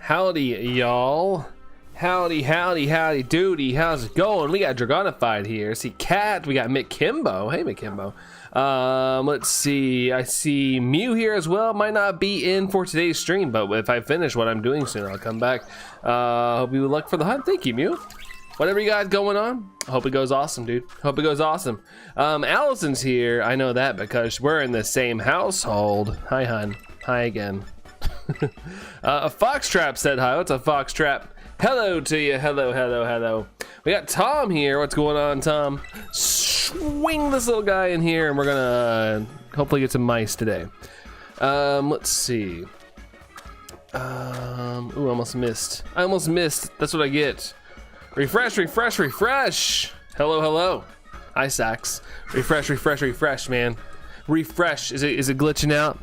Howdy, y'all. Howdy, howdy, howdy, doody. How's it going? We got Dragonified here. See Cat. We got Mick Kimbo. Hey, Mick Kimbo. Let's see. I see Mew here as well. Might not be in for today's stream, but if I finish what I'm doing soon, I'll come back. Hope you luck for the hunt. Thank you, Mew. Whatever you got going on, I hope it goes awesome, dude. Hope it goes awesome. Allison's here. I know that because we're in the same household. Hi, hun. Hi again. A Foxtrap said hi. What's a Foxtrap? Hello to you. Hello, hello, hello. We got Tom here. What's going on, Tom? Swing this little guy in here, and we're gonna hopefully get some mice today. Let's see. Ooh, almost missed. I almost missed. That's what I get. Refresh, refresh, refresh. Hello, hello. Hi, Sax. Refresh, refresh, refresh, man. Refresh. Is it glitching out?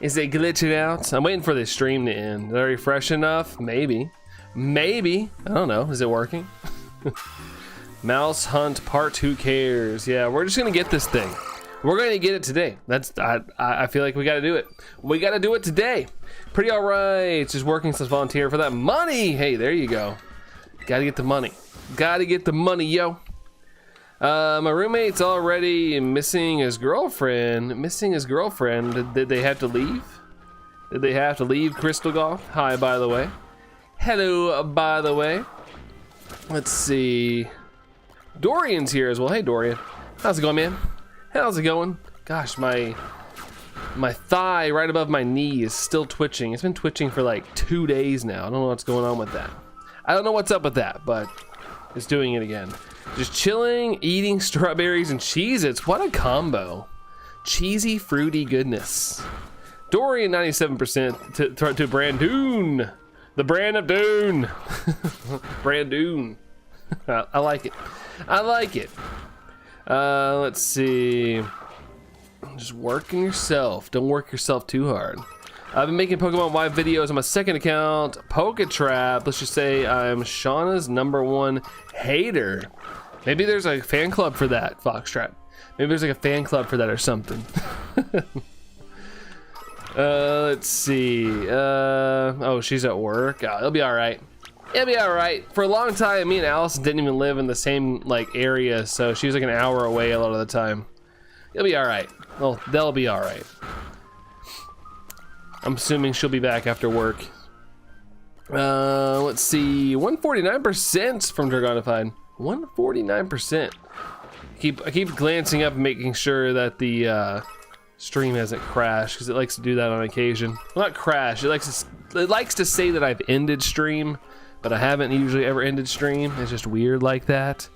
Is it glitching out? I'm waiting for this stream to end. Is that refresh enough? Maybe. Maybe. I don't know. Is it working? Mouse Hunt Part. Who cares? Yeah, we're just gonna get this thing. We're gonna get it today. I feel like we gotta do it. We gotta do it today. Pretty all right. Just working since volunteer for that money. Hey, there you go. Gotta get the money. Gotta get the money, yo. My roommate's already missing his girlfriend. Missing his girlfriend. Did they have to leave? Did they have to leave, Crystal Golf? Hi, by the way. Hello, by the way. Let's see. Dorian's here as well. Hey, Dorian. How's it going, man? How's it going? Gosh, my thigh right above my knee is still twitching. It's been twitching for like 2 days now. I don't know what's going on with that. I don't know what's up with that, but it's doing it again. Just chilling, eating strawberries and Cheez-Its. What a combo. Cheesy, fruity goodness. Dorian, 97% to Brandoon. The brand of Dune. Brandoon. I like it. I like it. Let's see. Just working yourself. Don't work yourself too hard. I've been making Pokemon Y videos on my second account, Poketrap. Let's just say I'm Shauna's #1 hater. Maybe there's a fan club for that, Foxtrap. Maybe there's like a fan club for that or something. Let's see. Oh, she's at work. Oh, it'll be all right. It'll be all right. For a long time, me and Allison didn't even live in the same like area, so she was like an hour away a lot of the time. It'll be all right. Well, they'll be all right. I'm assuming she'll be back after work. Let's see. 149% from Dragonified. 149%. I keep glancing up and making sure that the stream hasn't crashed because it likes to do that on occasion. Well, not crash. It likes to say that I've ended stream, but I haven't usually ever ended stream. It's just weird like that.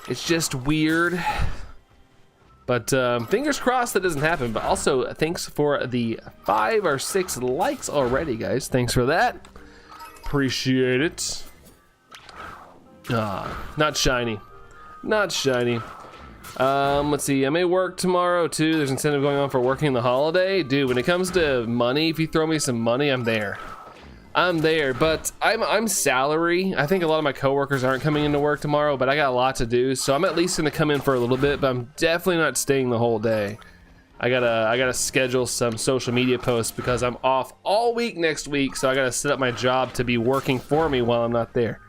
It's just weird. But fingers crossed that doesn't happen. But also, thanks for the 5 or 6 likes already, guys. Thanks for that. Appreciate it. Not shiny. Not shiny. Let's see. I may work tomorrow too. There's incentive going on for working the holiday. Dude, when it comes to money, if you throw me some money, I'm there. I'm there, but I'm salary. I think a lot of my coworkers aren't coming into work tomorrow, but I got a lot to do, so I'm at least gonna come in for a little bit, but I'm definitely not staying the whole day. I gotta schedule some social media posts because I'm off all week next week, so I gotta set up my job to be working for me while I'm not there.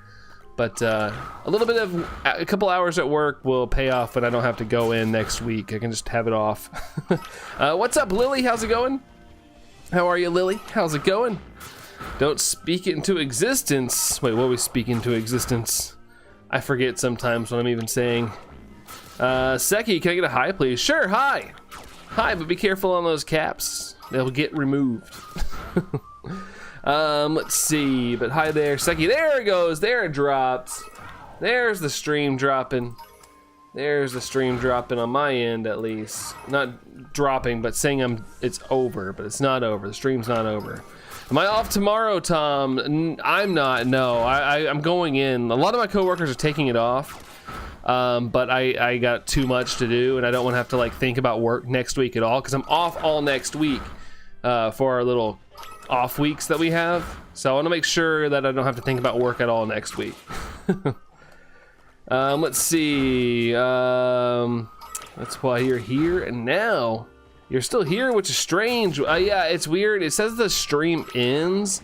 But a little bit of a couple hours at work will pay off when I don't have to go in next week. I can just have it off. What's up, Lily? How's it going? How are you, Lily? How's it going? Don't speak it into existence. Wait, what are we speaking into existence? I forget sometimes what I'm even saying. Seki, can I get a hi, please? Sure, hi. Hi, but be careful on those caps. They'll get removed. Let's see. But hi there, Seki. There it goes. There it drops. There's the stream dropping. There's the stream dropping on my end, at least. Not dropping, but saying it's over, but it's not over. The stream's not over. Am I off tomorrow, Tom? I'm not, no. I'm going in. A lot of my coworkers are taking it off, but I got too much to do, and I don't want to have to like think about work next week at all, because I'm off all next week for our little off weeks that we have. So I want to make sure that I don't have to think about work at all next week. Let's see. That's why you're here, and now you're still here, which is strange. Yeah, it's weird. It says the stream ends,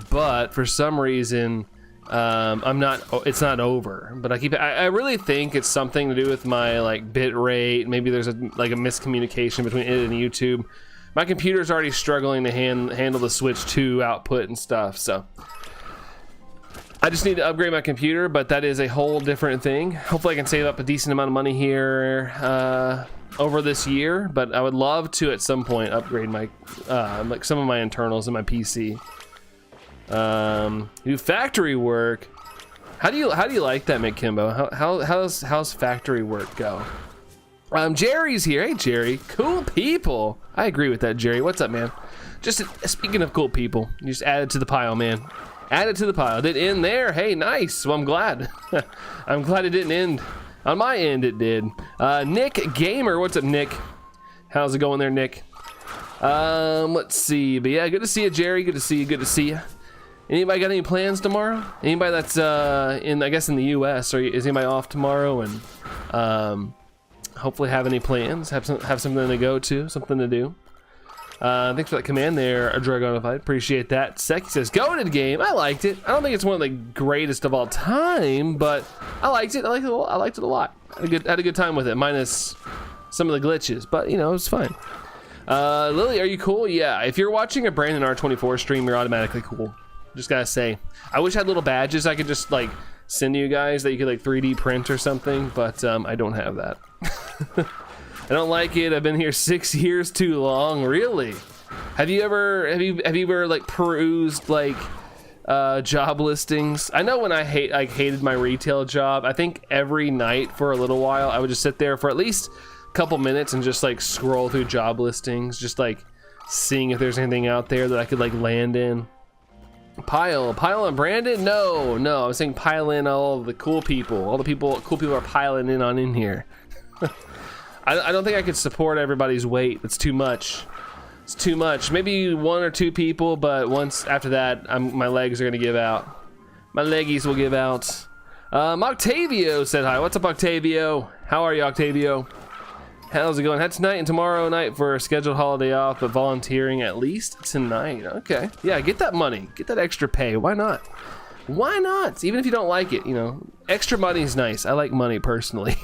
but for some reason it's not over. But I really think it's something to do with my like bit rate. Maybe there's a miscommunication between it and YouTube. My computer's already struggling to handle the Switch 2 output and stuff, so I just need to upgrade my computer, but that is a whole different thing. Hopefully I can save up a decent amount of money here over this year, but I would love to at some point upgrade my like some of my internals in my PC. Do factory work. How do you like that, McKimbo? How's factory work go? Jerry's here. Hey Jerry, cool people. I agree with that, Jerry. What's up, man? Just speaking of cool people, you just add it to the pile, man. Add it to the pile. Did it end there? Hey, nice. Well, I'm glad. I'm glad it didn't end. On my end, it did. Nick Gamer, what's up, Nick? How's it going there, Nick? Let's see. But yeah, good to see you, Jerry. Good to see you. Good to see you. Anybody got any plans tomorrow? Anybody that's I guess in the U.S. or is anybody off tomorrow and hopefully have any plans? Have something to go to, something to do. Thanks for that command there, Dragonified. Appreciate that. Seki says, goated game. I liked it. I don't think it's one of the greatest of all time, but I liked it. I liked it a lot. Had a good time with it, minus some of the glitches, but you know, it was fine. Lily, are you cool? Yeah, if you're watching a Brandon R24 stream, you're automatically cool. Just gotta say. I wish I had little badges I could just like send to you guys that you could like 3D print or something, but I don't have that. I don't like it. I've been here 6 years too long. Really? Have you ever like perused like job listings? I know when I hated my retail job, I think every night for a little while I would just sit there for at least a couple minutes and just like scroll through job listings, just like seeing if there's anything out there that I could like land in. Pile on Brandon? No, I was saying pile in all of the cool people. All the cool people are piling in here. I don't think I could support everybody's weight. It's too much. It's too much. Maybe 1 or 2 people, but once after that, my legs are gonna give out. My leggies will give out. Octavio said hi. What's up, Octavio? How are you, Octavio? How's it going? Had tonight and tomorrow night for a scheduled holiday off, but volunteering at least tonight. Okay. Yeah, get that money. Get that extra pay. Why not? Why not? Even if you don't like it, you know, extra money's nice. I like money personally.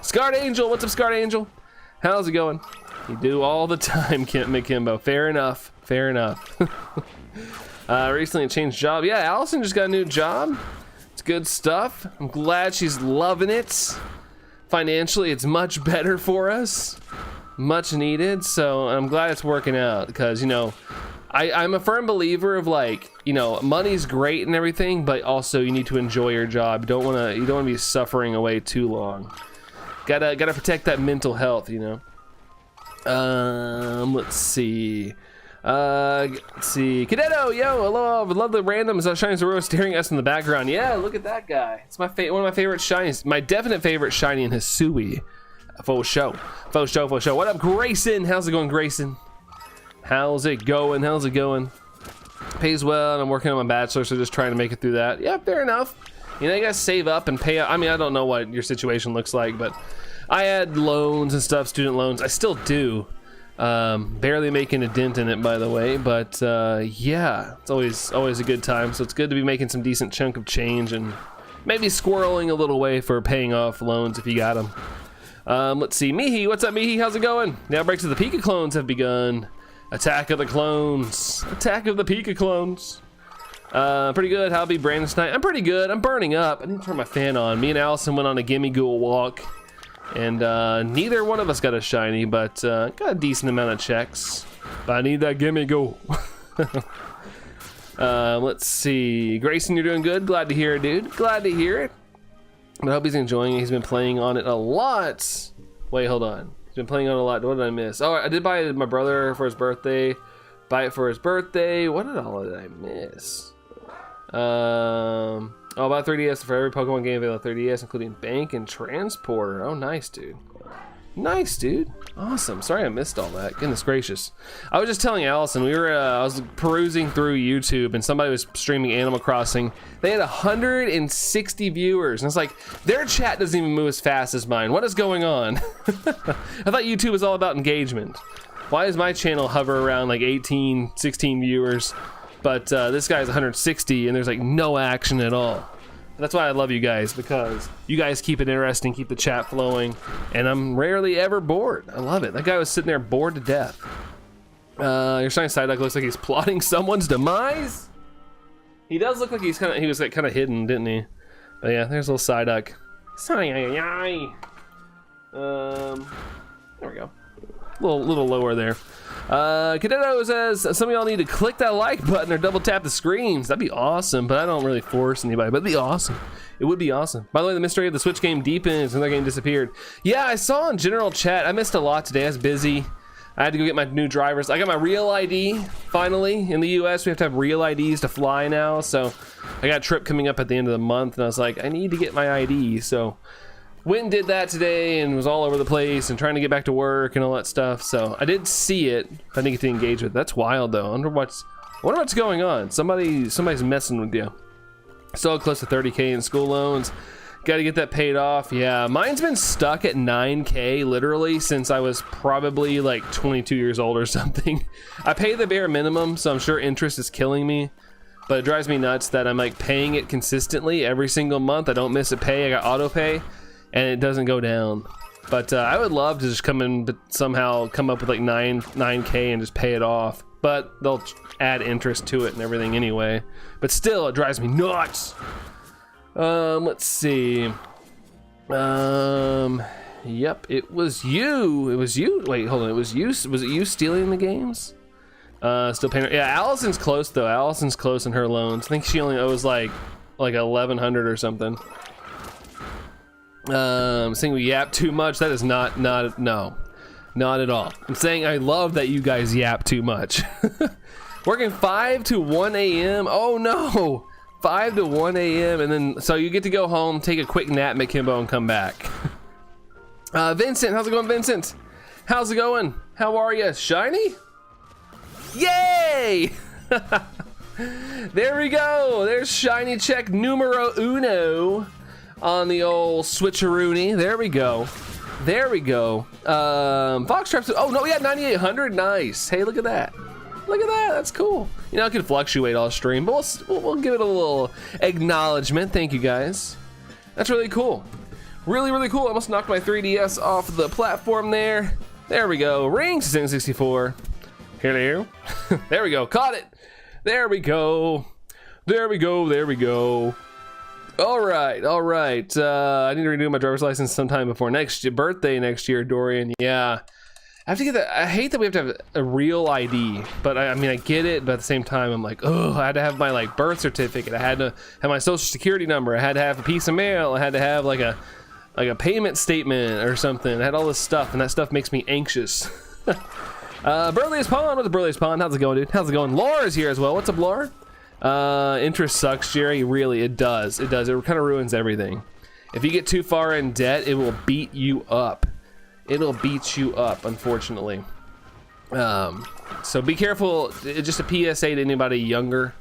Scarred Angel, what's up, Scarred Angel? How's it going? You do all the time, McKimbo. Fair enough. Fair enough. Recently changed job. Yeah, Allison just got a new job. It's good stuff. I'm glad she's loving it. Financially, it's much better for us. Much needed. So I'm glad it's working out because, you know, I'm a firm believer of like, you know, money's great and everything, but also you need to enjoy your job. You don't want to be suffering away too long. Gotta protect that mental health, you know. Let's see. Cadetto, yo, hello. I love the randoms. Shiny Zero staring at us in the background. Yeah, look at that guy. It's one of my favorite shinies. My definite favorite shiny in Hisui. Faux show. What up, Grayson? How's it going, Grayson? How's it going? Pays well, and I'm working on my bachelor, so just trying to make it through that. Yeah, fair enough. You know, you guys save up and pay. I mean, I don't know what your situation looks like, but I had loans and stuff, student loans. I still do. Barely making a dent in it, by the way, but yeah, it's always a good time. So it's good to be making some decent chunk of change and maybe squirreling a little way for paying off loans if you got them. Let's see, Mihi, what's up, Mihi? How's it going? The outbreaks of the Pika clones have begun. Attack of the clones. Attack of the Pika clones. Pretty good. How'll be Brandon tonight? I'm pretty good. I'm burning up. I didn't turn my fan on. Me and Allison went on a gimme ghoul walk, and neither one of us got a shiny, but got a decent amount of checks. But I need that gimme ghoul. Let's see. Grayson, you're doing good. Glad to hear it, dude. Glad to hear it. I hope he's enjoying it. He's been playing on it a lot. Wait, hold on. He's been playing on it a lot. What did I miss? Oh, I did buy it my brother for his birthday. Buy it for his birthday. What did I miss? Oh, about 3DS for every Pokemon game available 3DS, including Bank and Transporter. Oh, nice, dude. Nice, dude. Awesome. Sorry I missed all that. Goodness gracious. I was just telling Allison, I was perusing through YouTube and somebody was streaming Animal Crossing. They had 160 viewers. And it's like, their chat doesn't even move as fast as mine. What is going on? I thought YouTube was all about engagement. Why does my channel hover around like 18, 16 viewers? but this guy's 160 and there's like no action at all. That's why I love you guys, because you guys keep it interesting, keep the chat flowing, and I'm rarely ever bored. I love it. That guy was sitting there bored to death. Your shiny Psyduck looks like he's plotting someone's demise. He does look like he was like kind of hidden, didn't he? But yeah, there's a little Psyduck. There we go. A little lower there. Cadetto says some of y'all need to click that like button or double tap the screens. That'd be awesome, but I don't really force anybody, but it'd be awesome. It would be awesome. By the way, the mystery of the Switch game deepens and their game disappeared. Yeah, I saw in general chat. I missed a lot today. I was busy. I had to go get my new drivers. I got my real ID finally. In the US, we have to have real IDs to fly now. So I got a trip coming up at the end of the month, and I was like, I need to get my ID. So went and did that today and was all over the place and trying to get back to work and all that stuff. So I did see it. I didn't get to engage with it. That's wild though. I wonder what's going on. Somebody's messing with you. Still close to 30K in school loans. Got to get that paid off. Yeah, mine's been stuck at 9K literally since I was probably like 22 years old or something. I pay the bare minimum, so I'm sure interest is killing me. But it drives me nuts that I'm like paying it consistently every single month. I don't miss a pay. I got auto pay. And it doesn't go down. But I would love to just come in, but somehow come up with like 9K and just pay it off. But they'll add interest to it and everything anyway. But still, it drives me nuts. Let's see. Yep, it was you. It was you. Wait, hold on. It was you. Was it you stealing the games? Still paying. Yeah, Allison's close though. Allison's close in her loans. I think she only owes like 1,100 or something. Saying we yap too much. That is no, not at all. I'm saying I love that you guys yap too much. Working 5 to 1 a.m. Oh no, 5 to 1 a.m. and then so you get to go home, take a quick nap, McKimbo, and come back. Vincent, how's it going, Vincent? How's it going? How are you? Shiny? Yay! There we go. There's shiny check numero uno. On the old switcheroony. There we go. There we go. Foxtraps. Oh no, we got 9,800. Nice. Hey, look at that. Look at that. That's cool. You know, it could fluctuate all stream, but we'll give it a little acknowledgement. Thank you guys. That's really cool. Really, really cool. I almost knocked my 3DS off the platform there. There we go. Rings to 64. Hello. There we go. Caught it. There we go. There we go. There we go. All right. I need to renew my driver's license sometime before birthday next year, Dorian. Yeah, I have to get that. I hate that we have to have a real ID, but I mean, I get it, but at the same time, I'm like, oh, I had to have my like birth certificate. I had to have my social security number. I had to have a piece of mail. I had to have like a payment statement or something. I had all this stuff, and that stuff makes me anxious. Burley's Pond, what's Burley's Pond? How's it going, dude? How's it going? Laura's here as well. What's up, Laura? Interest sucks, Jerry. Really, it does. It does. It kind of ruins everything. If you get too far in debt, it will beat you up. It'll beat you up, unfortunately. So be careful. Just a PSA to anybody younger.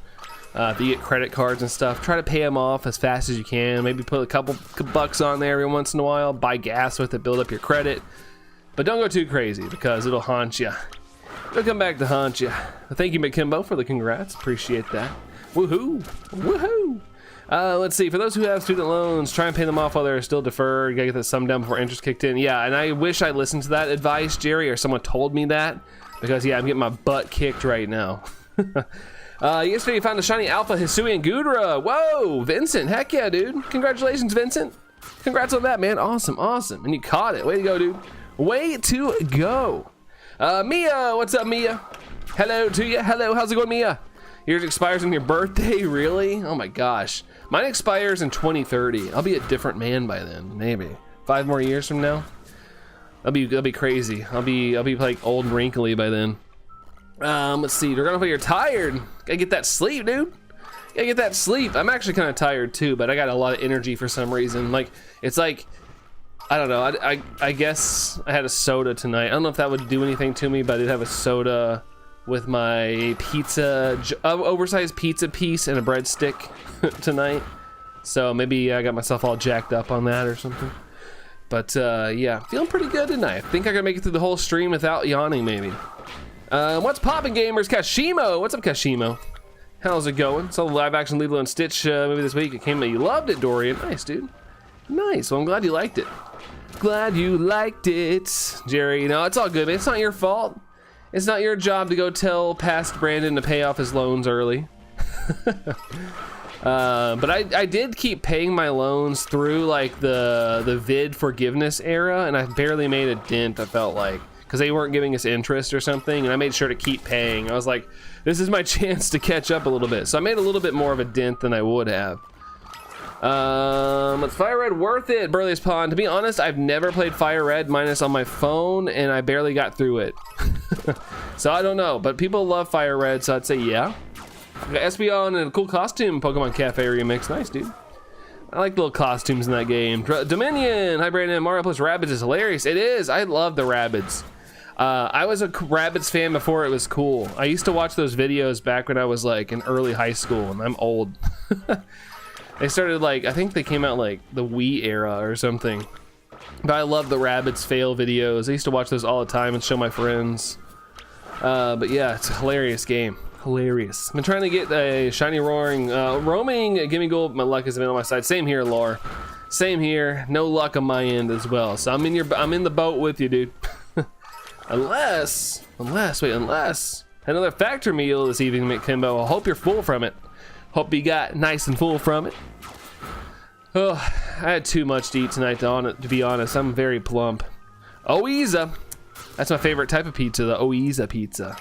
If you get credit cards and stuff, try to pay them off as fast as you can. Maybe put a couple bucks on there every once in a while. Buy gas with it, build up your credit. But don't go too crazy because it'll haunt you. It'll come back to haunt you. Thank you, McKimbo, for the congrats. Appreciate that. Woohoo! Woohoo! Let's see. For those who have student loans, try and pay them off while they're still deferred. You gotta get that sum down before interest kicked in. Yeah, and I wish I listened to that advice, Jerry, or someone told me that. Because, yeah, I'm getting my butt kicked right now. Yesterday you found a shiny Alpha Hisui and Gudra. Whoa, Vincent. Heck yeah, dude. Congratulations, Vincent. Congrats on that, man. Awesome, awesome. And you caught it. Way to go, dude. Way to go. Mia, what's up, Mia? Hello to you. Hello, how's it going, Mia? Yours expires on your birthday, really? Oh my gosh. Mine expires in 2030. I'll be a different man by then, maybe. 5 more years from now. That'll be crazy. I'll be like old and wrinkly by then. Let's see. You're gonna you're tired. Gotta get that sleep, dude. Gotta get that sleep. I'm actually kind of tired too, but I got a lot of energy for some reason. Like it's like I don't know. I guess I had a soda tonight. I don't know if that would do anything to me, but I did have a soda with my pizza, oversized pizza piece and a breadstick tonight. So maybe I got myself all jacked up on that or something. But yeah, feeling pretty good tonight. I think I can make it through the whole stream without yawning maybe. What's poppin', gamers? Kashimo, what's up, Kashimo? How's it going? Saw the live action Lilo and Stitch movie this week. It came out. You loved it, Dorian. Nice, dude. Nice. Well, I'm glad you liked it. Glad you liked it, Jerry. No, it's all good, man. It's not your fault. It's not your job to go tell past Brandon to pay off his loans early. But I did keep paying my loans through like the vid forgiveness era, and I barely made a dent, I felt like, because they weren't giving us interest or something, and I made sure to keep paying. I was like, this is my chance to catch up a little bit. So I made a little bit more of a dent than I would have. Let's Fire Red worth it, Burliest Pond. To be honest, I've never played Fire Red minus on my phone, and I barely got through it. So I don't know, but people love Fire Red, so I'd say yeah. We got Espeon and a cool costume, Pokemon Cafe remix. Nice, dude. I like little costumes in that game. Dominion, hi Brandon. Mario plus Rabbids is hilarious. It is. I love the Rabbids. I was a Rabbids fan before it was cool. I used to watch those videos back when I was like in early high school, and I'm old. They started like, I think they came out like the Wii era or something. But I love the Rabbids fail videos. I used to watch those all the time and show my friends. But yeah, it's a hilarious game. Hilarious. I've been trying to get a shiny roaring roaming gimme gold. My luck has been on my side. Same here, Lore. Same here. No luck on my end as well. So I'm in the boat with you, dude. unless another factor meal this evening, McKimbo. I hope you're full from it. Hope you got nice and full from it. Oh, I had too much to eat tonight, to be honest. I'm very plump. Oiza. That's my favorite type of pizza, the Oiza pizza.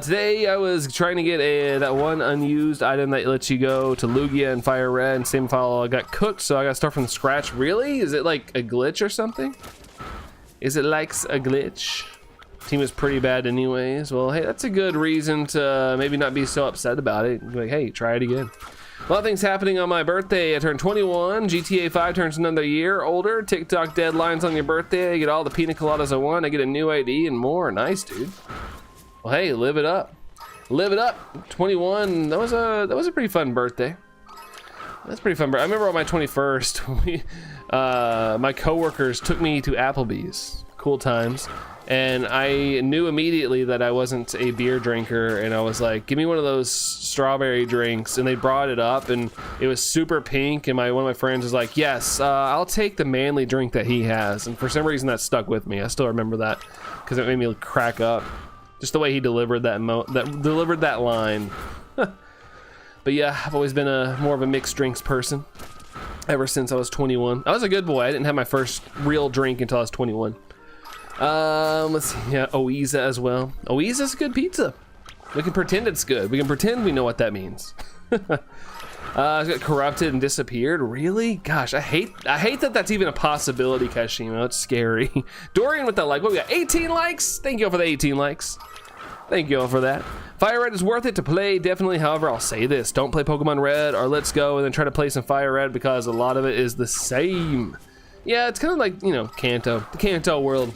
Today I was trying to get that one unused item that lets you go to Lugia and Fire Red, and same file got cooked, so I gotta start from scratch. Really? Is it like a glitch or something? Is it like a glitch? Team is pretty bad anyways. Well, hey, that's a good reason to maybe not be so upset about it. Like, hey, try it again. A lot of things happening on my birthday. I turned 21. GTA 5 turns another year older. TikTok deadlines on your birthday. I get all the pina coladas I want. I get a new ID and more. Nice, dude. Well, hey, live it up. Live it up. 21. That was a pretty fun birthday. That's pretty fun. I remember on my 21st, my coworkers took me to Applebee's. Cool times. And I knew immediately that I wasn't a beer drinker, and I was like, give me one of those strawberry drinks. And they brought it up, and it was super pink, and one of my friends was like, yes, I'll take the manly drink that he has. And for some reason that stuck with me. I still remember that because it made me crack up. Just the way he delivered that line. But yeah, I've always been more of a mixed drinks person ever since I was 21. I was a good boy. I didn't have my first real drink until I was 21. Let's see. Yeah, Oiza as well. Oiza's good pizza. We can pretend it's good. We can pretend we know what that means. It got corrupted and disappeared. Really? Gosh, I hate that that's even a possibility, Kashima. It's scary. Dorian with the like. What we got? 18 likes. Thank you all for the 18 likes. Thank you all for that. Fire Red is worth it to play, definitely. However, I'll say this: don't play Pokemon Red or Let's Go and then try to play some Fire Red because a lot of it is the same. Yeah, it's kind of like, you know, Kanto, the Kanto world.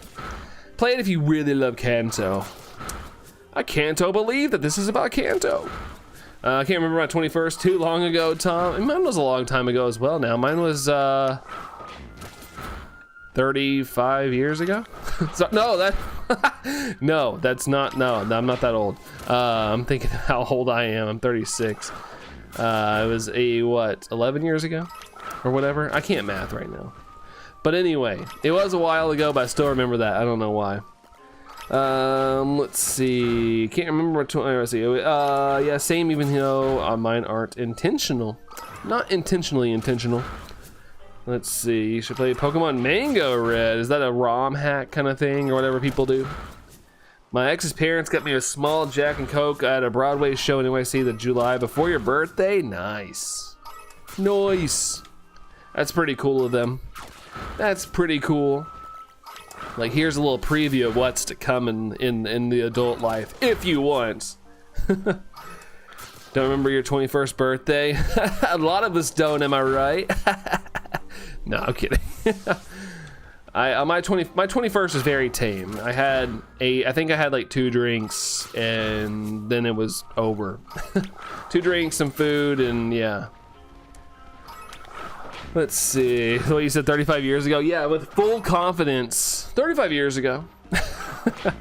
Play it if you really love Kanto. I can't believe that this is about Kanto. I can't remember my 21st too long ago, Tom. And mine was a long time ago as well now. Mine was 35 years ago. So, no, no, that's not, no, I'm not that old. I'm thinking how old I am. I'm 36. It was what, 11 years ago or whatever? I can't math right now. But anyway, it was a while ago, but I still remember that. I don't know why. Let's see. Can't remember what. Let's see. Yeah, same. Even though mine aren't intentional, not intentionally intentional. Let's see. You should play Pokemon Mango Red. Is that a ROM hack kind of thing or whatever people do? My ex's parents got me a small Jack and Coke at a Broadway show in NYC the July before your birthday. Nice, nice. That's pretty cool of them. That's pretty cool. Like, here's a little preview of what's to come in the adult life, if you want. Don't remember your 21st birthday? A lot of us don't, am I right? No, I'm kidding. My 21st is very tame. I think I had like 2 drinks and then it was over. 2 drinks, some food, and yeah. Let's see. What you said 35 years ago? Yeah, with full confidence. 35 years ago. That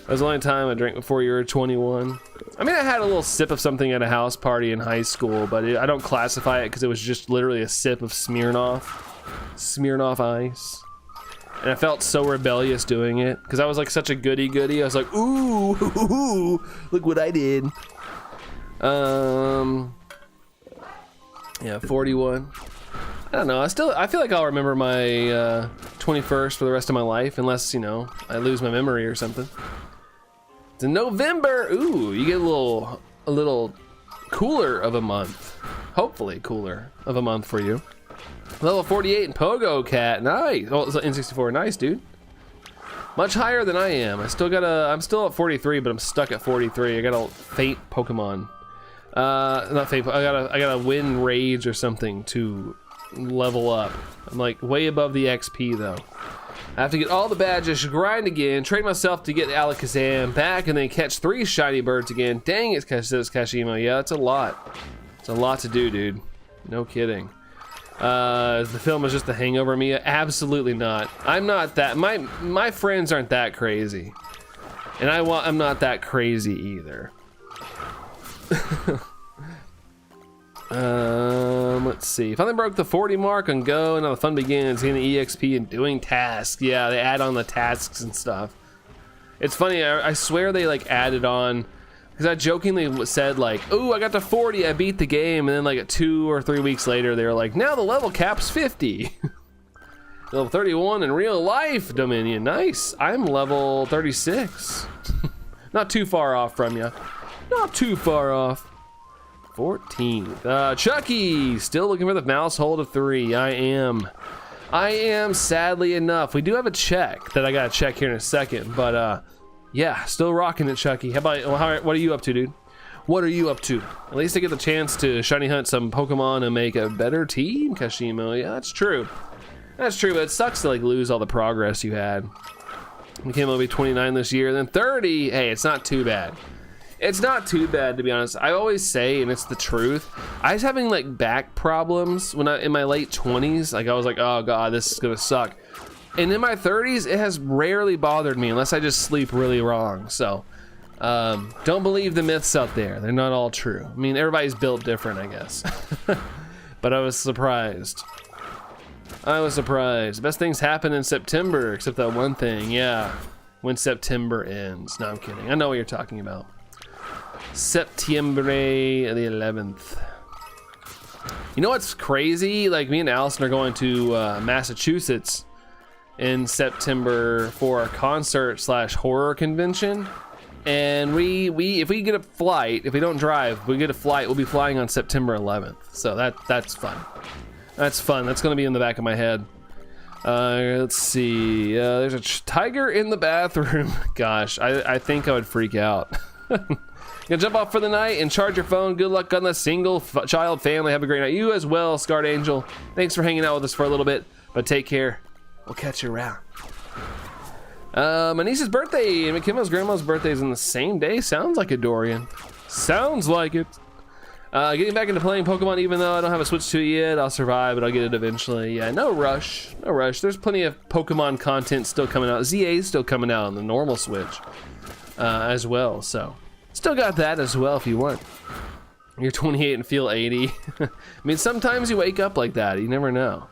was the only time I drank before you were 21. I mean, I had a little sip of something at a house party in high school, but I don't classify it because it was just literally a sip of Smirnoff Ice. And I felt so rebellious doing it because I was like such a goody. I was like, ooh, look what I did. Yeah, 41. I don't know. I feel like I'll remember my 21st for the rest of my life, unless, you know, I lose my memory or something. It's in November. Ooh, you get a little cooler of a month. Hopefully cooler of a month for you. Level 48 in Pogo Cat. Nice. Oh, it's N64. Nice, dude. Much higher than I am. I'm still at 43, but I'm stuck at 43. I got a faint Pokemon. Not faint. I gotta win rage or something to level up. I'm like way above the XP though. I have to get all the badges, grind again, train myself to get Alakazam back, and then catch 3 shiny birds again. Dang it, says Kashimo. Yeah, it's a lot. It's a lot to do, dude. No kidding. The film is just a hangover me? Absolutely not. I'm not that. My friends aren't that crazy, and I'm not that crazy either. Let's see. Finally broke the 40 mark on Go, and now the fun begins. Getting the EXP and doing tasks. Yeah, they add on the tasks and stuff. It's funny. I swear they like added on. Because I jokingly said like, "Oh, I got to 40, I beat the game," and then like 2 or 3 weeks later, they were like, "Now the level cap's 50." Level 31 in real life, Dominion. Nice. I'm level 36. Not too far off from you. Not too far off. 14th. Chucky, still looking for the Maushold of 3. I am. Sadly enough, we do have a check that I gotta check here in a second, but yeah, still rocking it, Chucky. How about, what are you up to, dude? What are you up to? At least I get the chance to shiny hunt some Pokemon and make a better team, Kashimo. Yeah, that's true. That's true, but it sucks to like lose all the progress you had. You came over 29 this year, then 30. Hey, it's not too bad. It's not too bad, to be honest. I always say, and it's the truth, I was having like back problems when in my late 20s. Like I was like, oh god, this is gonna suck. And in my 30s, it has rarely bothered me unless I just sleep really wrong. So, don't believe the myths out there. They're not all true. I mean, everybody's built different, I guess. But I was surprised. The best things happen in September, except that one thing. Yeah, when September ends. No, I'm kidding. I know what you're talking about. September the 11th. You know what's crazy? Like me and Allison are going to Massachusetts in September for a concert/horror convention, and we if we get a flight, if we don't drive, we get a flight, we'll be flying on September 11th. So that's fun. That's fun. That's gonna be in the back of my head. Let's see. There's a tiger in the bathroom. Gosh, I think I would freak out. Gonna jump off for the night and charge your phone. Good luck on the single child family. Have a great night. You as well, Scarlet Angel. Thanks for hanging out with us for a little bit, but take care. We'll catch you around. My niece's birthday and McKimmel's grandma's birthday is on the same day. Sounds like a Dorian. Sounds like it. Getting back into playing Pokemon, even though I don't have a Switch 2 yet. I'll survive, but I'll get it eventually. Yeah, no rush. No rush. There's plenty of Pokemon content still coming out. ZA's still coming out on the normal Switch as well. So, still got that as well if you want. You're 28 and feel 80. I mean, sometimes you wake up like that. You never know.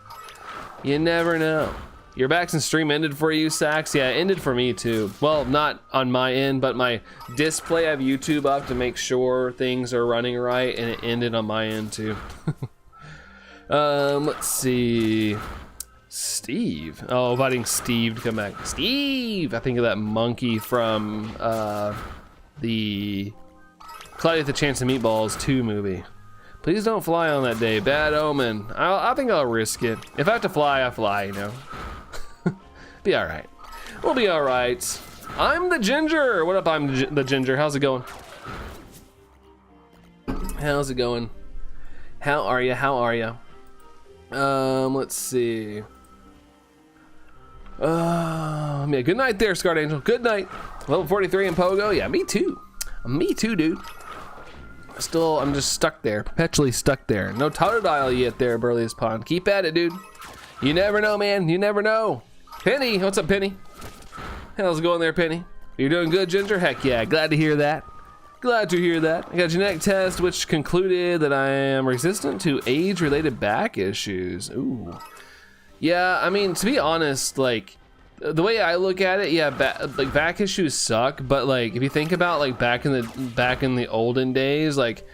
You never know. Your Baxton stream ended for you, Sax? Yeah, it ended for me too. Well, not on my end, but my display, I have YouTube up to make sure things are running right, and it ended on my end too. Let's see. Steve. Oh, inviting Steve to come back. Steve! I think of that monkey from the Cloudy with a Chance of Meatballs 2 movie. Please don't fly on that day. Bad omen. I think I'll risk it. If I have to fly, I fly, you know. Be all right. We'll be all right. I'm the Ginger. What up, I'm the Ginger. How's it going? How's it going? How are you? How are you? Let's see. Yeah, good night there, Scarlet Angel. Good night. Level 43 in Pogo. Yeah, me too. Me too, dude. I'm just stuck there, perpetually stuck there. No Totodile yet there, Burliest Pond. Keep at it, dude. You never know, man. You never know. Penny, what's up, Penny? How's it going there, Penny? You're doing good, Ginger? Heck yeah, glad to hear that. Glad to hear that. I got a genetic test which concluded that I am resistant to age-related back issues. Ooh. Yeah, I mean, to be honest, like, the way I look at it, yeah, like back issues suck, but like if you think about like back in the olden days, like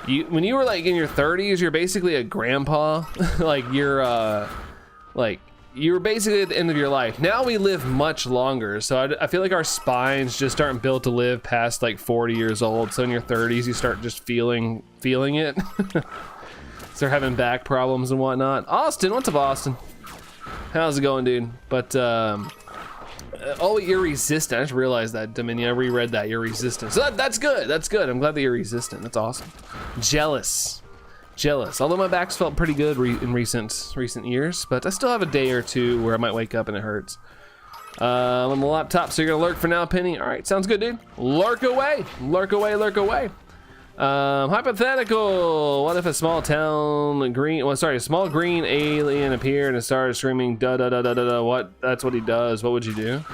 when you were like in your 30s, you're basically a grandpa. Like you were basically at the end of your life. Now we live much longer, so I feel like our spines just aren't built to live past like 40 years old. So in your 30s, you start just feeling it. Start having back problems and whatnot. Austin, what's up, Austin? How's it going, dude? But oh, you're resistant. I just realized that, Dominion. I reread that. You're resistant. So that's good. That's good. I'm glad that you're resistant. That's awesome. Jealous. Although my back's felt pretty good in recent years, but I still have a day or two where I might wake up and it hurts. I'm on the laptop, so you're gonna lurk for now, Penny. All right, sounds good, dude. Lurk away. Hypothetical. What if a small green alien appeared and started screaming da da da da da da? What? That's what he does. What would you do?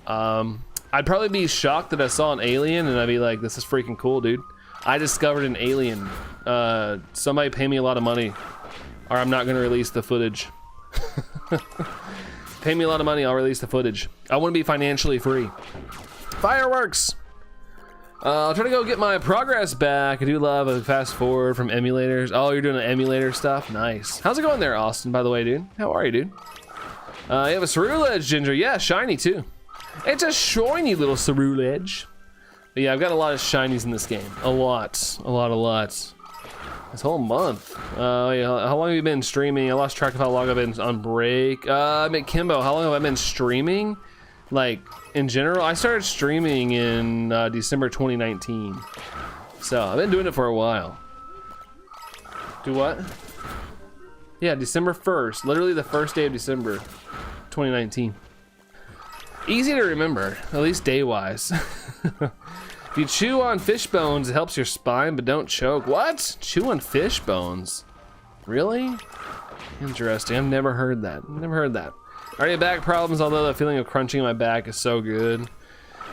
I'd probably be shocked that I saw an alien, and I'd be like, "This is freaking cool, dude. I discovered an alien. Somebody pay me a lot of money, or I'm not gonna release the footage." Pay me a lot of money, I'll release the footage. I want to be financially free. Fireworks. I'll try to go get my progress back. I do love a fast forward from emulators. Oh, you're doing an emulator stuff? Nice. How's it going there, Austin, by the way, dude? How are you, dude? You have a cerulege, Ginger. Yeah, shiny, too. It's a shiny little cerulege. But yeah, I've got a lot of shinies in this game. A lot. This whole month. Yeah, how long have you been streaming? I lost track of how long I've been on break. Kimbo, how long have I been streaming? Like, in general, I started streaming in December 2019. So, I've been doing it for a while. Do what? Yeah, December 1st. Literally the first day of December 2019. Easy to remember, at least day-wise. If you chew on fish bones, it helps your spine, but don't choke. What? Chew on fish bones? Really? Interesting. I've never heard that. I already have back problems, although the feeling of crunching in my back is so good.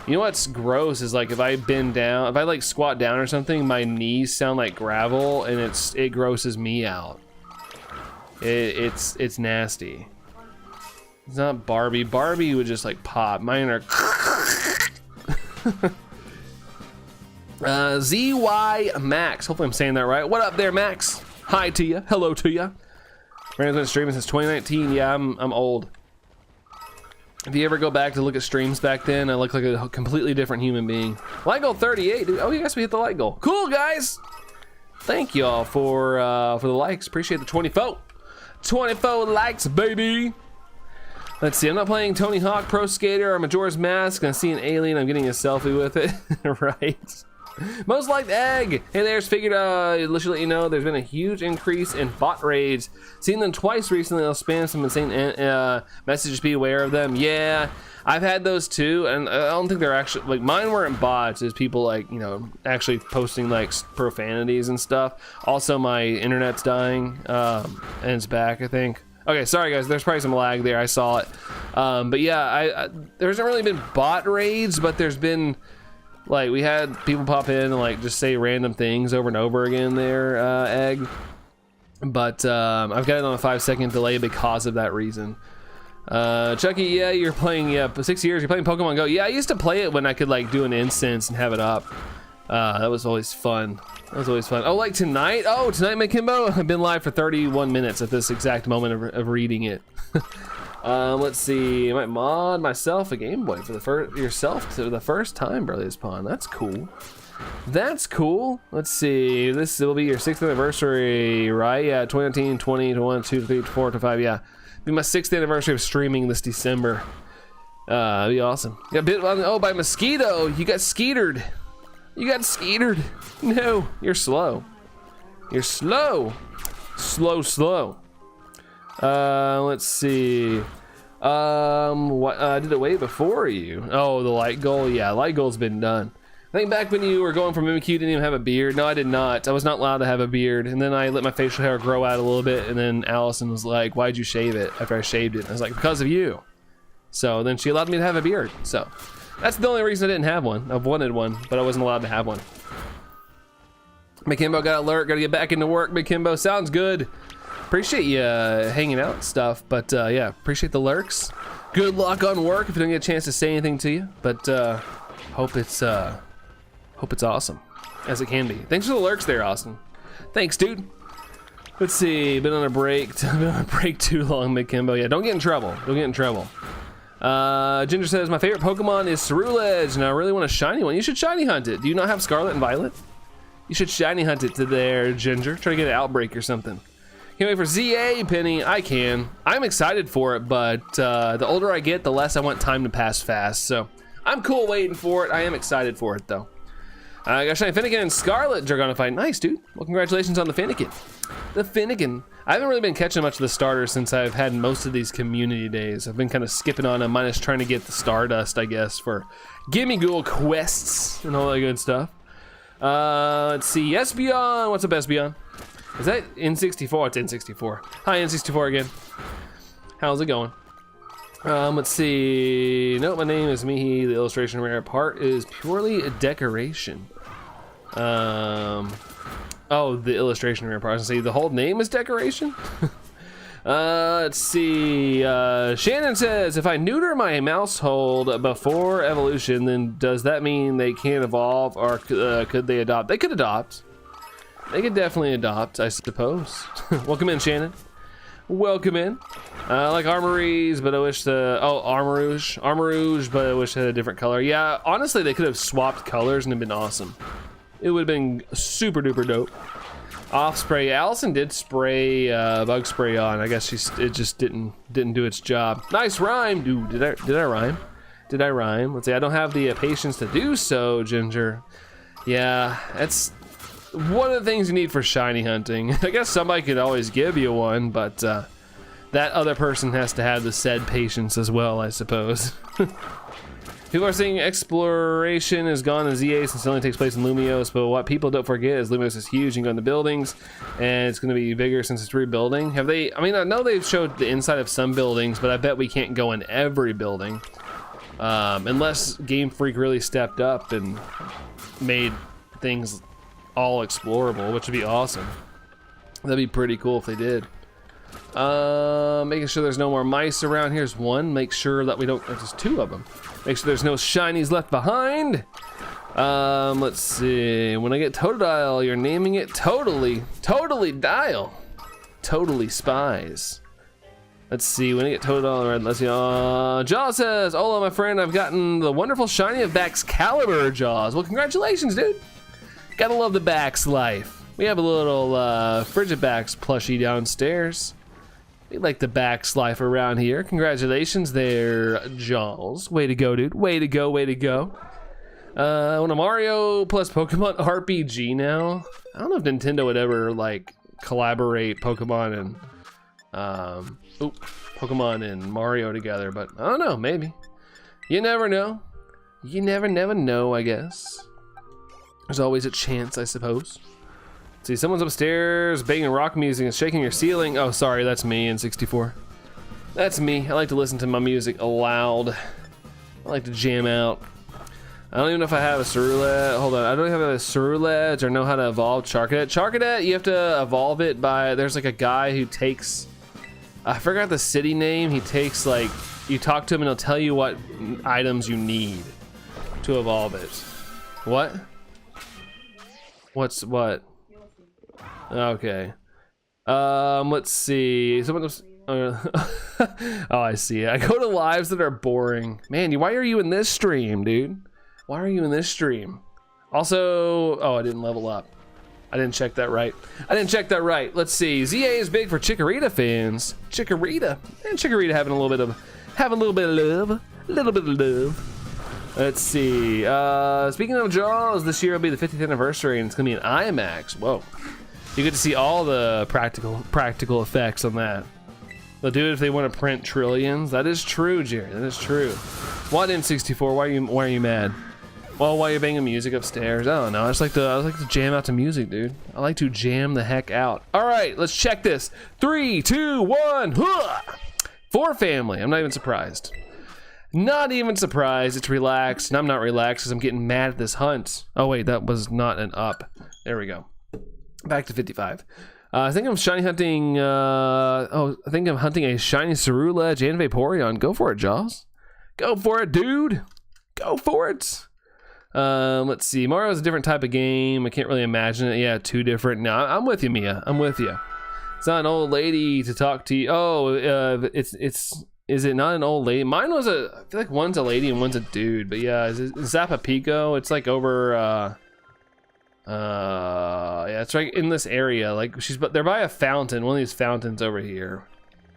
You know what's gross is like if I bend down, if I like squat down or something, my knees sound like gravel, and it grosses me out. It's nasty. It's not Barbie. Barbie would just like pop. Mine are. ZY Max. Hopefully I'm saying that right. What up there, Max? Hi to you. Hello to you. Brandon's been streaming since 2019. Yeah, I'm old. If you ever go back to look at streams back then, I look like a completely different human being. Light goal 38, dude. Oh, yes, we hit the light goal. Cool, guys. Thank you all for the likes. Appreciate the 24 likes, baby. Let's see. I'm not playing Tony Hawk Pro Skater or Majora's Mask. I see an alien. I'm getting a selfie with it. Right. Most liked egg. Hey, there's figured. Let's let you know there's been a huge increase in bot raids. Seen them twice recently. They'll spam some insane messages. Be aware of them. Yeah, I've had those too, and I don't think they're actually like mine weren't bots. It's people like actually posting like profanities and stuff. Also, my internet's dying and it's back, I think. Okay, sorry guys. There's probably some lag there. I saw it, but yeah, there hasn't really been bot raids, but there's been. Like, we had people pop in and, like, just say random things over and over again there, Egg. But, I've got it on a 5-second delay because of that reason. Chucky, yeah, you're playing, for 6 years, you're playing Pokemon Go. Yeah, I used to play it when I could, like, do an instance and have it up. That was always fun. Oh, like tonight? Oh, tonight, Makimbo? I've been live for 31 minutes at this exact moment of reading it. Let's see. I might mod myself a Game Boy for the first time, Burley's Pawn. That's cool. Let's see. This will be your 6th anniversary, right? Yeah, 2019, 20, 21, 2, 3, 4, 5. Yeah, be my 6th anniversary of streaming this December. It'd be awesome. Got bit on by mosquito. You got skeetered. No, you're slow. Slow. Let's see. What did it way before you? Oh, the light goal. Yeah, light goal's been done. I think back when you were going for Mimikyu, you didn't even have a beard. No, I did not. I was not allowed to have a beard. And then I let my facial hair grow out a little bit. And then Allison was like, "Why'd you shave it?" After I shaved it, and I was like, "Because of you." So then she allowed me to have a beard. So That's the only reason I didn't have one. I've wanted one, but I wasn't allowed to have one. McKimbo got alert, gotta get back into work. McKimbo, sounds good. Appreciate you hanging out and stuff, but yeah, appreciate the lurks. Good luck on work if you don't get a chance to say anything to you, but hope it's awesome, as it can be. Thanks for the lurks there, Austin. Thanks, dude. Let's see, been on a break too long, McKimbo. Yeah, don't get in trouble, don't get in trouble. Ginger says, my favorite Pokemon is Ceruledge, and I really want a shiny one. You should shiny hunt it. Do you not have Scarlet and Violet? You should shiny hunt it to there, Ginger. Try to get an outbreak or something. Can't wait for ZA, Penny. I can. I'm excited for it, but the older I get, the less I want time to pass fast. So I'm cool waiting for it. I am excited for it, though. I got Shiny Finnegan and Scarlet Dragonite. Nice, dude. Well, congratulations on the Finnegan. The Finnegan. I haven't really been catching much of the starters since I've had most of these community days. I've been kind of skipping on them, minus trying to get the Stardust, I guess, for Gimme Ghoul quests and all that good stuff. Let's see, Espeon. What's up, Espeon? Is that N64? It's N64. Hi, N64 again. How's it going? Let's see. Nope, my name is Mihi. The illustration rare part is purely a decoration. Oh, the illustration rare part. See, the whole name is decoration? Let's see. Shannon says, if I neuter my Maushold before evolution, then does that mean they can't evolve, or could they adopt? They could adopt. They could definitely adopt, I suppose. Welcome in, Shannon. Welcome in. I like Armories, but I wish the... Oh, Armourouge, but I wish it had a different color. Yeah, honestly, they could have swapped colors and it'd been awesome. It would have been super duper dope. Off spray. Allison did spray bug spray on. I guess it just didn't do its job. Nice rhyme, dude. Did I rhyme? Did I rhyme? Let's see. I don't have the patience to do so, Ginger. Yeah, that's one of the things you need for shiny hunting. I guess somebody could always give you one, but that other person has to have the said patience as well, I suppose. People are saying exploration is gone in ZA since it only takes place in Lumiose, but what people don't forget is Lumiose is huge. You can go in the buildings, and it's going to be bigger since it's rebuilding. Have they? I mean, I know they've showed the inside of some buildings, but I bet we can't go in every building, unless Game Freak really stepped up and made things all explorable, which would be awesome. That'd be pretty cool if they did. Making sure there's no more mice around. Here's one. Make sure that we don't. There's two of them. Make sure there's no shinies left behind. Let's see. When I get Totodile, you're naming it Totally Dial. Totally Spies. Let's see. When I get Totodile, let's see. Jaws says, "Hola, my friend. I've gotten the wonderful shiny of Baxcalibur, Jaws." Well, congratulations, dude. Gotta love the Bax life. We have a little Frigibax plushie downstairs. We like the Bax life around here. Congratulations there, Jaws. Way to go, dude. Way to go, way to go. I want a Mario plus Pokemon RPG now. I don't know if Nintendo would ever like collaborate Pokemon and Mario together, but I don't know, maybe. You never know. You never know, I guess. There's always a chance, I suppose. See, someone's upstairs banging rock music and shaking your ceiling. Oh, sorry, that's me in 64. That's me. I like to listen to my music aloud. I like to jam out. I don't even know if I have a Ceruledge. Hold on, I don't have a Ceruledge or know how to evolve Charcadet. Charcadet, you have to evolve it by, there's like a guy who takes, I forgot the city name. He takes like, you talk to him and he'll tell you what items you need to evolve it. What? What's what? Okay. Let's see. Someone was, oh, I see. I go to lives that are boring. Man, why are you in this stream, dude? Why are you in this stream? Also, oh, I didn't level up. I didn't check that right. Let's see. ZA is big for Chikorita fans. Chikorita. And Chikorita having a little bit of love. Let's see. Speaking of Jaws, this year will be the 50th anniversary, and it's gonna be an IMAX. Whoa. You get to see all the practical effects on that. They'll do it if they want to print trillions. That is true, Jerry. That is true. What N64? Why are you mad? Well, why are you banging music upstairs? I don't know. I like to jam out to music, dude. I like to jam the heck out. All right, let's check this. 3, 2, 1. For family. I'm not even surprised. Not even surprised. It's relaxed, and I'm not relaxed because I'm getting mad at this hunt. Oh wait, that was not an up. There we go. Back to 55. I think I'm shiny hunting. I think I'm hunting a shiny Ceruledge and Vaporeon. Go for it, Jaws. Go for it, dude. Go for it. Let's see. Mario's a different type of game. I can't really imagine it. Yeah, two different. No, I'm with you, Mia. I'm with you. It's not an old lady to talk to you. Oh, is it not an old lady? Mine was I feel like one's a lady and one's a dude. But yeah, is Zapapico? It's like over. Yeah, it's right in this area. Like they're by a fountain. One of these fountains over here.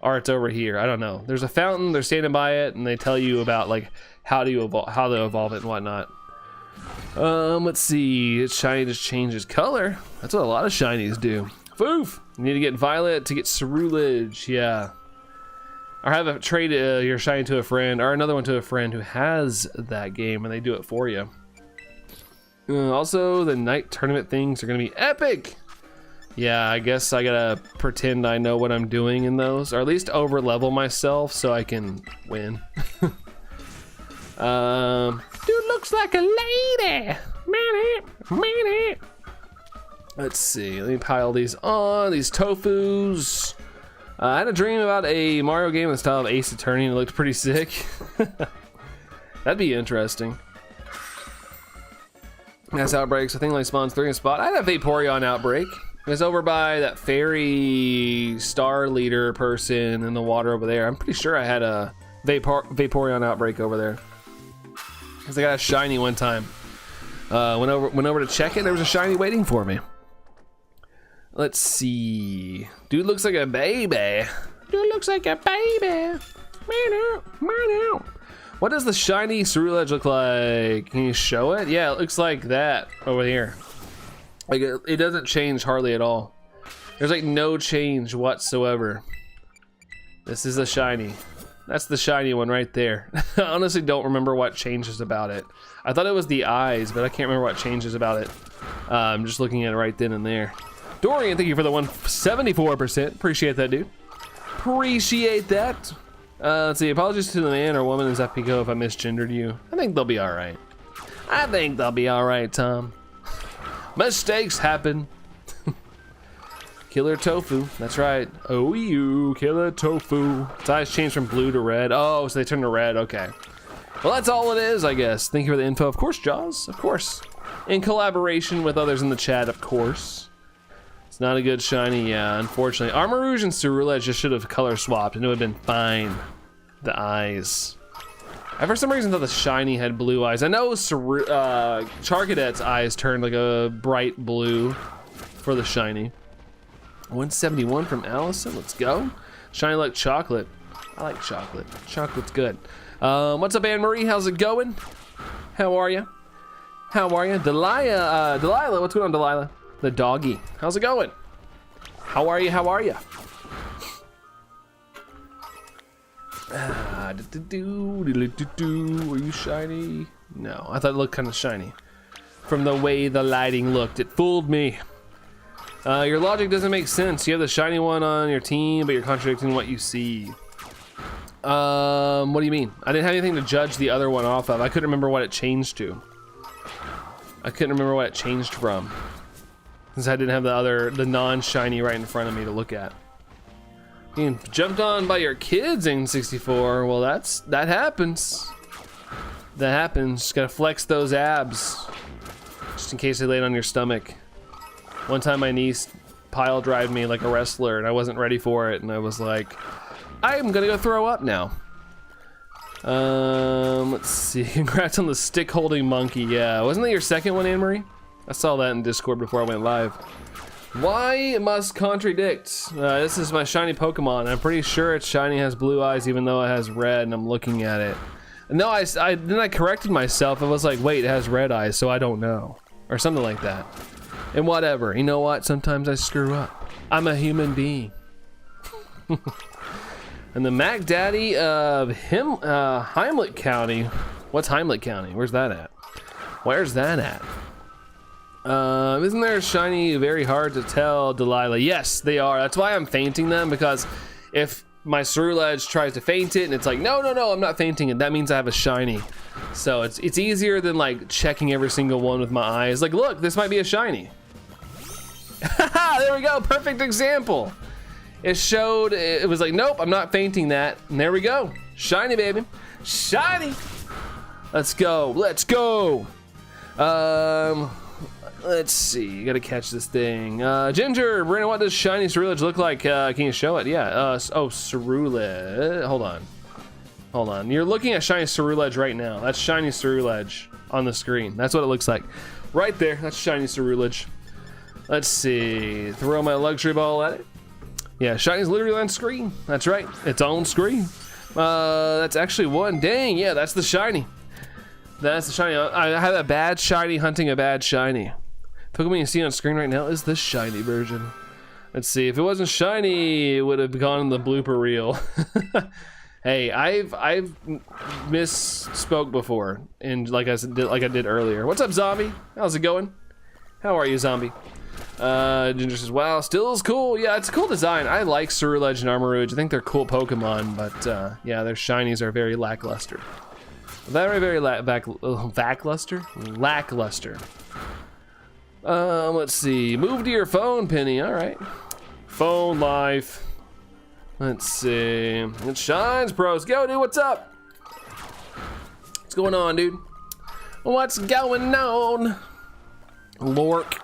Or it's over here. I don't know. There's a fountain. They're standing by it, and they tell you about like how to evolve it and whatnot. Let's see. It's shiny just changes color. That's what a lot of shinies do. Foof! You need to get Violet to get Ceruledge. Yeah. Or have a trade your shiny to a friend, or another one to a friend who has that game, and they do it for you. Also, the night tournament things are gonna be epic. Yeah, I guess I gotta pretend I know what I'm doing in those, or at least over level myself so I can win. Dude looks like a lady. Man. Let's see. Let me pile these on. These tofus. I had a dream about a Mario game in the style of Ace Attorney, and it looked pretty sick. That'd be interesting. Mass outbreaks. I think like spawns 3 in a spot. I had a Vaporeon outbreak. It was over by that fairy star leader person in the water over there. I'm pretty sure I had a Vaporeon outbreak over there. Cause I got a shiny one time. Went over to check it. There was a shiny waiting for me. Let's see. Dude looks like a baby. Dude looks like a baby. Man. What does the shiny Ceruledge look like? Can you show it? Yeah, it looks like that over here. Like it doesn't change hardly at all. There's like no change whatsoever. This is a shiny. That's the shiny one right there. I honestly don't remember what changes about it. I thought it was the eyes, but I can't remember what changes about it. I'm just looking at it right then and there. Dorian, thank you for the 174%. Appreciate that, dude. Appreciate that. Let's see. Apologies to the man or woman in Zapico if I misgendered you. I think they'll be all right. I think they'll be all right, Tom. Mistakes happen. Killer Tofu, that's right. Oh, you Killer Tofu. Its eyes changed from blue to red. Oh, so they turned to red. Okay. Well, that's all it is, I guess. Thank you for the info. Of course, Jaws. Of course. In collaboration with others in the chat, of course. It's not a good shiny, yeah, unfortunately. Armor Rouge and Ceruledge just should have color swapped, and it would have been fine. The eyes. I for some reason thought the shiny had blue eyes. I know Charcadet's eyes turned like a bright blue for the shiny. 171 from Allison. Let's go. Shiny like chocolate. I like chocolate. Chocolate's good. What's up, Anne Marie? How's it going? How are you? How are you? Delilah. What's going on, Delilah? The doggy. How's it going? How are you? How are you? Are you shiny? No, I thought it looked kind of shiny. From the way the lighting looked, it fooled me. Your logic doesn't make sense. You have the shiny one on your team, but you're contradicting what you see. What do you mean? I didn't have anything to judge the other one off of. I couldn't remember what it changed to. I couldn't remember what it changed from. Since I didn't have the non-shiny right in front of me to look at. Being jumped on by your kids in 64. Well, that happens. That happens. Just gotta flex those abs. Just in case they laid on your stomach. One time my niece pile drived me like a wrestler and I wasn't ready for it, and I was like, I'm gonna go throw up now. Let's see. Congrats on the stick holding monkey. Yeah, wasn't that your second one, Anne Marie? I saw that in Discord before I went live. Why must contradict? This is my shiny Pokemon. I'm pretty sure its shiny has blue eyes, even though it has red, and I'm looking at it. No, then I corrected myself. I was like, wait, it has red eyes, so I don't know, or something like that. And whatever. You know what? Sometimes I screw up. I'm a human being. And the Mac Daddy of Heimlich County. What's Heimlich County? Where's that at? Where's that at? Isn't there a shiny very hard to tell, Delilah? Yes, they are. That's why I'm fainting them, because if my Ceruledge tries to feint it, and it's like, no, I'm not fainting it. That means I have a shiny. So it's easier than like checking every single one with my eyes. Like, look, this might be a shiny. There we go, perfect example. It showed, it was like, nope, I'm not fainting that. And there we go, shiny, baby, shiny. Let's go, let's go. Let's see, you gotta catch this thing. Ginger, Brandon, what does shiny Ceruledge look like? Can you show it? Yeah, oh, Ceruledge, hold on. You're looking at shiny Ceruledge right now. That's shiny Ceruledge on the screen. That's what it looks like. Right there, that's shiny Ceruledge. Let's see, throw my luxury ball at it. Yeah, shiny's literally on screen. That's right, it's on screen. That's actually one, dang, yeah, that's the shiny. That's the shiny. I have a bad shiny hunting a bad shiny. Pokemon you see on screen right now is the shiny version. Let's see, if it wasn't shiny, it would have gone in the blooper reel. Hey, I've misspoke before, and like I did earlier. What's up, Zombie? How's it going? How are you, Zombie? Ginger says, wow, still is cool. Yeah, it's a cool design. I like Ceruledge and Armarouge. I think they're cool Pokemon, but yeah, their shinies are very lackluster. Very lackluster. Let's see. Move to your phone, Penny. All right. Phone life. Let's see. It shines, pros. Go, dude. What's up? What's going on, dude? What's going on? Lork.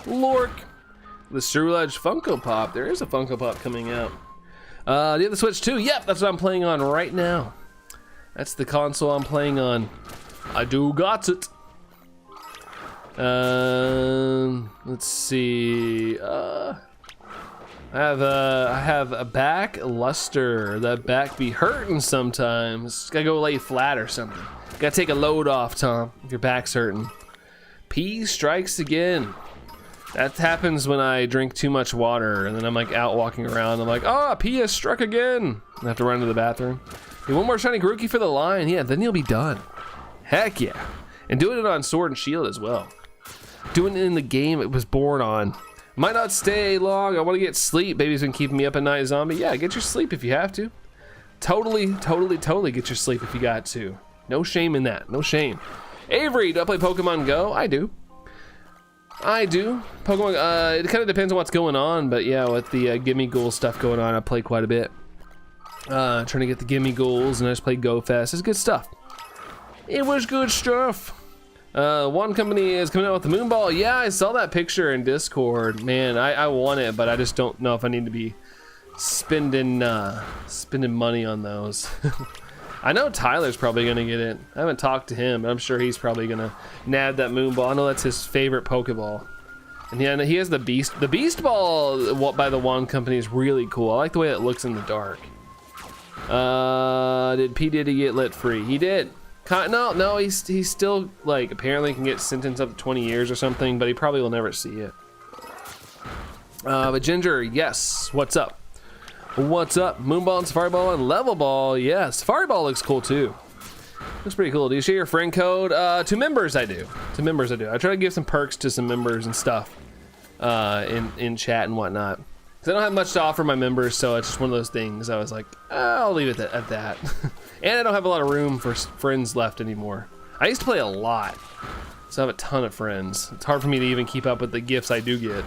The Ceruledge Funko Pop. There is a Funko Pop coming out. Do you have the Switch too? Yep, that's what I'm playing on right now. That's the console I'm playing on. I do got it. Let's see. I have a back luster. That back be hurting sometimes. Gotta go lay flat or something. Gotta take a load off, Tom, if your back's hurting. P strikes again. That happens when I drink too much water and then I'm like out walking around. I'm like, oh, P has struck again. I have to run to the bathroom. Hey, one more shiny Grookey for the line. Yeah, then you'll be done. Heck yeah. And doing it on Sword and Shield as well. Doing it in the game it was born on. Might not stay long. I want to get sleep. Baby's been keeping me up at night, Zombie. Yeah, get your sleep if you have to. Totally get your sleep if you got to. No shame in that. No shame. Avery, do I play Pokemon Go? I do. Pokemon, it kind of depends on what's going on, but yeah, with the Gimme Ghoul stuff going on, I play quite a bit. Trying to get the Gimme Ghouls, and I just played Go Fest. It's good stuff. It was good stuff. One company is coming out with the Moonball. Yeah, I saw that picture in Discord. Man, I want it, but I just don't know if I need to be spending money on those. I know Tyler's probably gonna get it. I haven't talked to him, but I'm sure he's probably gonna nab that Moonball. I know that's his favorite Pokeball. And yeah, he has the Beast. The Beast Ball by the Wand Company is really cool. I like the way it looks in the dark. Did P. Diddy get lit free? He did. No, he's still, like, apparently can get sentenced up to 20 years or something, but he probably will never see it. But Ginger, yes, what's up? What's up? Moonball and Safari Ball and Level Ball, yeah, Safari Ball looks cool too. Looks pretty cool. Do you share your friend code? To members I do. I try to give some perks to some members and stuff in chat and whatnot. Because I don't have much to offer my members, so it's just one of those things. I was like, I'll leave it at that. And I don't have a lot of room for friends left anymore. I used to play a lot, so I have a ton of friends. It's hard for me to even keep up with the gifts I do get.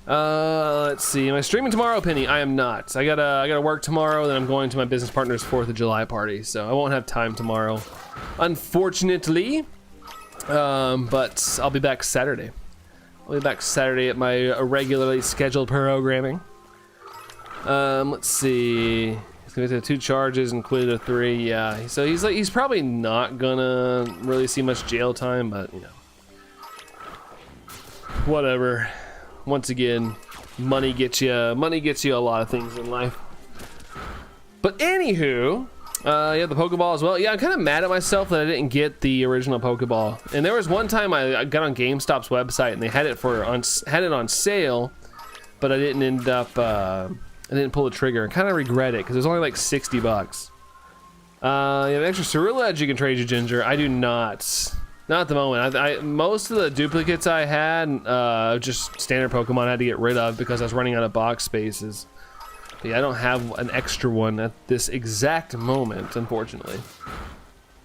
Let's see. Am I streaming tomorrow, Penny? I am not. I gotta work tomorrow, then I'm going to my business partner's 4th of July party, so I won't have time tomorrow, unfortunately. But I'll be back Saturday. I'll be back Saturday at my regularly scheduled programming. Let's see. He's gonna take 2 charges and quit at 3. Yeah. So he's probably not gonna really see much jail time, but you know, whatever. Once again, money gets you a lot of things in life. But anywho, yeah, the Pokeball as well. Yeah, I'm kind of mad at myself that I didn't get the original Pokeball. And there was one time I got on GameStop's website and they had it on sale, but I didn't end up. I didn't pull the trigger. I kind of regret it because it was only like $60. You have extra Ceruledge you can trade you, Ginger. I do not. Not at the moment. Most of the duplicates I had, just standard Pokemon I had to get rid of because I was running out of box spaces. But yeah, I don't have an extra one at this exact moment, unfortunately.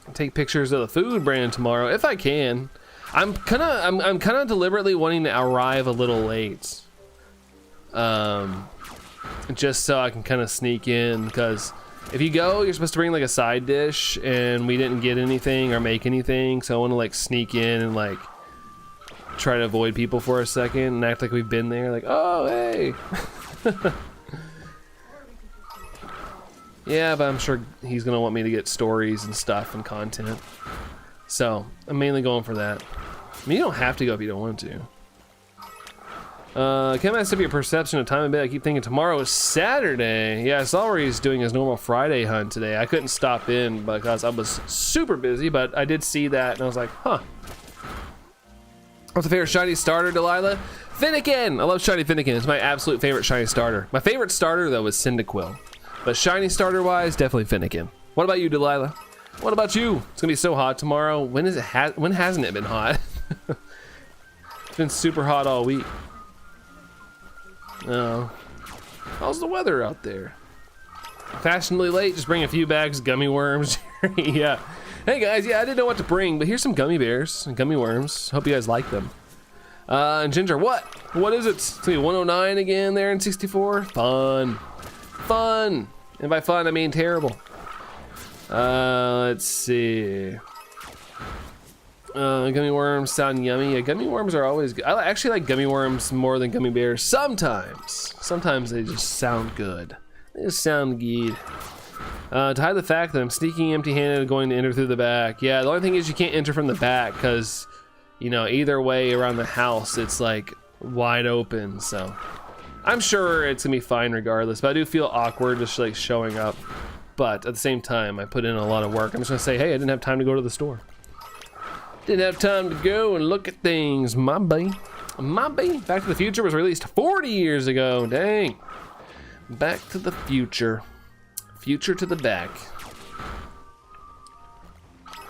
I'll take pictures of the food brand tomorrow if I can. I'm kind of deliberately wanting to arrive a little late, just so I can kind of sneak in, because if you go, you're supposed to bring like a side dish, and we didn't get anything or make anything, so I want to like sneak in and like try to avoid people for a second and act like we've been there, like, oh hey. Yeah, but I'm sure he's gonna want me to get stories and stuff and content, so I'm mainly going for that. I mean, you don't have to go if you don't want to. Can I up your perception of time a bit? I keep thinking tomorrow is Saturday. Yeah, I saw where he's doing his normal Friday hunt today. I couldn't stop in because I was super busy, but I did see that and I was like, huh. What's the favorite shiny starter, Delilah? Finnegan! I love shiny Finnegan. It's my absolute favorite shiny starter. My favorite starter, though, is Cyndaquil. But shiny starter-wise, definitely Finnegan. What about you, Delilah? What about you? It's gonna be so hot tomorrow. When hasn't it been hot? It's been super hot all week. Oh. How's the weather out there? Fashionably late, just bring a few bags of gummy worms. Yeah. Hey guys, yeah, I didn't know what to bring, but here's some gummy bears and gummy worms. Hope you guys like them. And Ginger, what? What is it? It's gonna be 109 again there in 64? Fun. Fun. And by fun, I mean terrible. Let's see. Gummy worms sound yummy. Yeah, gummy worms are always good. I actually like gummy worms more than gummy bears sometimes. Sometimes they just sound good. They just sound good. To hide the fact that I'm sneaking empty-handed and going to enter through the back. Yeah, the only thing is you can't enter from the back because, you know, either way around the house, it's like wide open, so. I'm sure it's gonna be fine regardless, but I do feel awkward just like showing up. But at the same time, I put in a lot of work. I'm just gonna say, hey, I didn't have time to go to the store. Didn't have time to go and look at things, my bae. My bae. Back to the Future was released 40 years ago, dang. Back to the Future. Future to the back.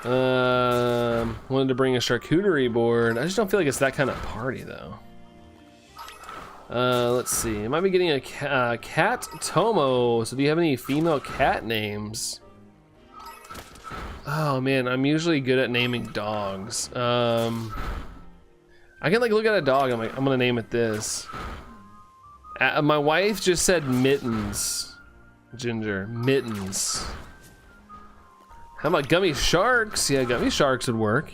Wanted to bring a charcuterie board. I just don't feel like it's that kind of party though. Let's see. I might be getting a cat Tomo. So do you have any female cat names? Oh man, I'm usually good at naming dogs. I can like look at a dog. I'm like, I'm gonna name it this. My wife just said Mittens. Ginger, Mittens. How about Gummy Sharks? Yeah, Gummy Sharks would work.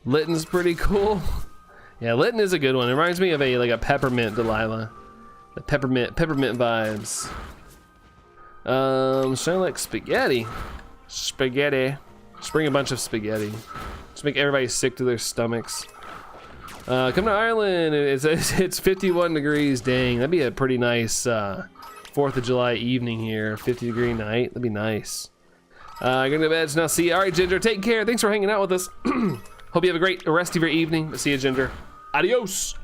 Litten's pretty cool. Yeah, Litten is a good one. It reminds me of a peppermint Delilah. The peppermint vibes. Sound like spaghetti. Spaghetti. Just bring a bunch of spaghetti. Just make everybody sick to their stomachs. Come to Ireland. It's 51 degrees. Dang, that'd be a pretty nice 4th of July evening here. 50-degree night. That'd be nice. Going to bed now. See you. All right, Ginger. Take care. Thanks for hanging out with us. Hope you have a great rest of your evening. See you, Ginger. Adios.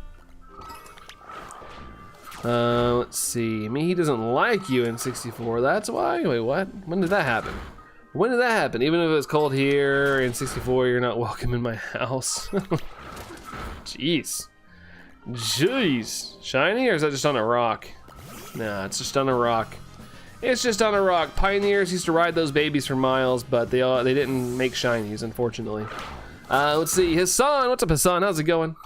Let's see. I mean, he doesn't like you in 64. That's why. Wait, what? When did that happen? When did that happen? Even if it's cold here in 64, you're not welcome in my house. Jeez. Jeez. Shiny, or is that just on a rock? Nah, it's just on a rock. It's just on a rock. Pioneers used to ride those babies for miles, but they didn't make shinies, unfortunately. Let's see. Hassan. What's up, Hassan? How's it going?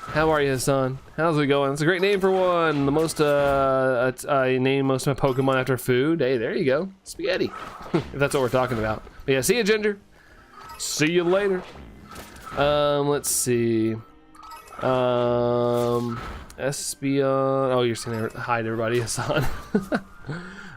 How are you, Hassan? How's it going? It's a great name for one. The most, I name most of my Pokemon after food. Hey, there you go. Spaghetti. If that's what we're talking about. But yeah, see you, Ginger. See you later. Let's see. Espion. Oh, you're saying hi to everybody, Hassan.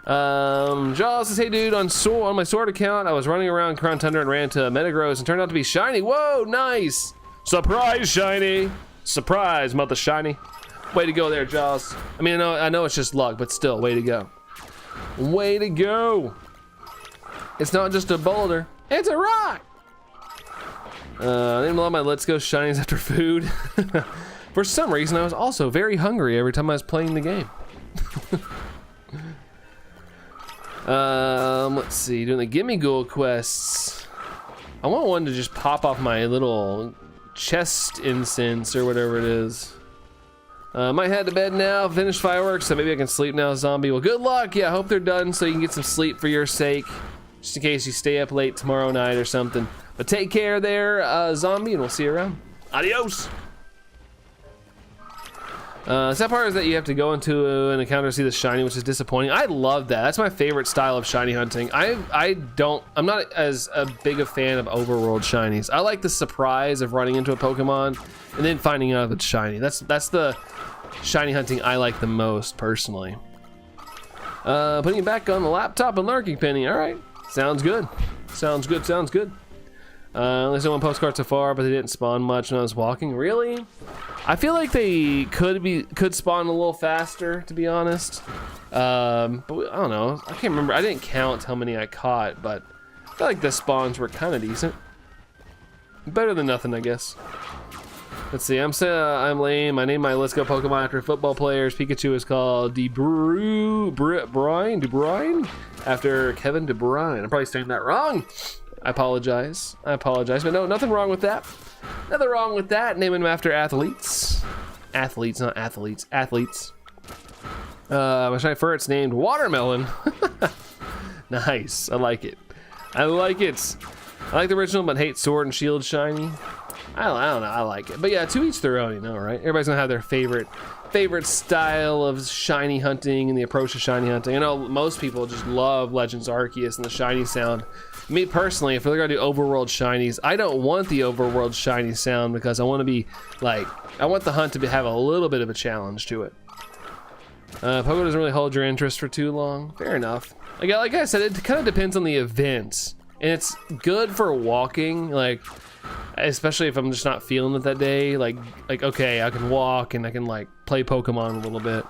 Jaws says, hey dude, on my sword account, I was running around Crown Tundra and ran to Metagross and turned out to be shiny. Whoa, nice. Surprise, shiny. Surprise, mother shiny. Way to go there, Jaws. I mean, I know it's just luck, but still, way to go. Way to go. It's not just a boulder, it's a rock. I named a lot of my Let's Go shinies after food. For some reason, I was also very hungry every time I was playing the game. Let's see, doing the Gimme Ghoul quests. I want one to just pop off my little chest incense or whatever it is. Might head to bed now, finish fireworks, so maybe I can sleep now, zombie. Well, good luck. Yeah, I hope they're done so you can get some sleep for your sake, just in case you stay up late tomorrow night or something. But take care there, zombie, and we'll see you around. Adios. Sad part is that you have to go into an encounter to see the shiny, which is disappointing. I love that. That's my favorite style of shiny hunting. I'm not as a big a fan of overworld shinies. I like the surprise of running into a Pokemon and then finding out if it's shiny. That's the shiny hunting I like the most, personally. Putting it back on the laptop and lurking penny. All right, sounds good. Sounds good. Sounds good. Only saw one postcard so far, but they didn't spawn much when I was walking. Really? I feel like they could spawn a little faster, to be honest. But I don't know. I can't remember. I didn't count how many I caught, but I feel like the spawns were kind of decent. Better than nothing, I guess. Let's see. I'm lame. I named my Let's Go Pokemon after football players. Pikachu is called De Bruyne after Kevin De Bruyne. I'm probably saying that wrong. I apologize, but no, nothing wrong with that. Nothing wrong with that. Naming them after athletes. Athletes, not athletes. Athletes. My shiny fur, it's named Watermelon. Nice, I like it. I like it. I like the original, but hate Sword and Shield shiny. I don't know, I like it. But yeah, to each their own, you know, right? Everybody's gonna have their favorite style of shiny hunting and the approach to shiny hunting. I know most people just love Legends Arceus and the shiny sound. Me personally, if we're gonna do overworld shinies, I don't want the overworld shiny sound because I want to be like, I want the hunt to have a little bit of a challenge to it. Pokemon doesn't really hold your interest for too long. Fair enough. Like I said, it kind of depends on the event, and it's good for walking, like especially if I'm just not feeling it that day. Like okay, I can walk and I can like play Pokemon a little bit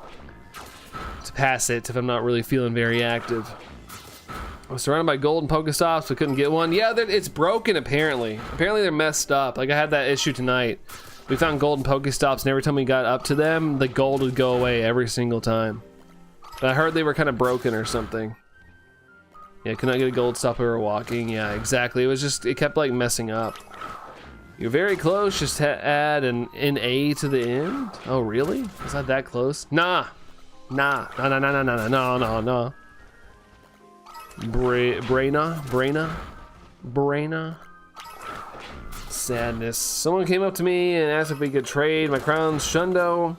to pass it if I'm not really feeling very active. I was surrounded by golden Pokestops, so couldn't get one. Yeah, it's broken apparently. Apparently they're messed up. Like I had that issue tonight. We found golden Pokestops, and every time we got up to them, the gold would go away every single time. But I heard they were kind of broken or something. Yeah, could not get a gold stop while we were walking. Yeah, exactly. It kept like messing up. You're very close. Just add an NA to the end. Oh, really? Is that that close? Nah. Braina. Sadness. Someone came up to me and asked if we could trade my crown's Shundo.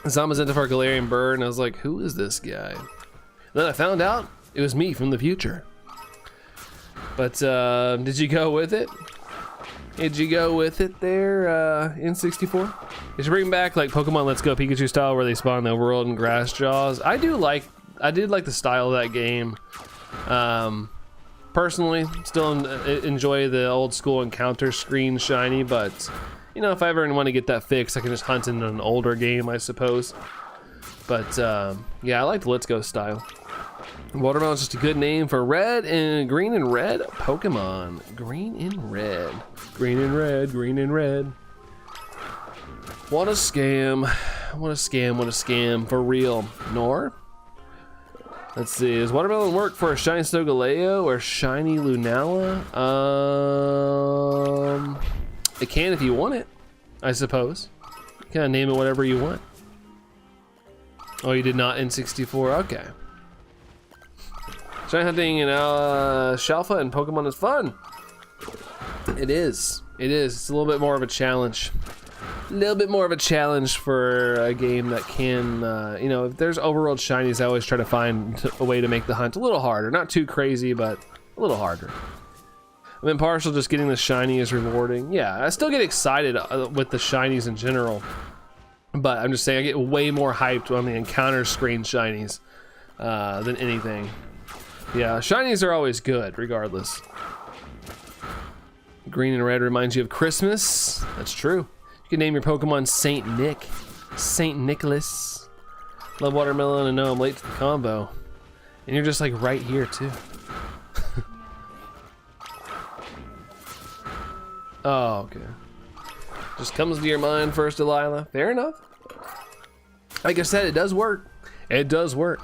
Zamazenta Galarian Bird, and I was like, who is this guy? Then I found out it was me from the future. But did you go with it? Did you go with it there, N64? You should bring back like Pokemon Let's Go Pikachu style where they spawn in the overworld and grass jaws. I did like the style of that game. Personally, still enjoy the old school encounter screen shiny, but you know, if I ever want to get that fixed, I can just hunt in an older game, I suppose. But yeah, I like the Let's Go style. Watermelon is just a good name for green and red Pokemon. Green and red. What a scam. What a scam for real. Nor? Let's see, does Watermelon work for a Shiny Stogaleo or Shiny Lunala? It can if you want it, I suppose. You kind of name it whatever you want. Oh, you did not N64? Okay. Shiny hunting in Shalfa and Pokemon is fun. It is. It's a little bit more of a challenge. A little bit more of a challenge for a game that can, you know, if there's overworld shinies, I always try to find a way to make the hunt a little harder. Not too crazy, but a little harder. I'm impartial, just getting the shiny is rewarding. Yeah, I still get excited with the shinies in general. But I'm just saying I get way more hyped on the encounter screen shinies than anything. Yeah, shinies are always good, regardless. Green and red reminds you of Christmas. That's true. You can name your Pokemon Saint Nick. Saint Nicholas. Love Watermelon and know I'm late to the combo. And you're just like right here too. Oh, okay. Just comes to your mind first, Delilah. Fair enough. Like I said, it does work. It does work.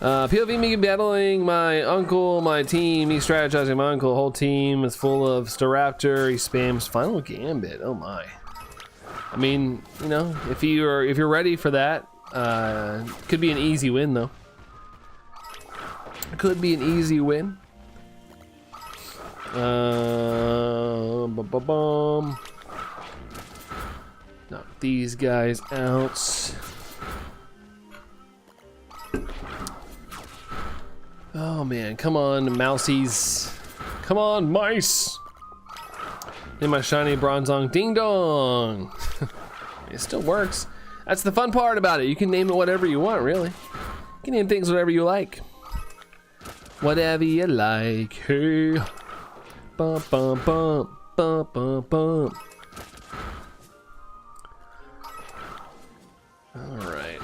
POV me battling my uncle, my team, me strategizing my uncle, whole team is full of Staraptor, he spams Final Gambit, oh my. I mean, you know, if you're ready for that, could be an easy win though. Could be an easy win. Knock these guys out. Oh man, come on, mousies. Come on, mice. In my shiny bronzong ding dong. It still works. That's the fun part about it. You can name it whatever you want, really. You can name things whatever you like. Whatever you like. Hey. Bum bum bum bum bum bum. Alright.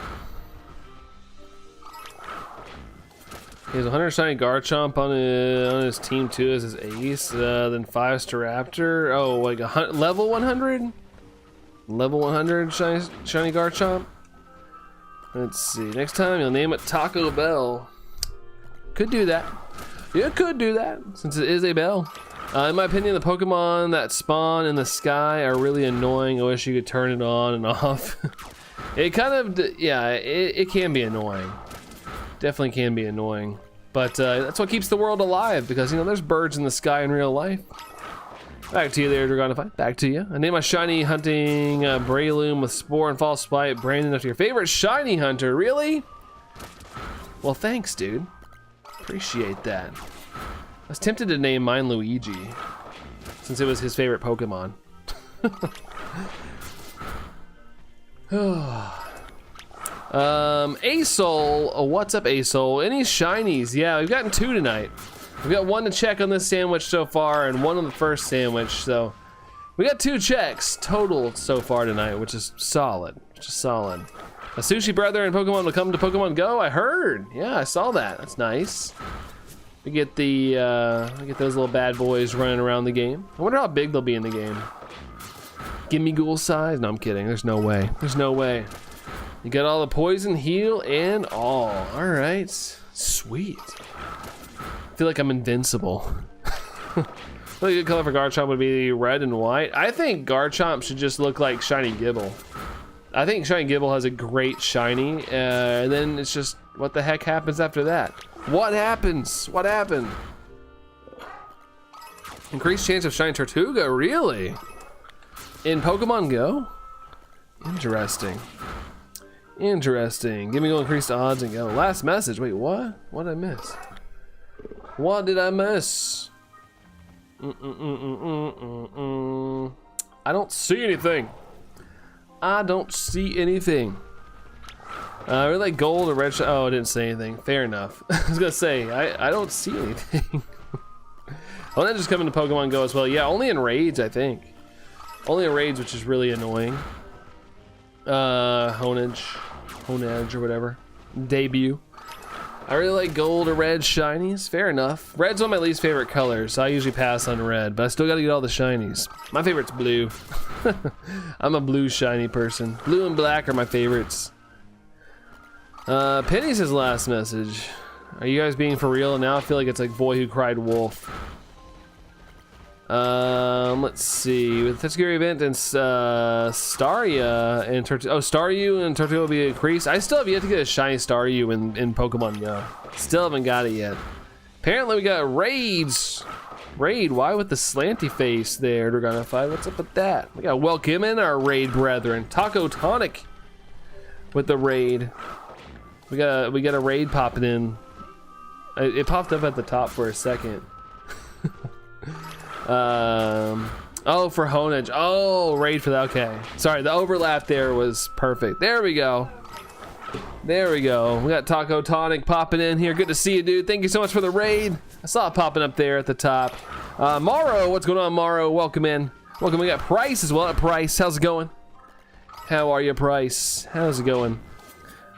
He has 100 shiny Garchomp on his team too as his ace. Then 5 Staraptor. Oh, like level 100? Level 100 shiny Garchomp? Let's see. Next time you'll name it Taco Bell. Could do that. You could do that since it is a bell. In my opinion, the Pokemon that spawn in the sky are really annoying. I wish you could turn it on and off. It kind of, yeah, it can be annoying. Definitely can be annoying. But that's what keeps the world alive because, you know, there's birds in the sky in real life. Back to you there, Dragonify. Back to you. I named my shiny hunting Breloom with Spore and False Spite. Brandon, after your favorite shiny hunter. Really? Well, thanks, dude. Appreciate that. I was tempted to name mine Luigi since it was his favorite Pokemon. Asol, what's up, Asol? Any shinies? Yeah, we've gotten 2 tonight. We've got 1 to check on this sandwich so far and 1 on the first sandwich, so we got 2 checks total so far tonight, which is solid. A Sushi Brother and Pokemon will come to Pokemon Go, I heard. Yeah, I saw that. That's nice. We get the we get those little bad boys running around the game. I wonder how big they'll be in the game. Gimme ghoul size? No, I'm kidding. There's no way. There's no way. You got all the poison, heal, and all. All right, sweet. I feel like I'm invincible. Really good color for Garchomp would be red and white. I think Garchomp should just look like Shiny Gibble. I think Shiny Gibble has a great shiny, and then it's just what the heck happens after that? What happens? What happened? Increased chance of Shiny Tortuga, really? In Pokemon Go? Interesting. Interesting. Give me increased odds and go. Last message. Wait, what? What did I miss? What did I miss? I don't see anything. I don't see anything. I really like gold or red. Oh, I didn't say anything. Fair enough. I was gonna say I don't see anything. Oh, that just coming to Pokemon Go as well. Yeah, only in raids, I think. Only in raids, which is really annoying. Honedge or whatever. Debut. I really like gold or red shinies. Fair enough. Red's one of my least favorite colors, so I usually pass on red, but I still gotta get all the shinies. My favorite's blue. I'm a blue shiny person. Blue and black are my favorites. Penny's his last message. Are you guys being for real? And now I feel like it's like Boy Who Cried Wolf. Let's see. With the Scary event and Staria and Staryu and Tortuga will be increased. I still have yet to get a shiny Staryu in Pokemon Go. Still haven't got it yet. Apparently we got raids. Raid, why with the slanty face there, Dragonify? What's up with that? We got welcome in our raid brethren. Taco Tonic with the raid. We got a raid popping in. It popped up at the top for a second. Oh, for Honedge. Oh, raid for that. Okay. Sorry, the overlap there was perfect. There we go. There we go. We got Taco Tonic popping in here. Good to see you, dude. Thank you so much for the raid. I saw it popping up there at the top. Morrow, what's going on, Morrow? Welcome in. Welcome. We got Price as well. Price, how's it going? How are you, Price? How's it going?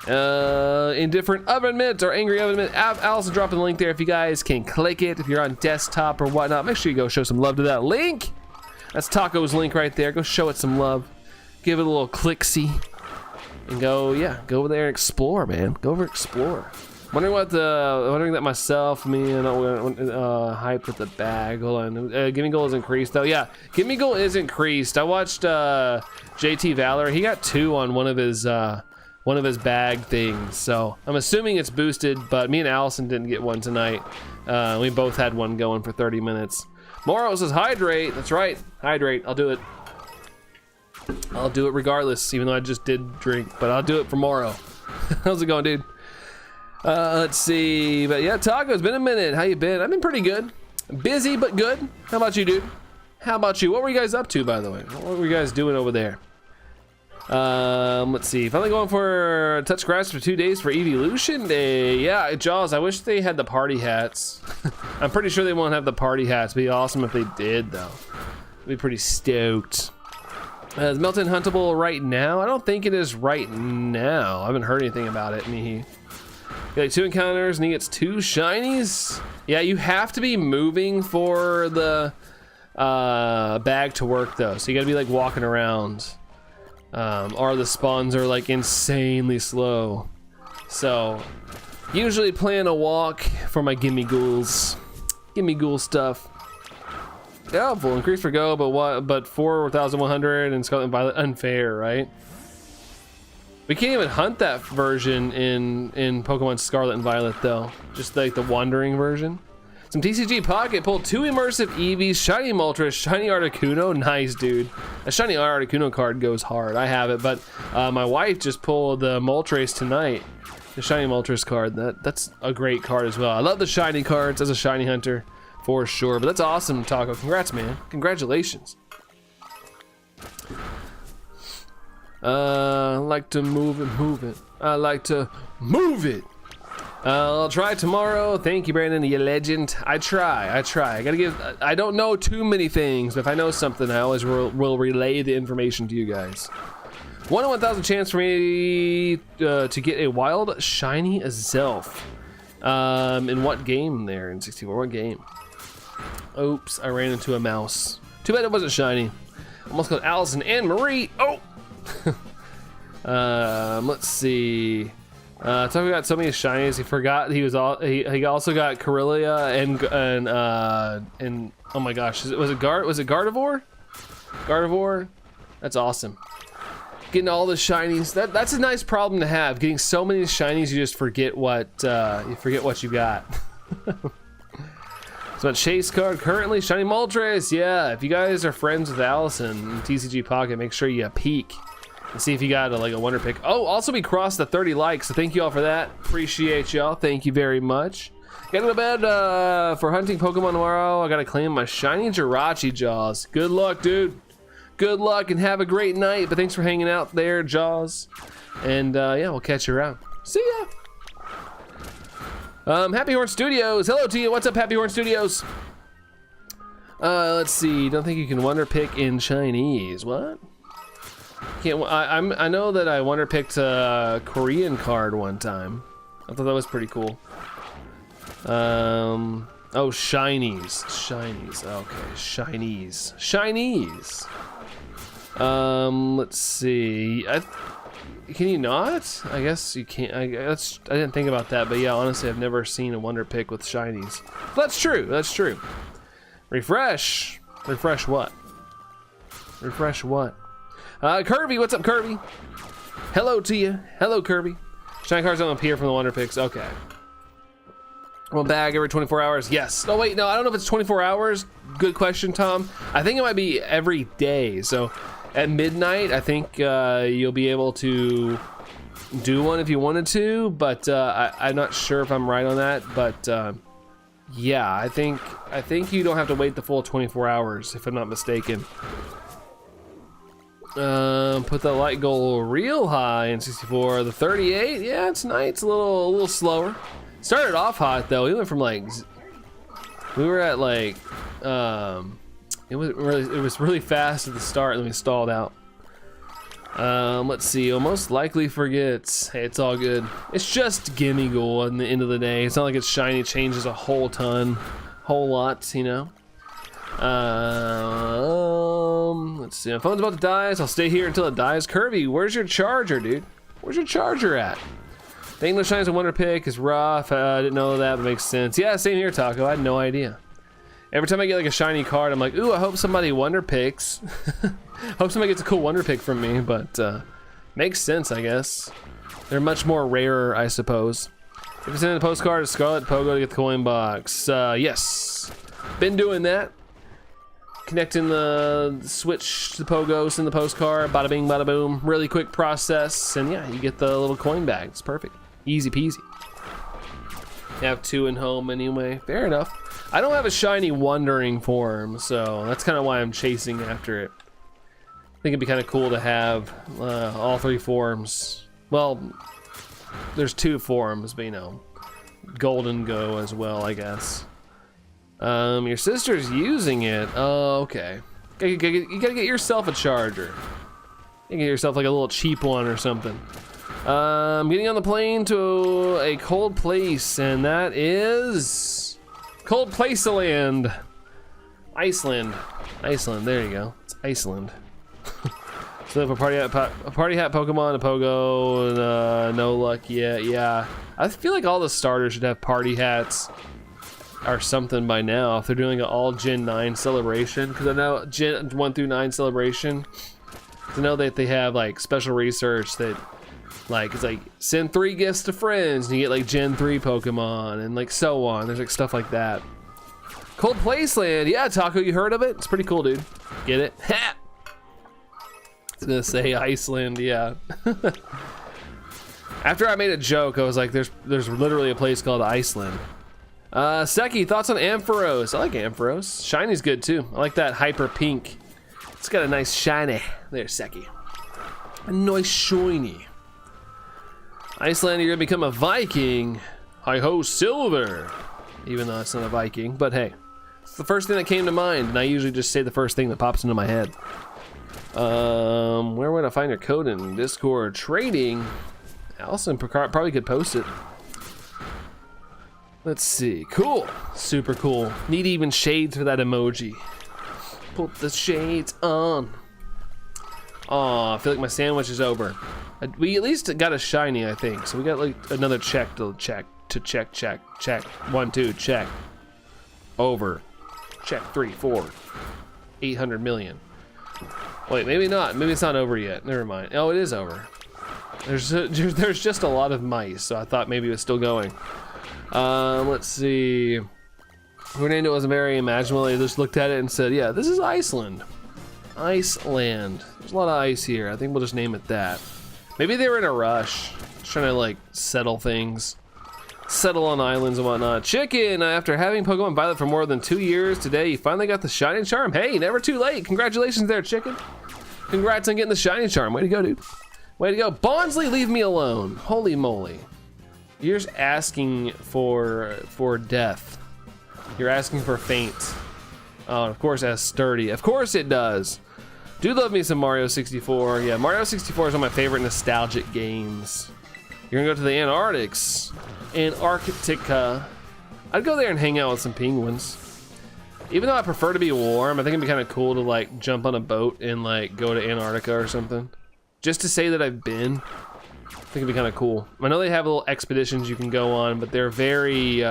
Indifferent Oven Mitt or Angry Oven Mitt. Allison dropping the link there if you guys can click it. If you're on desktop or whatnot, make sure you go show some love to that link. That's Taco's link right there. Go show it some love. Give it a little click-see. And go, yeah, go over there and explore, man. Go over and explore. Wondering that myself. Me and hyped with the bag. Hold on. Gimme goal is increased though. Yeah, gimme goal is increased. I watched JT Valor. He got 2 on one of his bag things. So I'm assuming it's boosted. But me and Allison didn't get one tonight. We both had one going for 30 minutes. Moro says hydrate. That's right. Hydrate. I'll do it. I'll do it regardless, even though I just did drink. But I'll do it for Moro. How's it going, dude? Let's see. But yeah, Taco, it's been a minute. How you been? I've been pretty good. Busy, but good. How about you, dude? How about you? What were you guys up to, by the way? What were you guys doing over there? Let's see. Finally going for touch grass for 2 days for Evolution Day. Yeah, Jaws, I wish they had the party hats. I'm pretty sure they won't have the party hats. It'd be awesome if they did, though. I'd be pretty stoked. Is Melton huntable right now? I don't think it is right now. I haven't heard anything about it. He like 2 encounters and he gets 2 shinies. Yeah, you have to be moving for the bag to work though. So you gotta be like walking around. Or the spawns are like insanely slow. So usually plan a walk for my gimme ghouls. Gimme ghoul stuff. Yeah, full increase for go, but what? But 4,100 and Scarlet and Violet, unfair, right? We can't even hunt that version in Pokemon Scarlet and Violet though. Just like the wandering version. Some TCG Pocket pulled 2 immersive Eevees, shiny Moltres, shiny Articuno. Nice, dude. A shiny Articuno card goes hard. I have it, but my wife just pulled the Moltres tonight. The shiny Moltres card. That's a great card as well. I love the shiny cards as a shiny hunter. For sure, but that's awesome, Taco. Congrats, man. Congratulations. I like to move it. I like to move it. I'll try tomorrow. Thank you, Brandon, you legend. I try. I gotta give, I don't know too many things, but if I know something, I always will relay the information to you guys. 1 in 1,000 chance for me to get a wild shiny Azelf. In what game there? In 64, what game? Oops, I ran into a mouse. Too bad it wasn't shiny. Almost got Allison and Marie. Oh! Let's see. Taco got so many shinies, he forgot he was all. He also got Corellia and oh my gosh, was it Gardevoir? Gardevoir? That's awesome. Getting all the shinies. That's a nice problem to have. Getting so many shinies, you just forget what you got. So Chase card currently shiny Moltres. Yeah, if you guys are friends with Allison in TCG Pocket, make sure you peek and see if you got a wonder pick. Oh, also we crossed the 30 likes, so thank you all for that. Appreciate y'all. Thank you very much. Gotta go to bed for hunting Pokemon tomorrow. I gotta claim my shiny Jirachi, Jaws. Good luck, dude. Good luck and have a great night. But thanks for hanging out there, Jaws. And yeah, we'll catch you around. See ya. Happy Horn Studios. Hello to you. What's up, Happy Horn Studios? Let's see. Don't think you can wonder pick in Chinese. What? Can't. I know that I wonder picked a Korean card one time. I thought that was pretty cool. Oh, shinies. Shinies. Okay, shinies. Shinies. Let's see. Can you not? I guess you can't. I didn't think about that, but yeah, honestly, I've never seen a wonder pick with shinies. That's true. That's true. Refresh. Refresh what? Refresh what? Kirby, what's up, Kirby? Hello to you. Hello, Kirby. Shiny cards don't appear from the wonder picks. Okay. One bag every 24 hours. Yes. Oh wait, no, I don't know if it's 24 hours. Good question, Tom. I think it might be every day. So at midnight, I think you'll be able to do one if you wanted to, but I'm not sure if I'm right on that. But yeah, I think you don't have to wait the full 24 hours, if I'm not mistaken. Put the light goal real high in 64. The 38, yeah, it's nice. It's a little slower. Started off hot though. We went from we were at it was really fast at the start, and then we stalled out. Let's see. I'll most likely forget. Hey, it's all good. It's just gimme goal at the end of the day. It's not like it's shiny changes a whole lot, you know. Let's see. My phone's about to die, so I'll stay here until it dies. Kirby, where's your charger, dude? Where's your charger at? The English shines a wonder pick is rough. I didn't know that, but makes sense. Yeah, same here, Taco. I had no idea. Every time I get like a shiny card, I'm like, ooh, I hope somebody wonder picks. Hope somebody gets a cool wonder pick from me, but makes sense, I guess. They're much more rarer, I suppose. If you send in the postcard, Scarlet Pogo to get the coin box. Yes, been doing that. Connecting the switch to the Pogos in the postcard, bada bing, bada boom. Really quick process, and yeah, you get the little coin bag. It's perfect, easy peasy. You have 2 in home anyway. Fair enough. I don't have a shiny wandering form, so that's kind of why I'm chasing after it. I think it'd be kind of cool to have all 3 forms. Well, there's 2 forms, but you know, golden go as well, I guess. Your sister's using it. Oh, okay. You gotta get yourself a charger. You get yourself like a little cheap one or something. I'm getting on the plane to a cold place, and that is Cold Placeland. Iceland. Iceland, there you go. It's Iceland. So they have a party hat Pokemon, a Pogo, no luck yet. Yeah, I feel like all the starters should have party hats or something by now if they're doing an all Gen 9 celebration, because I know Gen 1 through 9 celebration, I know that they have like special research that like it's like send 3 gifts to friends and you get like Gen 3 Pokemon and like so on. There's like stuff like that. Cold Placeland, yeah, Taco, you heard of it? It's pretty cool, dude. Get it? Ha! I was gonna say Iceland, yeah. After I made a joke, I was like, there's literally a place called Iceland. Seki, thoughts on Ampharos? I like Ampharos. Shiny's good too. I like that hyper pink. It's got a nice shiny. There's Seki. A nice shiny. Iceland, you're gonna become a Viking. Hi ho, silver. Even though it's not a Viking, but hey, it's the first thing that came to mind, and I usually just say the first thing that pops into my head. Where would I find your code in Discord? Trading. Allison probably could post it. Let's see. Cool. Super cool. Need even shades for that emoji. Put the shades on. Aw, I feel like my sandwich is over. We at least got a shiny, I think. So we got like another check to check. Check. 1, 2, check. Over. Check 3, 4. 800 million. Wait, maybe not. Maybe it's not over yet. Never mind. Oh, it is over. There's just a lot of mice, so I thought maybe it was still going. Let's see. Fernando wasn't very imaginable. He just looked at it and said, yeah, this is Iceland. Iceland. There's a lot of ice here. I think we'll just name it that. Maybe they were in a rush. Just trying to like settle things. Settle on islands and whatnot. Chicken, after having Pokemon Violet for more than 2 years, today you finally got the Shining Charm. Hey, never too late. Congratulations there, Chicken. Congrats on getting the Shining Charm. Way to go, dude. Way to go. Bondsley, leave me alone. Holy moly. You're just asking for death. You're asking for faint. Oh, of course it has sturdy. Of course it does. Do love me some Mario 64. Yeah, Mario 64 is one of my favorite nostalgic games. You're gonna go to the Antarctics. Antarctica. I'd go there and hang out with some penguins. Even though I prefer to be warm, I think it'd be kind of cool to like jump on a boat and like go to Antarctica or something. Just to say that I've been. I think it'd be kind of cool. I know they have little expeditions you can go on, but they're very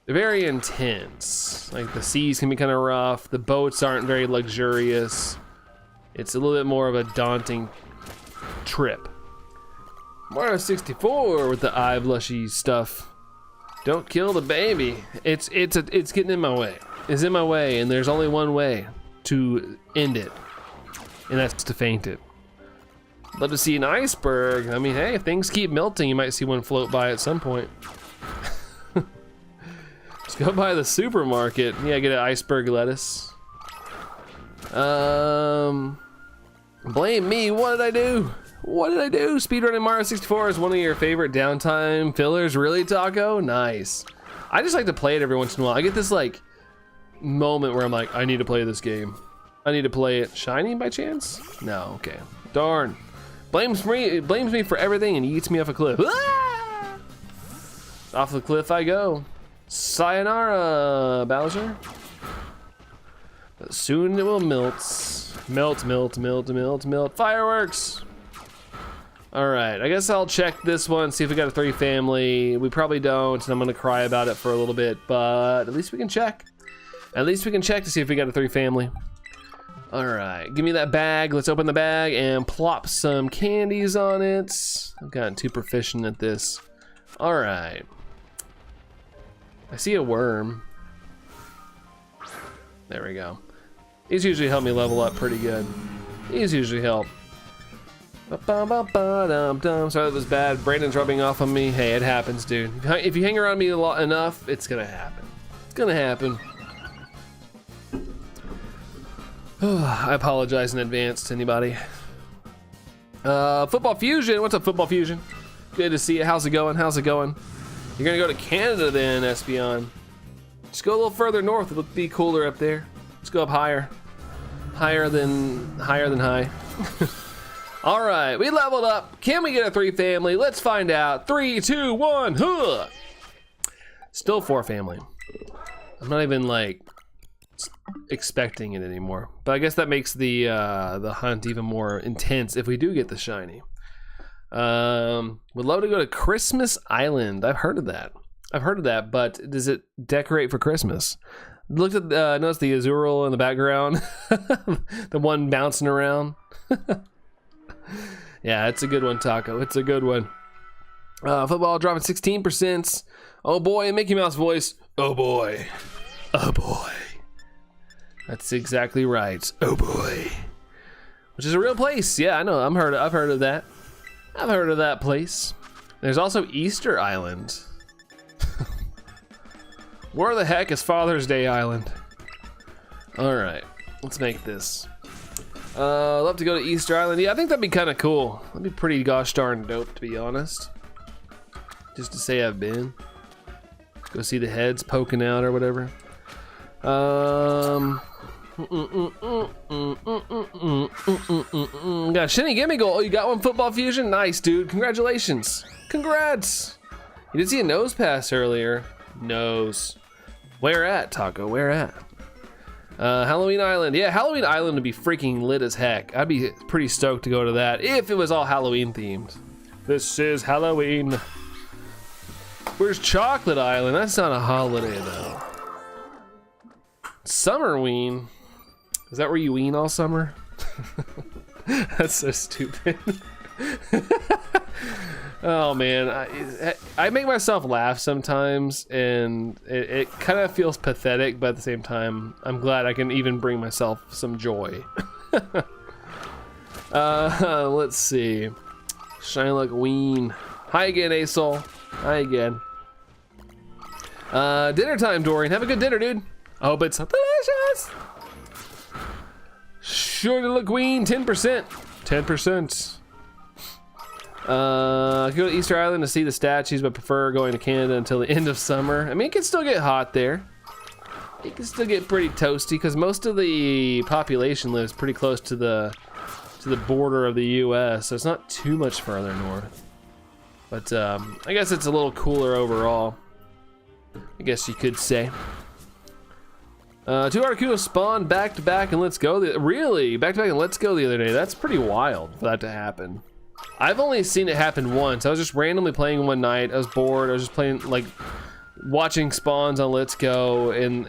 intense. Like the seas can be kind of rough. The boats aren't very luxurious. It's a little bit more of a daunting trip. Mario 64 with the eye blushy stuff. Don't kill the baby. It's getting in my way. It's in my way, and there's only one way to end it, and that's to faint it. Love to see an iceberg. I mean, hey, if things keep melting, you might see one float by at some point. Just go by the supermarket. Yeah, get an iceberg lettuce. Blame me. What did I do? What did I do? Speedrunning Mario 64 is one of your favorite downtime fillers. Really, Taco? Nice. I just like to play it every once in a while. I get this like moment where I'm like, I need to play this game. I need to play it. Shiny by chance? No. Okay. Darn. Blames me for everything and eats me off a cliff. Ah! Off the cliff I go. Sayonara, Bowser. But soon it will melt. Melt. Fireworks. All right, I guess I'll check this one, see if we got a 3 family. We probably don't, and I'm gonna cry about it for a little bit, but at least we can check. At least we can check to see if we got a 3 family. All right, give me that bag. Let's open the bag and plop some candies on it. I've gotten too proficient at this. All right. I see a worm. There we go. These usually help me level up pretty good. These usually help. Sorry that was bad. Brandon's rubbing off on me. Hey, it happens, dude. If you hang around me enough, it's gonna happen. It's gonna happen. I apologize in advance to anybody. Football Fusion. What's up, Football Fusion? Good to see you. How's it going? How's it going? You're gonna go to Canada then, Espion. Just go a little further north. It'll be cooler up there. Let's go up higher. Higher than high. All right, we leveled up. Can we get a 3 family? Let's find out. 3, 2, 1, huh. Still 4 family. I'm not even like expecting it anymore. But I guess that makes the hunt even more intense if we do get the shiny. Would love to go to Christmas Island. I've heard of that, but does it decorate for Christmas? Looked at noticed the Azurill in the background. The one bouncing around. Yeah, it's a good one, Taco. It's a good one. Football dropping 16%. Oh boy, Mickey Mouse voice. Oh boy. Oh boy. That's exactly right. Oh boy. Which is a real place. Yeah, I know. I've heard of that. I've heard of that place. There's also Easter Island. Where the heck is Father's Day Island? All right, let's make this. Love to go to Easter Island. Yeah, I think that'd be kind of cool. That'd be pretty gosh darn dope, to be honest. Just to say I've been. Go see the heads poking out or whatever. Got a Shinny Gimme Goal. Oh, you got one, Football Fusion? Nice, dude. Congratulations. Congrats. You did see a nose pass earlier. Nose. Where at, Taco? Where at? Halloween Island. Yeah, Halloween Island would be freaking lit as heck. I'd be pretty stoked to go to that if it was all Halloween themed. This is Halloween. Where's Chocolate Island? That's not a holiday though. Summerween. Is that where you ween all summer? That's so stupid. Oh man, I make myself laugh sometimes, and it kind of feels pathetic, but at the same time, I'm glad I can even bring myself some joy. Let's see. Shine like ween. Hi again, Asol. Hi again. Dinner time, Dorian. Have a good dinner, dude. I hope it's delicious. Sure to look ween. 10%. 10%. I could go to Easter Island to see the statues, but prefer going to Canada until the end of summer. I mean, it can still get hot there. It can still get pretty toasty because most of the population lives pretty close to the border of the U.S., so it's not too much further north. But I guess it's a little cooler overall, I guess you could say. 2 Articuno spawned back to back and Let's Go. Really? Back to back and Let's Go the other day. That's pretty wild for that to happen. I've only seen it happen once. I was just randomly playing one night. I was bored. I was just playing, like, watching spawns on Let's Go, and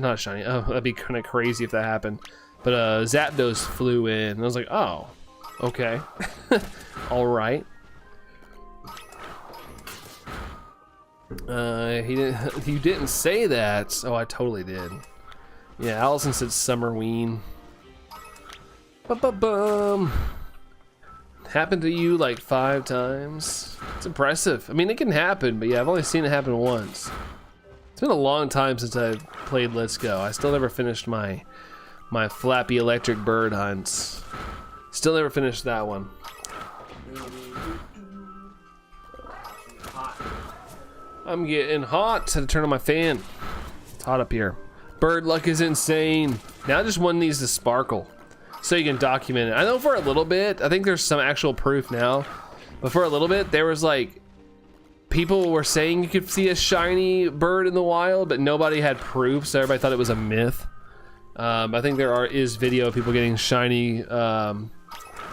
not shiny. Oh, that'd be kind of crazy if that happened. But Zapdos flew in, and I was like, oh, okay, all right. You didn't say that. Oh, I totally did. Yeah, Allison said Summerween. Bum. Happened to you like 5 times. It's impressive. I mean, it can happen, but yeah, I've only seen it happen once. It's been a long time since I've played Let's Go. I still never finished my Flappy Electric Bird hunts. Still never finished that one. I'm getting hot. Had to turn on my fan. It's hot up here. Bird luck is insane. Now just one needs to sparkle, so you can document it. I know for a little bit, I think there's some actual proof now, but for a little bit, there was like, people were saying you could see a shiny bird in the wild, but nobody had proof, so everybody thought it was a myth. I think there is video of people getting shiny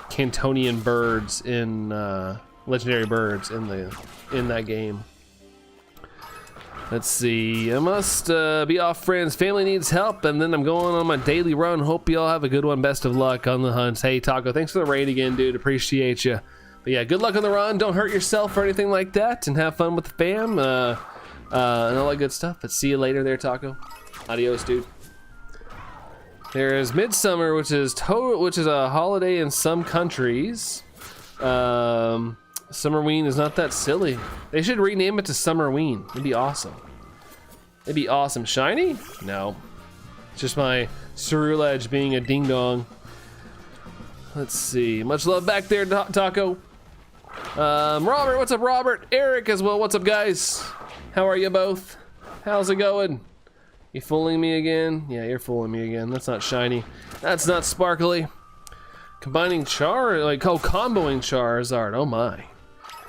Cantonian birds in legendary birds in that game. Let's see. I must be off, friends. Family needs help, and then I'm going on my daily run. Hope you all have a good one. Best of luck on the hunts. Hey, Taco, thanks for the raid again, dude. Appreciate you. But yeah, good luck on the run. Don't hurt yourself or anything like that, and have fun with the fam and all that good stuff. But see you later there, Taco. Adios, dude. There's Midsummer, which is a holiday in some countries. Summerween is not that silly. They should rename it to Summerween. It'd be awesome. It'd be awesome. Shiny? No. It's just my Ceruledge being a ding dong. Let's see. Much love back there, Taco. Robert, what's up, Robert? Eric as well. What's up, guys? How are you both? How's it going? You fooling me again? Yeah, you're fooling me again. That's not shiny. That's not sparkly. Combining comboing Charizard. Oh my.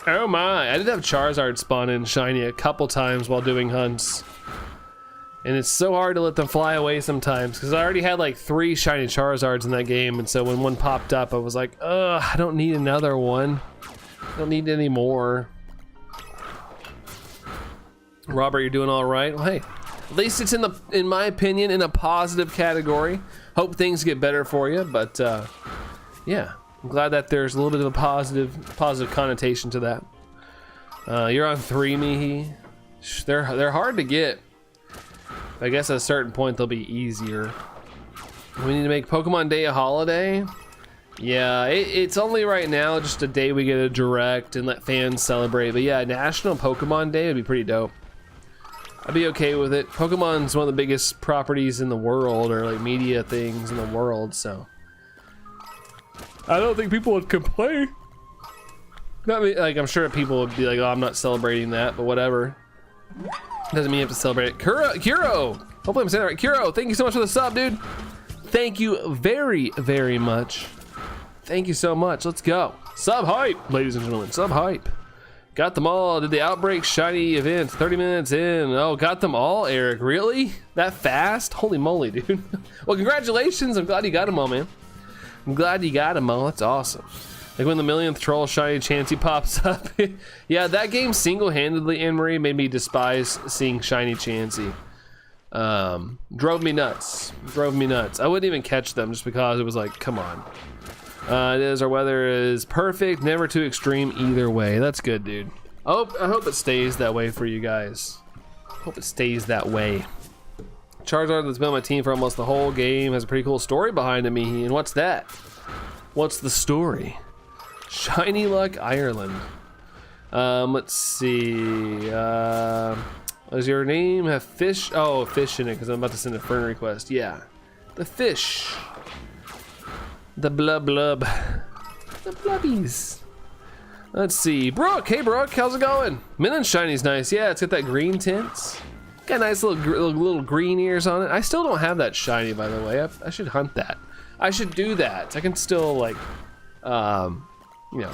Oh my. I did have Charizard spawn in shiny a couple times while doing hunts. And it's so hard to let them fly away sometimes because I already had like 3 shiny Charizards in that game, and so when one popped up, I was like, ugh, I don't need another one. I don't need any more. Robert, you're doing all right? Well, hey, at least it's in my opinion, in a positive category. Hope things get better for you, but yeah, I'm glad that there's a little bit of a positive connotation to that. You're on 3, Mihi. They're hard to get. I guess at a certain point they'll be easier. We need to make Pokemon Day a holiday. Yeah, it's only right now just a day we get a direct and let fans celebrate. But yeah, National Pokemon Day would be pretty dope. I'd be okay with it. Pokemon's one of the biggest properties in the world, or like media things in the world, so I don't think people would complain. Not me, like I'm sure people would be like, oh, I'm not celebrating that, but whatever. Doesn't mean you have to celebrate it. Kuro! Hopefully I'm saying that right. Kuro, thank you so much for the sub, dude. Thank you very, very much. Thank you so much. Let's go. Sub hype, ladies and gentlemen. Sub hype. Got them all. Did the Outbreak shiny event 30 minutes in. Oh, got them all, Eric. Really? That fast? Holy moly, dude. Well, congratulations. I'm glad you got them all, man. I'm glad you got them all. That's awesome. Like when the millionth troll shiny Chansey pops up. Yeah, that game single-handedly, Anne-Marie, made me despise seeing shiny Chansey. Drove me nuts. Drove me nuts. I wouldn't even catch them just because it was like, come on. It is, our weather is perfect, never too extreme either way. That's good, dude. I hope it stays that way for you guys. Hope it stays that way. Charizard that's been on my team for almost the whole game has a pretty cool story behind it, Mihi. And what's that? What's the story? Shiny Luck Ireland. Let's see. Does your name have fish? Oh, fish in it because I'm about to send a friend request. Yeah, the fish. The blub blub. The blubbies. Let's see. Brooke, hey Brooke, how's it going? Minun Shiny's nice. Yeah, it's got that green tints. Got nice little green ears on it. I still don't have that shiny, by the way. I should hunt that. I should do that. I can still like, you know,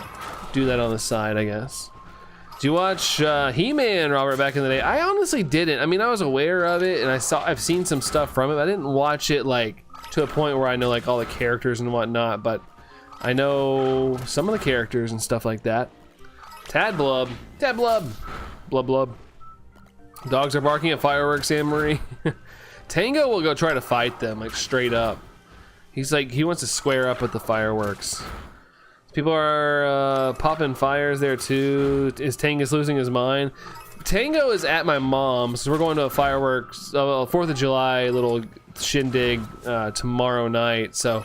do that on the side, I guess. Do you watch He-Man, Robert, back in the day? I honestly didn't. I mean, I was aware of it, and I've seen some stuff from it, but I didn't watch it like to a point where I know like all the characters and whatnot, but I know some of the characters and stuff like that. Tadblub. Blub blub. Dogs are barking at fireworks, Anne-Marie. Tango will go try to fight them, like straight up. He's like, he wants to square up with the fireworks. People are popping fires there too. Is Tangus losing his mind? Tango is at my mom's, so we're going to a fireworks, 4th of July little shindig tomorrow night. So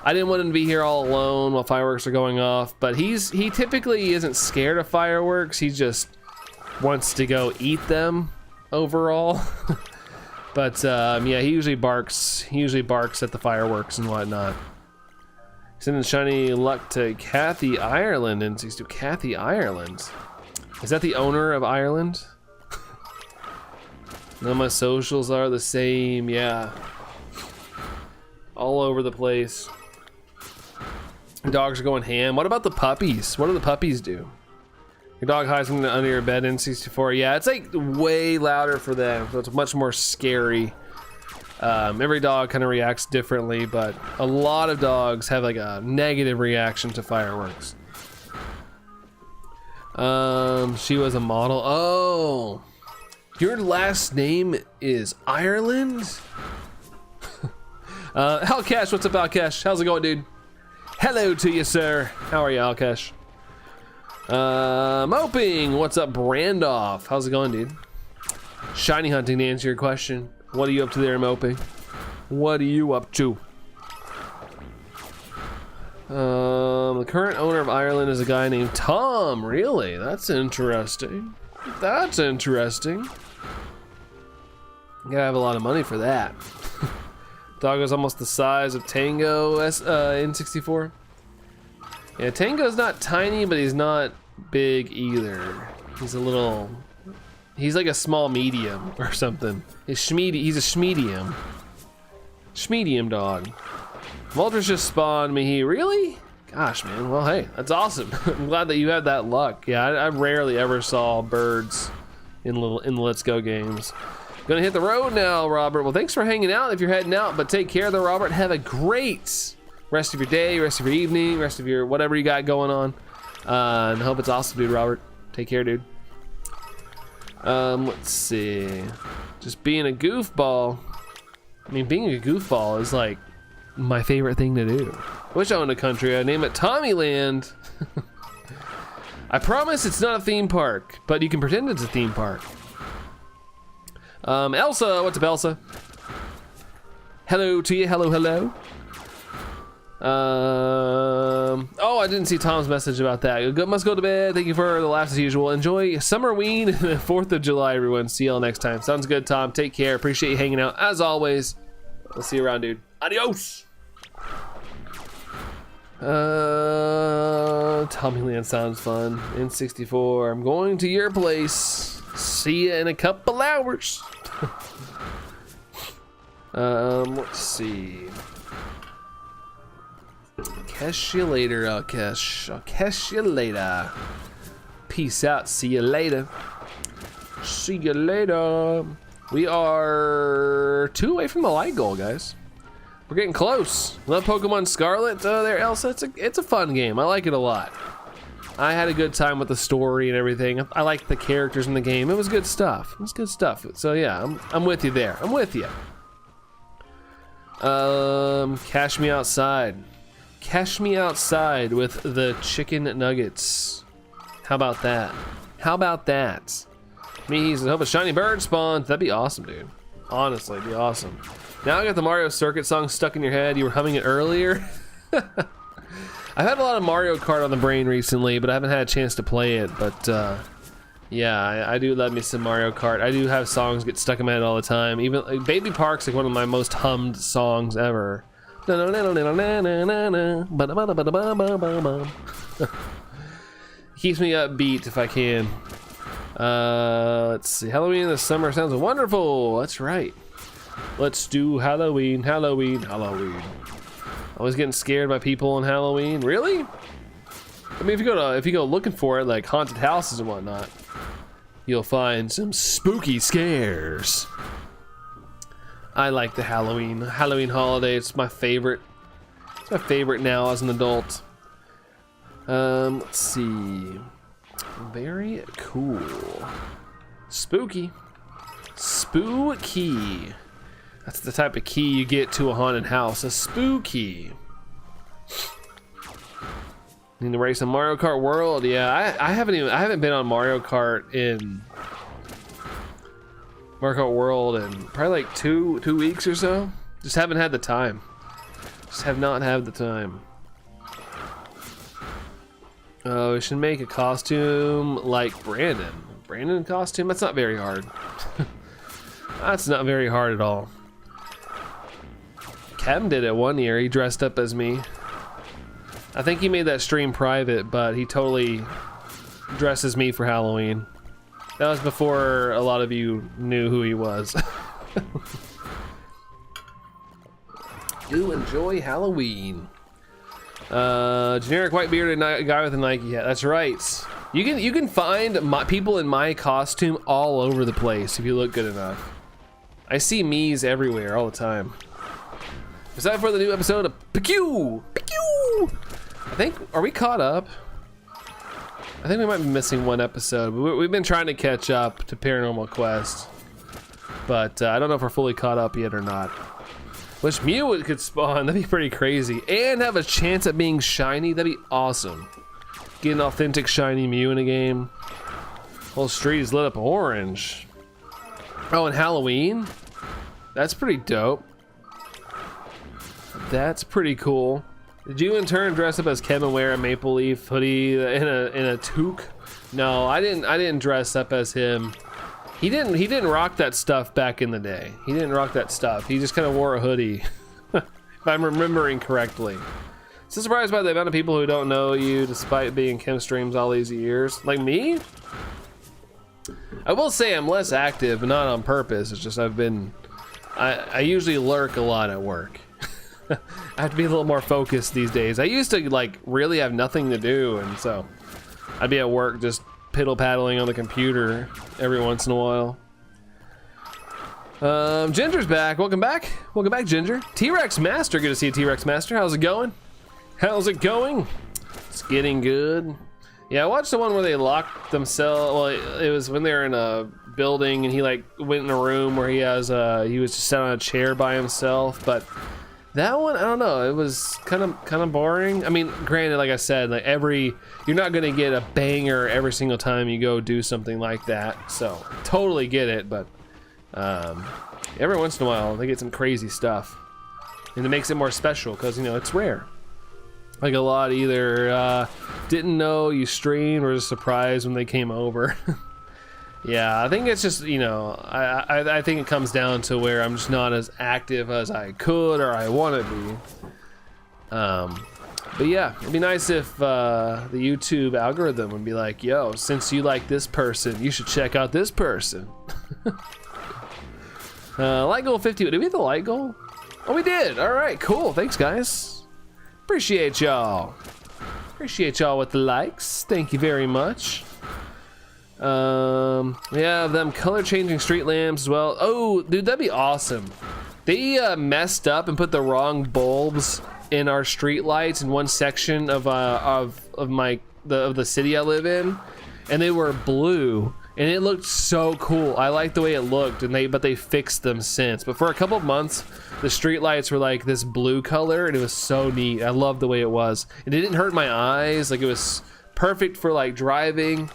I didn't want him to be here all alone while fireworks are going off. But he typically isn't scared of fireworks. He just wants to go eat them overall. But yeah, he usually barks. He usually barks at the fireworks and whatnot. Sending shiny luck to Kathy Ireland, and he's to Kathy Ireland. Is that the owner of Ireland? None of my socials are the same, yeah. All over the place. Dogs are going ham. What about the puppies? What do the puppies do? Your dog hides under your bed in 64. Yeah, it's like way louder for them, so it's much more scary. Every dog kind of reacts differently, but a lot of dogs have like a negative reaction to fireworks. She was a model. Oh, your last name is Ireland? Alkesh, what's up, Alkesh? How's it going, dude? Hello to you, sir. How are you, Alkesh? Moping, what's up, Brandoff? How's it going, dude? Shiny hunting, to answer your question. What are you up to there, Moping? What are you up to? The current owner of Ireland is a guy named Tom. Really? That's interesting. That's interesting. You gotta have a lot of money for that. Dog is almost the size of Tango in 64. Yeah, Tango's not tiny, but he's not big either. He's a little... He's like a small medium or something. He's a schmedium. Schmedium dog. Vultures just spawned me here. Really? Gosh, man. Well, hey, that's awesome. I'm glad that you had that luck. Yeah, I rarely ever saw birds in the Let's Go games. Gonna hit the road now, Robert. Well, thanks for hanging out if you're heading out, but take care though, Robert. Have a great rest of your day, rest of your evening, rest of your whatever you got going on. And I hope it's awesome, dude, Robert. Take care, dude. Let's see. Just being a goofball. I mean, being a goofball is like my favorite thing to do. Wish I owned a country. I'd name it Tommyland. I promise it's not a theme park, but you can pretend it's a theme park. Elsa, what's up, Elsa? Hello to you. Hello, hello. Oh, I didn't see Tom's message about that. Must go to bed. Thank you for the laughs as usual. Enjoy Summerween and the 4th of July, everyone. See y'all next time. Sounds good, Tom. Take care. Appreciate you hanging out as always. I'll see you around, dude. Adios. Tommyland sounds fun. N64. I'm going to your place. See ya in a couple hours. Let's see. Catch you later, Alkesh. I'll catch you later. Peace out. See you later. See you later. We are 2 away from the light goal, guys. We're getting close. Love Pokemon Scarlet. There, Elsa. It's a fun game. I like it a lot. I had a good time with the story and everything. I liked the characters in the game. It was good stuff. It was good stuff. So yeah, I'm with you there. I'm with you. Cash me outside. Cash me outside with the chicken nuggets. How about that? How about that? Me, I hope a shiny bird spawns. That'd be awesome, dude. Honestly, it'd be awesome. Now I got the Mario Circuit song stuck in your head. You were humming it earlier. I've had a lot of Mario Kart on the brain recently, but I haven't had a chance to play it. But yeah, I do love me some Mario Kart. I do have songs get stuck in my head all the time. Even like, Baby Park's like one of my most hummed songs ever. Keeps me upbeat if I can. Let's see. Halloween in the summer sounds wonderful. That's right. Let's do Halloween, Halloween, Halloween. Always getting scared by people on Halloween. Really? I mean, if you go looking for it, like haunted houses and whatnot, you'll find some spooky scares. I like the Halloween holiday. It's my favorite. It's my favorite now as an adult. Let's see. Very cool. Spooky. Spooky. That's the type of key you get to a haunted house. A spooky. Need to race on Mario Kart World. Yeah, I haven't been on Mario Kart World in probably like two weeks or so. Just haven't had the time. Just have not had the time. Oh, we should make a costume like Brandon. Brandon costume? That's not very hard. That's not very hard at all. Kevin did it one year. He dressed up as me. I think he made that stream private, but he totally dressed as me for Halloween. That was before a lot of you knew who he was. Do enjoy Halloween. Generic white bearded guy with a Nike hat. That's right. You can find people in my costume all over the place if you look good enough. I see me's everywhere all the time. Is that for the new episode of Pew? Pew! I think, are we caught up? I think we might be missing one episode. We've been trying to catch up to Paranormal Quest, but I don't know if we're fully caught up yet or not. Wish Mew could spawn, that'd be pretty crazy. And have a chance at being shiny, that'd be awesome. Get an authentic shiny Mew in a game. Whole street is lit up orange. Oh, and Halloween? That's pretty dope. That's pretty cool. Did you in turn dress up as Kevin, wear a maple leaf hoodie in a toque? No, I didn't dress up as him. He didn't rock that stuff back in the day. He didn't rock that stuff. He just kind of wore a hoodie. If I'm remembering correctly. So surprised by the amount of people who don't know you despite being Chem streams all these years. Like me? I will say I'm less active, but not on purpose. It's just I usually lurk a lot at work. I have to be a little more focused these days. I used to like really have nothing to do, and so I'd be at work just piddle paddling on the computer every once in a while. Ginger's back. Welcome back. Welcome back, Ginger. T-Rex Master. Good to see you, T-Rex Master. How's it going? How's it going? It's getting good. Yeah, I watched the one where they locked themselves. Well, it was when they were in a building and he like went in a room where he was just sat on a chair by himself. But that one, I don't know. It was kind of boring. I mean, granted, like I said, like you're not gonna get a banger every single time you go do something like that. So totally get it, but every once in a while they get some crazy stuff, and it makes it more special because it's rare. Like a lot either didn't know you streamed or was surprised when they came over. Yeah, I think it's just, I think it comes down to where I'm just not as active as I could or I want to be. But yeah, it'd be nice if the YouTube algorithm would be like, yo, since you like this person, you should check out this person. Light goal 50. Did we hit the light goal? Oh, we did. All right, cool. Thanks, guys. Appreciate y'all. Appreciate y'all with the likes. Thank you very much. We have them color changing street lamps as well. Oh, dude, that'd be awesome. They messed up and put the wrong bulbs in our street lights in one section of the city I live in, and they were blue. And it looked so cool. I liked the way it looked, but they fixed them since. But for a couple of months, the street lights were like this blue color, and it was so neat. I loved the way it was. It didn't hurt my eyes. Like, it was perfect for like driving.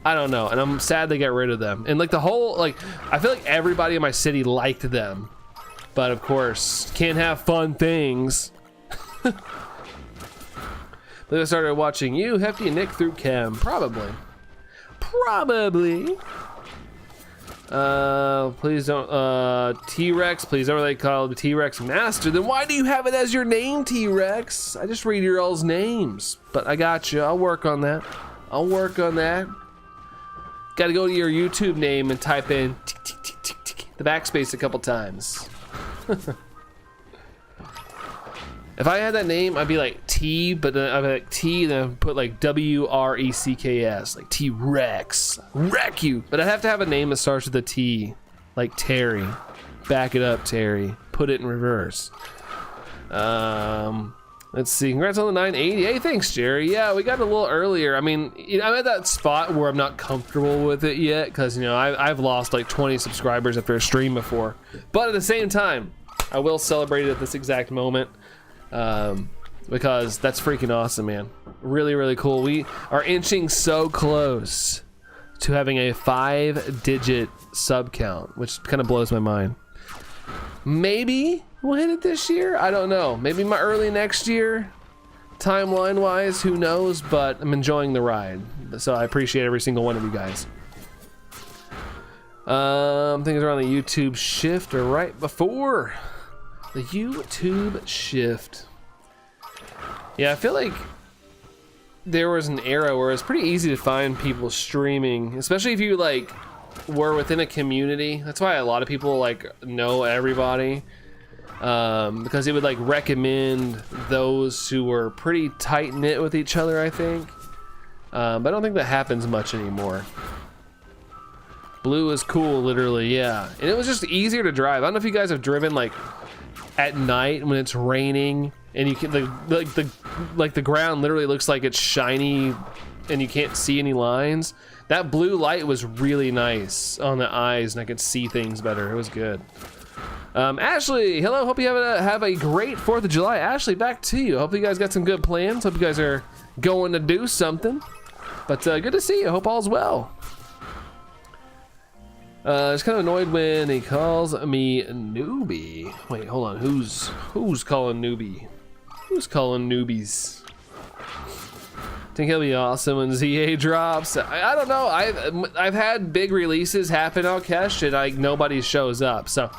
I don't know, and I'm sad they got rid of them. And like the whole, I feel like everybody in my city liked them, but of course, can't have fun things. Then I started watching you, Hefty, and Nick through Chem, probably. Please don't, T-Rex, please don't really call it the T-Rex Master. Then why do you have it as your name, T-Rex? I just read your all's names, but I got you. I'll work on that. Gotta go to your YouTube name and type in the backspace a couple times. If I had that name, I'd be like T, but then I'd be like T, then I'd put like W-R-E-C-K-S, like T-Rex, wreck you. But I'd have to have a name that starts with a T, like Terry. Back it up, Terry. Put it in reverse. Let's see. Congrats on the 980. Hey, thanks, Jerry. Yeah, we got a little earlier. I mean, I'm at that spot where I'm not comfortable with it yet because, I've lost like 20 subscribers after a stream before. But at the same time, I will celebrate it at this exact moment. Because that's freaking awesome, man. Really, really cool. We are inching so close to having a 5-digit sub count, which kind of blows my mind. Maybe we'll hit it this year. I don't know. Maybe my early next year. Timeline wise, who knows, but I'm enjoying the ride. So I appreciate every single one of you guys. Things are on the YouTube shift or right before the YouTube shift. Yeah, I feel like there was an era where it was pretty easy to find people streaming, especially if you were within a community. That's why a lot of people know everybody, because it would recommend those who were pretty tight knit with each other, I think. But I don't think that happens much anymore. Blue is cool, literally, yeah. And it was just easier to drive. I don't know if you guys have driven like at night when it's raining and you can the ground literally looks like it's shiny and you can't see any lines. That blue light was really nice on the eyes and I could see things better. It was good. Ashley, hello, hope you have a great 4th of July. Ashley, back to you. Hope you guys got some good plans. Hope you guys are going to do something. But good to see you. Hope all's well. Just kind of annoyed when he calls me newbie. Wait, hold on. Who's calling newbie? Who's calling newbies? Think he'll be awesome when ZA drops. I don't know. I've had big releases happen on Kesh and like nobody shows up. So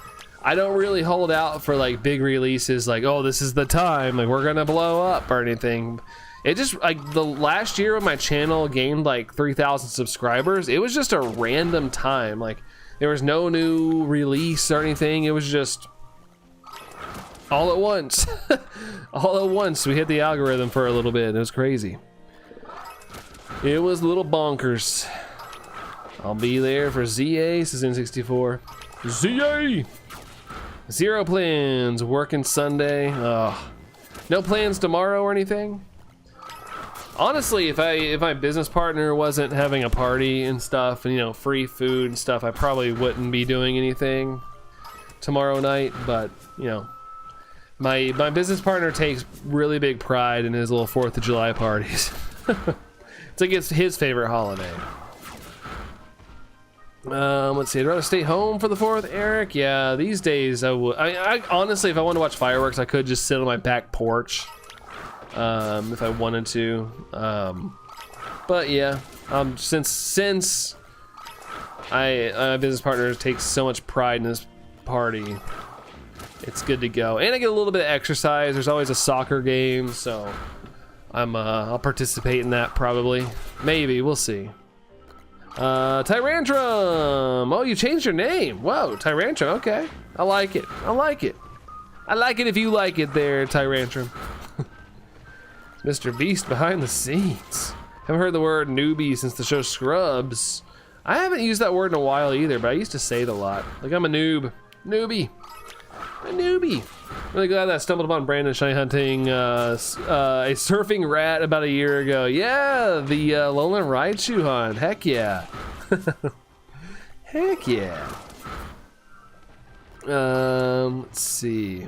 I don't really hold out for like big releases like, oh, this is the time, like we're gonna blow up or anything. It just like the last year when my channel gained like 3,000 subscribers, it was just a random time. Like there was no new release or anything. It was just all at once. All at once we hit the algorithm for a little bit. It was crazy. It was a little bonkers. I'll be there for ZA, says N64. ZA! Zero plans, working Sunday. Oh, no plans tomorrow or anything? Honestly, if my business partner wasn't having a party and stuff and, you know, free food and stuff, I probably wouldn't be doing anything tomorrow night. But, you know, my business partner takes really big pride in his little 4th of July parties. It's like it's his favorite holiday. Let's see, I'd rather stay home for the 4th, Eric. Yeah, these days I would. I honestly, if I wanted to watch fireworks, I could just sit on my back porch. If I wanted to. But yeah, since my business partner takes so much pride in this party, it's good to go. And I get a little bit of exercise. There's always a soccer game, so I'll participate in that probably. Maybe, we'll see. Tyrantrum! Oh, you changed your name. Whoa, Tyrantrum, okay. I like it. I like it. I like it if you like it there, Tyrantrum. Mr. Beast behind the scenes. Haven't heard the word newbie since the show Scrubs. I haven't used that word in a while either, but I used to say it a lot. Like I'm a noob. Newbie. A newbie. Really glad that I stumbled upon Brandon shiny hunting a surfing rat about a year ago. Yeah, the Lowland Raichu hunt. Heck yeah. Heck yeah. Let's see.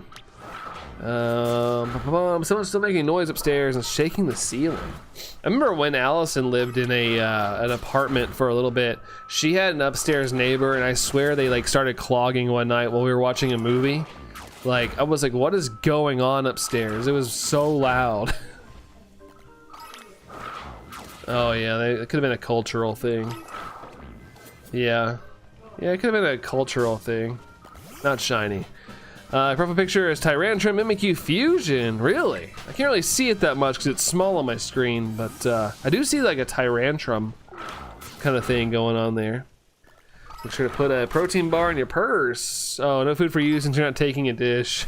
Someone's still making noise upstairs and shaking the ceiling. I remember when Allison lived in an apartment for a little bit. She had an upstairs neighbor, and I swear they like started clogging one night while we were watching a movie. Like I was like, what is going on upstairs? It was so loud. Oh yeah, it could have been a cultural thing. Yeah, it could have been a cultural thing. Not shiny. Profile picture is Tyrantrum Mimikyu Fusion. Really? I can't really see it that much because it's small on my screen, but I do see like a Tyrantrum kind of thing going on there. Make sure to put a protein bar in your purse. Oh, no food for you since you're not taking a dish.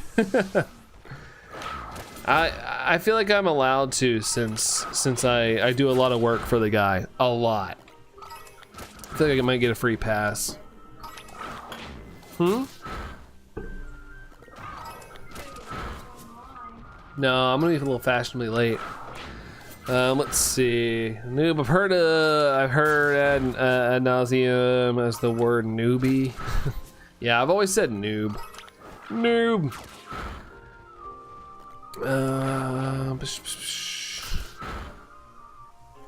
I feel like I'm allowed to since I do a lot of work for the guy. A lot. I feel like I might get a free pass. No, I'm gonna be a little fashionably late. Let's see. Noob. I've heard ad nauseum as the word newbie. Yeah, I've always said noob. Noob.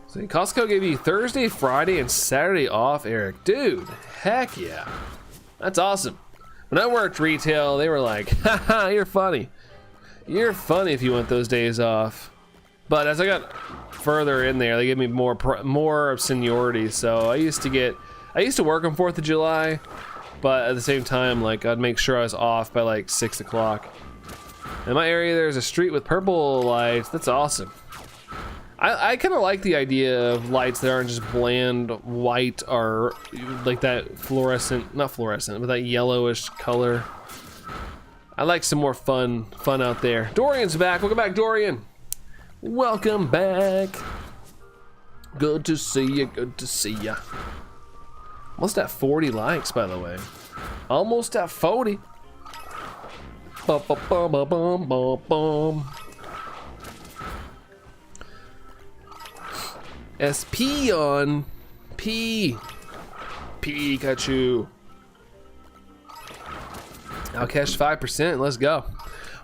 See, Costco gave you Thursday, Friday, and Saturday off, Eric. Dude, heck yeah. That's awesome. When I worked retail, they were like, haha, you're funny. You're funny if you want those days off. But as I got further in there, they gave me more seniority. So I used to work on 4th of July, but at the same time, like I'd make sure I was off by like 6 o'clock. In my area, there's a street with purple lights. That's awesome. I kind of like the idea of lights that aren't just bland white or like that fluorescent, not fluorescent, but that yellowish color. I like some more fun out there. Dorian's back. Welcome back, Dorian. Welcome back. Good to see you. Good to see ya. Almost at 40 likes, by the way. Almost at 40. Bum, bum, bum, bum, bum, bum, bum. SP on P. Pikachu. I'll cash 5%. Let's go.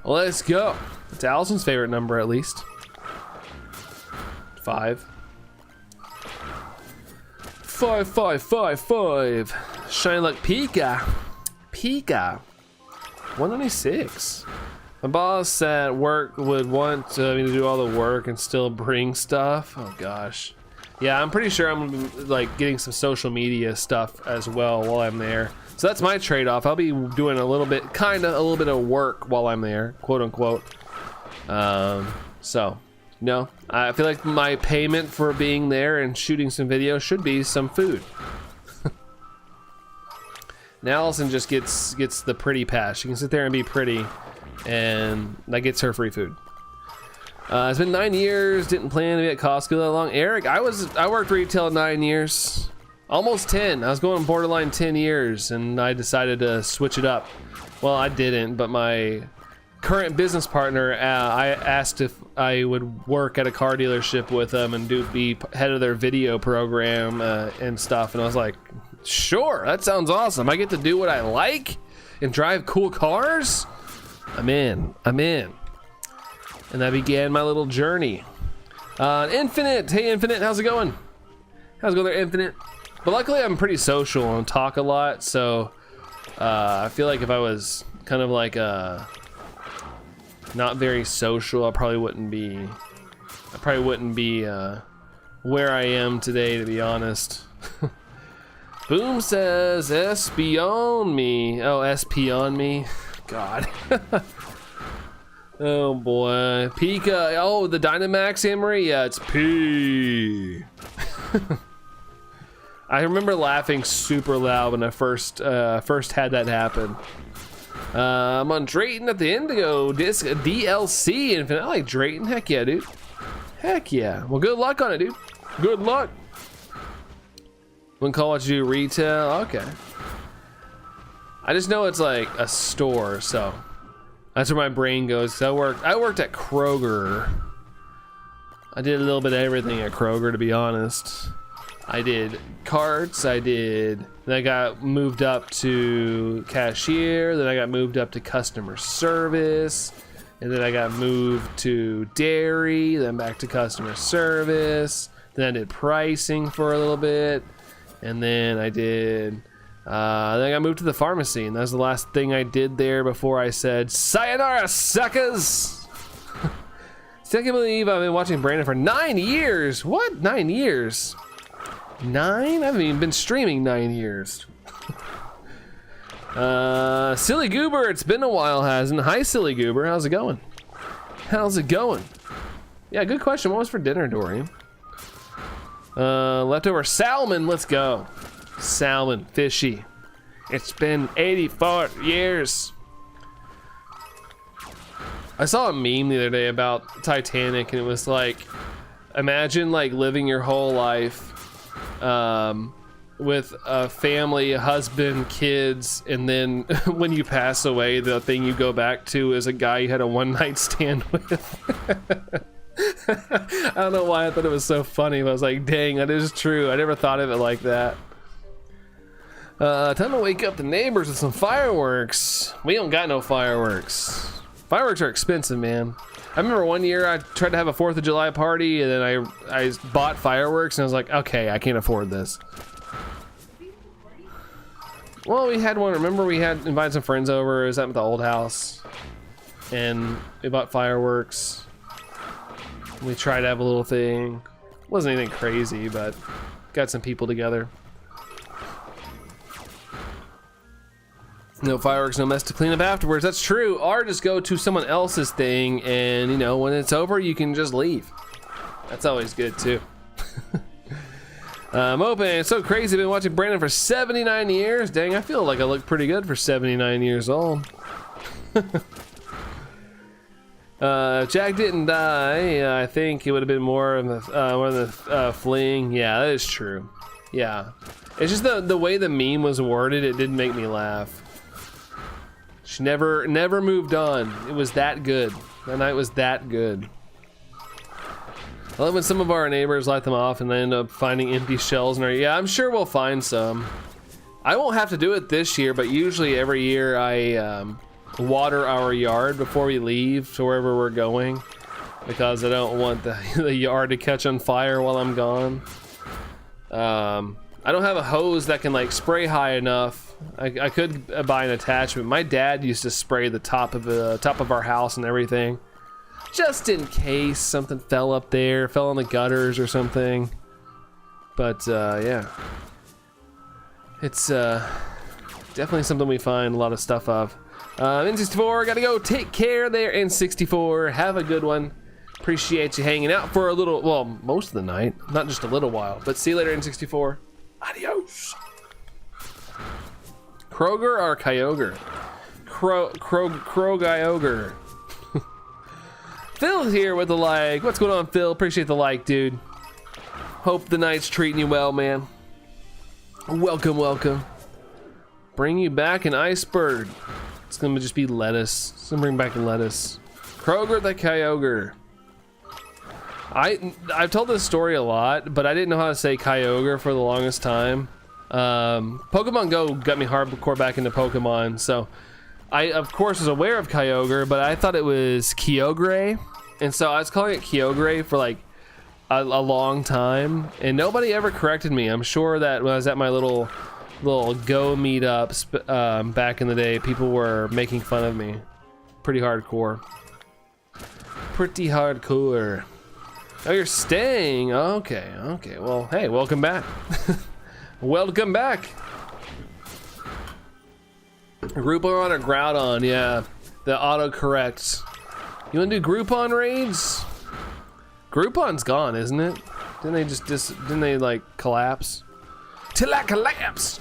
Let's go. It's Allison's favorite number, at least. 5. 5, 5, 5, 5. Shine like Pika. Pika. 196. My boss at work would want me to do all the work and still bring stuff. Oh gosh. Yeah, I'm pretty sure I'm gonna be, like, getting some social media stuff as well while I'm there. So that's my trade-off. I'll be doing a little bit of work while I'm there, quote unquote. So, no, I feel like my payment for being there and shooting some videos should be some food. Now Allison just gets the pretty pass. She can sit there and be pretty, and that gets her free food. It's been 9 years. Didn't plan to be at Costco that long. Eric, I worked retail 9 years, almost 10. I was going borderline 10 years, and I decided to switch it up. Well, I didn't, but my current business partner, I asked if I would work at a car dealership with them and be head of their video program and stuff. And I was like, sure, that sounds awesome. I get to do what I like and drive cool cars. I'm in. And that began my little journey. Infinite, hey Infinite, how's it going? How's it going there, Infinite? But luckily I'm pretty social and talk a lot, so I feel like if I was kind of like not very social, I probably wouldn't be where I am today, to be honest. Boom says SP on me. Oh, SP on me. God. Oh boy, Pika. Oh, the Dynamax Emery. Yeah, it's P. I remember laughing super loud when I first had that happen. I'm on Drayton at the Indigo Disc DLC Infinite. I like Drayton. Heck yeah, dude. Heck yeah. Well, good luck on it, dude. Good luck. Wouldn't call what you do retail. Okay. I just know it's like a store, so. That's where my brain goes. I worked at Kroger. I did a little bit of everything at Kroger, to be honest. I did carts, then I got moved up to cashier, then I got moved up to customer service, and then I got moved to dairy, then back to customer service, then I did pricing for a little bit, and then I got moved to the pharmacy, and that was the last thing I did there before I said, sayonara, suckers! Still can't believe I've been watching Brandon for 9 years! What? 9 years? 9? I haven't even been streaming 9 years. Silly Goober, it's been a while, hasn't? Hi, Silly Goober, how's it going? How's it going? Yeah, good question. What was for dinner, Dorian? Leftover salmon, let's go. Salmon, fishy. It's been 84 years. I saw a meme the other day about Titanic, and it was like, imagine like living your whole life with a family, a husband, kids, and then when you pass away, the thing you go back to is a guy you had a one-night stand with. I don't know why I thought it was so funny, but I was like, dang, that is true. I never thought of it like that. Time to wake up the neighbors with some fireworks. We don't got no fireworks. Fireworks are expensive, man. I remember one year I tried to have a 4th of July party, and then I bought fireworks, and I was like, okay, I can't afford this. Well, we had one. Remember, we had invited some friends over. It was at the old house, and we bought fireworks. We tried to have a little thing. Wasn't anything crazy, but got some people together. No fireworks, no mess to clean up afterwards. That's true. Or just go to someone else's thing, and you know, when it's over, you can just leave. That's always good too. I'm open. It's so crazy. I've been watching Brandon for 79 years. Dang, I feel like I look pretty good for 79 years old. If Jack didn't die, I think it would have been more of the fleeing. Yeah, that is true. Yeah. It's just the way the meme was worded, it didn't make me laugh. She never moved on. It was that good. That night was that good. I love when some of our neighbors light them off and they end up finding empty shells in our... Yeah, I'm sure we'll find some. I won't have to do it this year, but usually every year I water our yard before we leave to wherever we're going, because I don't want the yard to catch on fire while I'm gone. I don't have a hose that can like spray high enough. I could buy an attachment. My dad used to spray the top of our house and everything, just in case something fell up there, fell on the gutters or something. But yeah, it's definitely something we find a lot of stuff of. N64, gotta go. Take care there, N64. Have a good one. Appreciate you hanging out for a little, well, most of the night, not just a little while. But see you later, N64. Adios. Kroger or Kyogre? Krogyogre. Phil here with the like. What's going on, Phil? Appreciate the like, dude. Hope the night's treating you well, man. Welcome, welcome. Bring you back an iceberg. It's gonna just be lettuce. It's gonna bring back lettuce. Kroger the Kyogre. I've told this story a lot, but I didn't know how to say Kyogre for the longest time. Pokemon Go got me hardcore back into Pokemon, so I of course was aware of Kyogre, but I thought it was Kyogre, and so I was calling it Kyogre for like a long time, and nobody ever corrected me. I'm sure that when I was at my little Go meetups back in the day, people were making fun of me. Pretty hardcore. Pretty hardcore. Oh, you're staying. Okay, okay. Well, hey, welcome back. Welcome back. Groupon or Groudon? Yeah, the autocorrect. You want to do Groupon raids? Groupon's gone, isn't it? Didn't they didn't they like collapse? Till I collapse.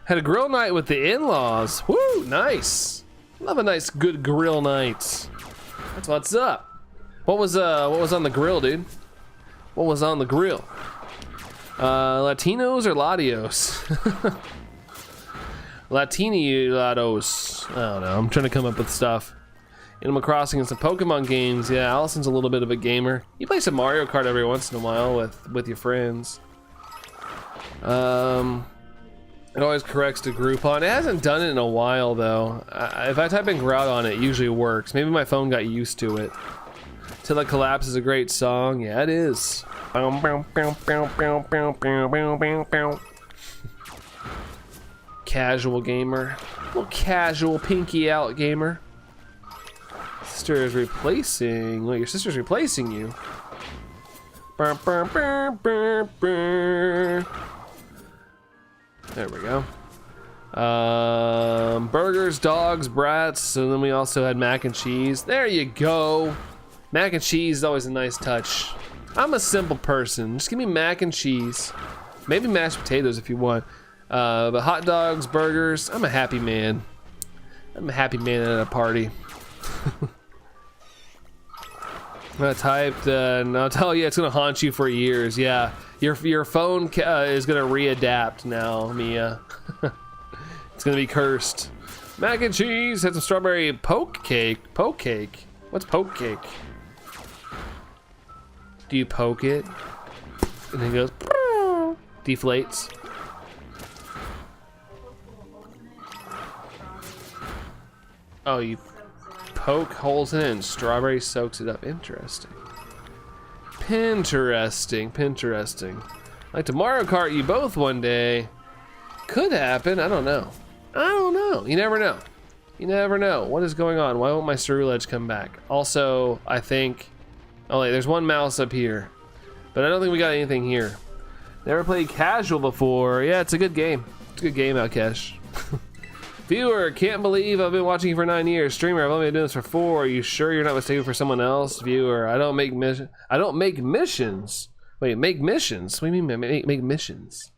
Had a grill night with the in-laws. Woo, nice. Love a nice good grill night. That's what's up. What was on the grill, dude? What was on the grill? Latinos or Latios? Latinilados. I don't know. I'm trying to come up with stuff. Animal Crossing and some Pokemon games. Yeah, Allison's a little bit of a gamer. You play some Mario Kart every once in a while with your friends. It always corrects to Groupon. It hasn't done it in a while though. If I type in Groudon, it usually works. Maybe my phone got used to it. Till It Collapse is a great song. Yeah, it is. Casual gamer. Little casual pinky out gamer. Sister is replacing. Wait, your sister's replacing you. There we go. Burgers, dogs, brats, and then we also had mac and cheese. There you go. Mac and cheese is always a nice touch. I'm a simple person. Just give me mac and cheese. Maybe mashed potatoes if you want. But hot dogs, burgers, I'm a happy man. I'm a happy man at a party. I typed, and I'll tell you, it's gonna haunt you for years. Yeah, your phone is gonna readapt now, Mia. It's gonna be cursed. Mac and cheese. Had some strawberry poke cake. Poke cake. What's poke cake? Do you poke it? And then it goes, deflates. Oh, you poke holes in it and strawberry soaks it up. Interesting. Pinteresting, Pinteresting. Like to Mario Kart you both one day. Could happen, I don't know. I don't know, you never know. You never know. What is going on? Why won't my Ceruledge come back? Also, I think, oh wait, there's one mouse up here. But I don't think we got anything here. Never played casual before. Yeah, it's a good game. It's a good game, Outcash. Viewer, can't believe I've been watching you for 9 years. Streamer, I've only been doing this for 4. Are you sure you're not mistaken for someone else? Viewer, I don't make missions. Wait, make missions? What do you mean make missions?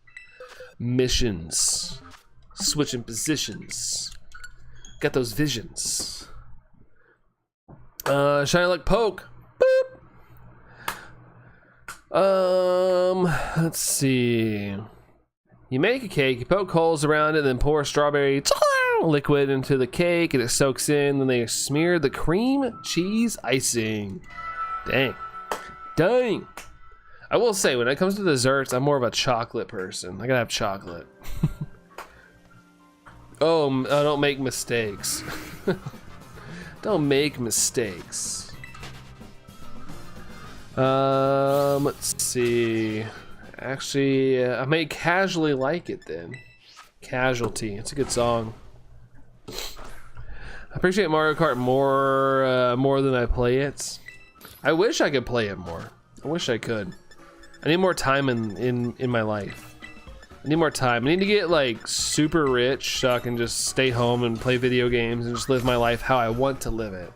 Missions. Switching positions. Got those visions. Shiny Luck Poke. Boop. Let's see. You make a cake, you poke holes around it, then pour strawberry liquid into the cake and it soaks in. Then they smear the cream cheese icing. Dang. Dang. I will say, when it comes to desserts, I'm more of a chocolate person. I gotta have chocolate. Oh, don't make mistakes. Don't make mistakes. Let's see. Actually, I may casually like it then. Casualty. It's a good song. I appreciate Mario Kart more than I play it. I wish I could play it more. I wish I could. I need more time in my life. I need more time. I need to get like super rich so I can just stay home and play video games and just live my life how I want to live it.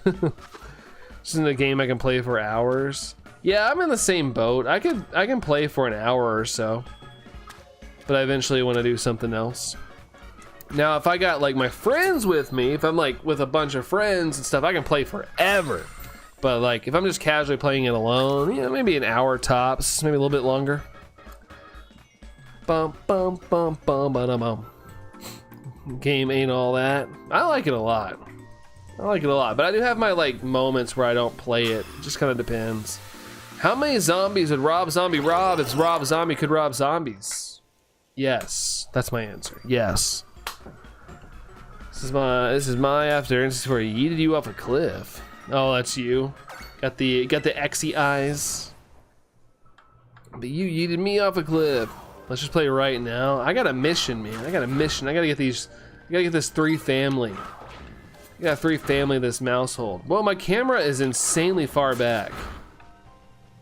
This isn't a game I can play for hours. Yeah, I'm in the same boat. I can play for an hour or so, but I eventually want to do something else. Now, if I got like my friends with me, if I'm like with a bunch of friends and stuff, I can play forever. But like if I'm just casually playing it alone, you know, maybe an hour tops, maybe a little bit longer. Bum bum bum bum bum bum. Game ain't all that. I like it a lot. I like it a lot, but I do have my like moments where I don't play it. It just kind of depends. How many zombies would Rob Zombie rob if Rob Zombie could rob zombies? Yes, that's my answer. Yes. This is my after instance where he yeeted you off a cliff. Oh, that's you. Got the Xy eyes. But you yeeted me off a cliff. Let's just play right now. I got a mission, man. I got a mission. I gotta get these. I gotta get this 3 family. I got 3 family of this Maushold. Well, my camera is insanely far back.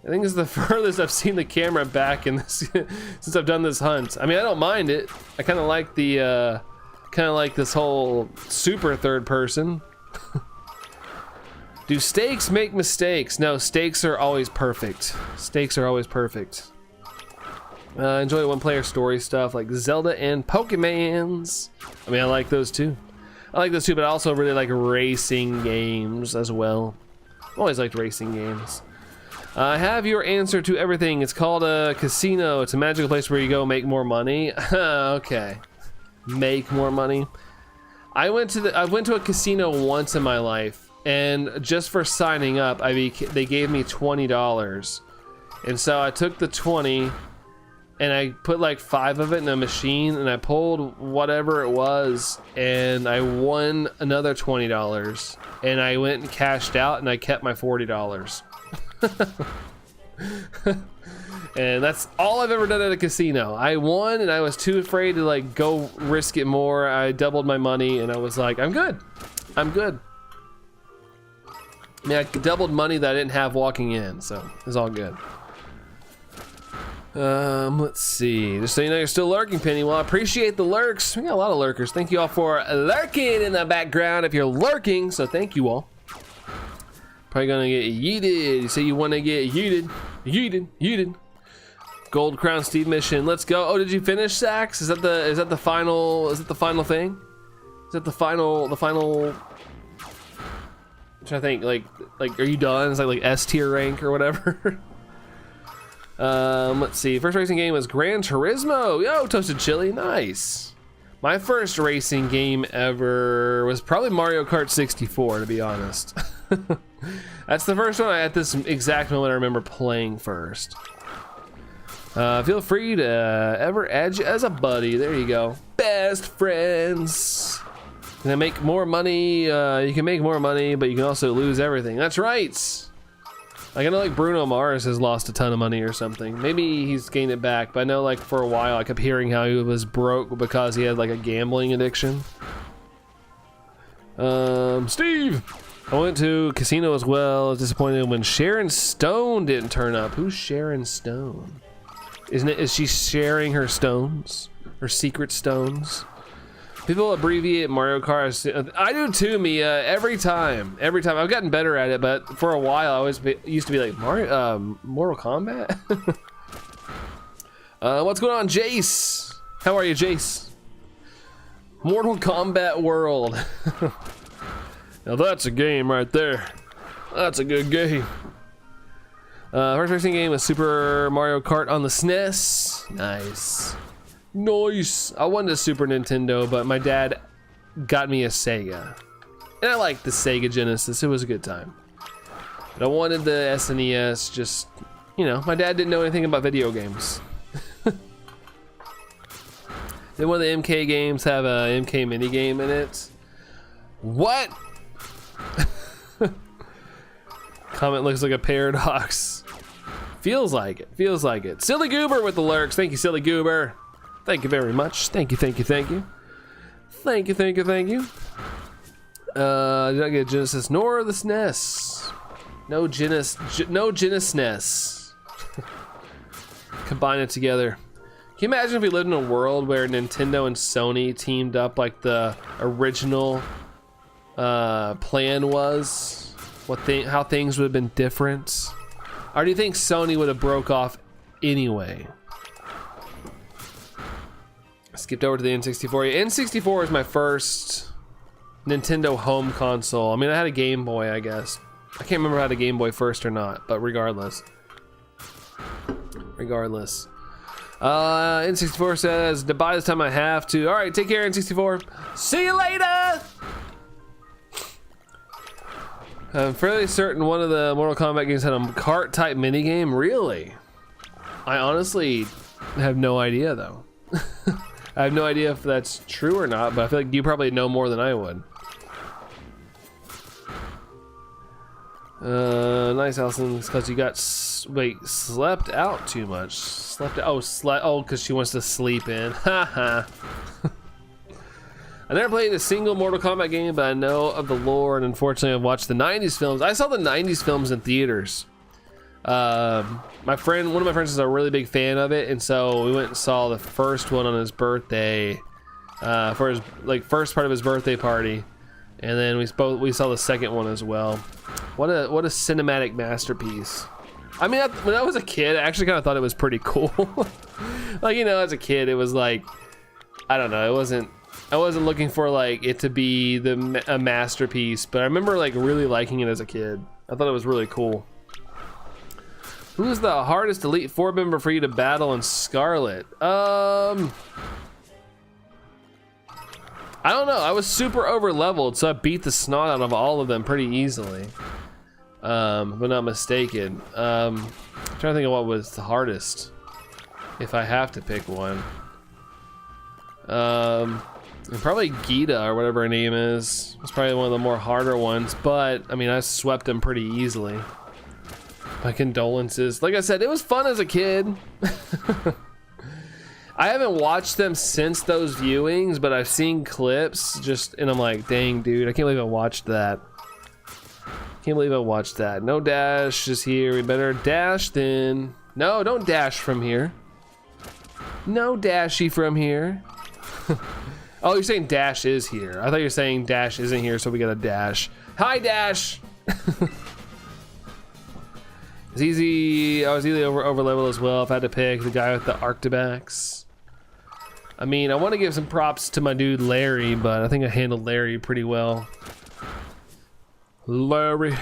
I think this is the furthest I've seen the camera back in this since I've done this hunt. I mean, I don't mind it. I kind of like the this whole super third person. Do steaks make mistakes? No, steaks are always perfect. Steaks are always perfect. Enjoy one-player story stuff like Zelda and Pokémons. I mean, I like those too. I like those too, but I also really like racing games as well. Always liked racing games. I have your answer to everything. It's called a casino. It's a magical place where you go make more money. Okay, make more money. I went to a casino once in my life, and just for signing up, they gave me $20, and so I took the 20. And I put like 5 of it in a machine and I pulled whatever it was and I won another $20 and I went and cashed out and I kept my $40. And that's all I've ever done at a casino. I won and I was too afraid to like go risk it more. I doubled my money and I was like, I'm good. I'm good. I mean, I doubled money that I didn't have walking in, so it's all good. Let's see. Just so you know, you're still lurking, Penny. Well, I appreciate the lurks. We got a lot of lurkers. Thank you all for lurking in the background if you're lurking, so thank you all. Probably gonna get yeeted. You say you want to get yeeted. Yeeted. Yeeted. Gold Crown Steve mission. Let's go. Oh, did you finish, Sax? Is that the final thing? Is that the final I'm trying to think, like are you done? Is that like S tier rank or whatever? Let's see. First racing game was Gran Turismo. Yo, Toasted Chili, nice. My first racing game ever was probably Mario Kart 64, to be honest. That's the first one at this exact moment I remember playing first. Feel free to ever add you as a buddy. There you go. Best friends. Can I make more money? You can make more money, but you can also lose everything. That's right. Like, I know like Bruno Mars has lost a ton of money or something. Maybe he's gained it back, but I know like for a while I kept hearing how he was broke because he had like a gambling addiction. Steve! I went to casino as well. I was disappointed when Sharon Stone didn't turn up. Who's Sharon Stone? Is she sharing her stones? Her secret stones? People abbreviate Mario Kart. I do too, Mia. Every time. I've gotten better at it, but for a while I always used to be like Mortal Kombat. What's going on, Jace? How are you, Jace? Mortal Kombat World. Now that's a game right there. That's a good game. First racing game was Super Mario Kart on the SNES. Nice. Nice. I wanted a Super Nintendo, but my dad got me a Sega. And I liked the Sega Genesis. It was a good time. But I wanted the SNES, just, you know, my dad didn't know anything about video games. Did one of the MK games have a MK minigame in it? What? Comment looks like a paradox. Feels like it. Feels like it. Silly Goober with the lurks. Thank you, Silly Goober. Thank you very much. Thank you, thank you, thank you. Thank you, thank you, thank you. Did I get a Genesis nor the SNES? No Genesis. Combine it together. Can you imagine if we lived in a world where Nintendo and Sony teamed up like the original plan was? How things would have been different? Or do you think Sony would have broke off anyway? Skipped over to the N64. Yeah, N64 is my first Nintendo home console. I mean, I had a Game Boy, I guess. I can't remember if I had a Game Boy first or not, but regardless. N64 says, goodbye this time I have to. All right, take care, N64. See you later! I'm fairly certain one of the Mortal Kombat games had a cart-type minigame. Really? I honestly have no idea, though. I have no idea if that's true or not, but I feel like you probably know more than I would. Nice, Allison, because you got slept out too much. Because she wants to sleep in. Haha. I never played a single Mortal Kombat game, but I know of the lore, and unfortunately I've watched the 90s films. I saw the 90s films in theaters. One of my friends is a really big fan of it, and so we went and saw the first one on his birthday, for his first part of his birthday party, and then we saw the second one as well. What a cinematic masterpiece. I mean, when I was a kid, I actually kind of thought it was pretty cool. Like, you know, as a kid, it was like, I don't know, I wasn't looking for like it to be a masterpiece, but I remember like really liking it as a kid. I thought it was really cool. Who's the hardest Elite Four member for you to battle in Scarlet? I don't know. I was super over leveled, so I beat the snot out of all of them pretty easily. If I'm not mistaken. I'm trying to think of what was the hardest, if I have to pick one. Probably Gita or whatever her name is. It's probably one of the more harder ones, but I mean, I swept them pretty easily. My condolences. Like I said, it was fun as a kid. I haven't watched them since those viewings, but I've seen clips and I'm like, dang, dude, I can't believe I watched that. No dash is here. We better dash then. No, don't dash from here. No dashy from here. Oh, you're saying dash is here. I thought you were saying dash isn't here, so we got a dash. Hi, dash. It's easy. I was easily over level as well. If I had to pick the guy with the Arctibax. I mean, I want to give some props to my dude Larry, but I think I handled Larry pretty well. Larry.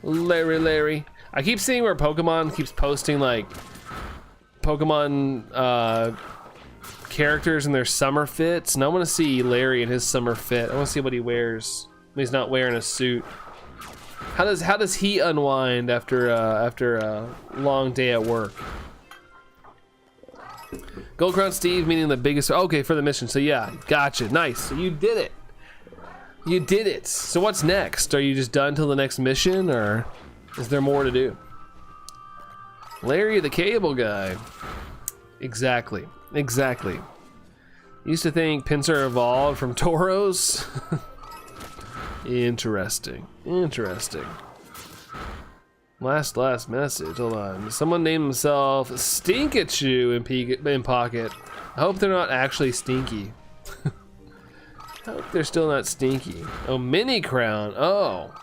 I keep seeing where Pokemon keeps posting like Pokemon characters in their summer fits, and I want to see Larry in his summer fit. I want to see what he wears when he's not wearing a suit. How does he unwind after a long day at work? Gold Crown Steve meaning the biggest. Okay, for the mission. So yeah, gotcha. Nice. So you did it. You did it. So what's next? Are you just done till the next mission, or is there more to do? Larry the Cable Guy. Exactly. Used to think Pinsir evolved from Tauros. Interesting. Last message. Hold on. Someone named himself Stinkachu in Pocket. I hope they're not actually stinky. I hope they're still not stinky. Oh, mini crown. Oh.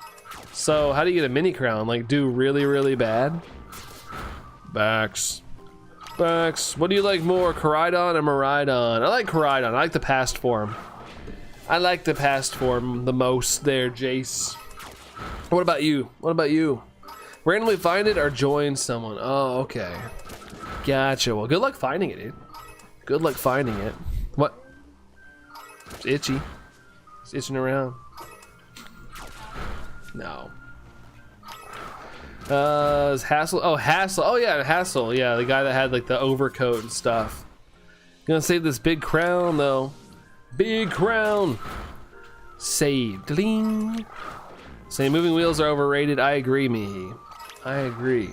So how do you get a mini crown? Like do really, really bad? Bax. What do you like more, Koraidon or Miraidon? I like Koraidon. I like the past form. The most there, Jace. What about you? Randomly find it or join someone. Oh, okay. Gotcha. Well, good luck finding it, dude. Good luck finding it. What? It's itchy. It's itching around. No. Is Hassel? Oh, Hassel. Oh yeah, Hassel. Yeah, the guy that had like the overcoat and stuff. Gonna save this big crown though. Big crown. Saved. Ding. Saying moving wheels are overrated. I agree, Mihi. I agree.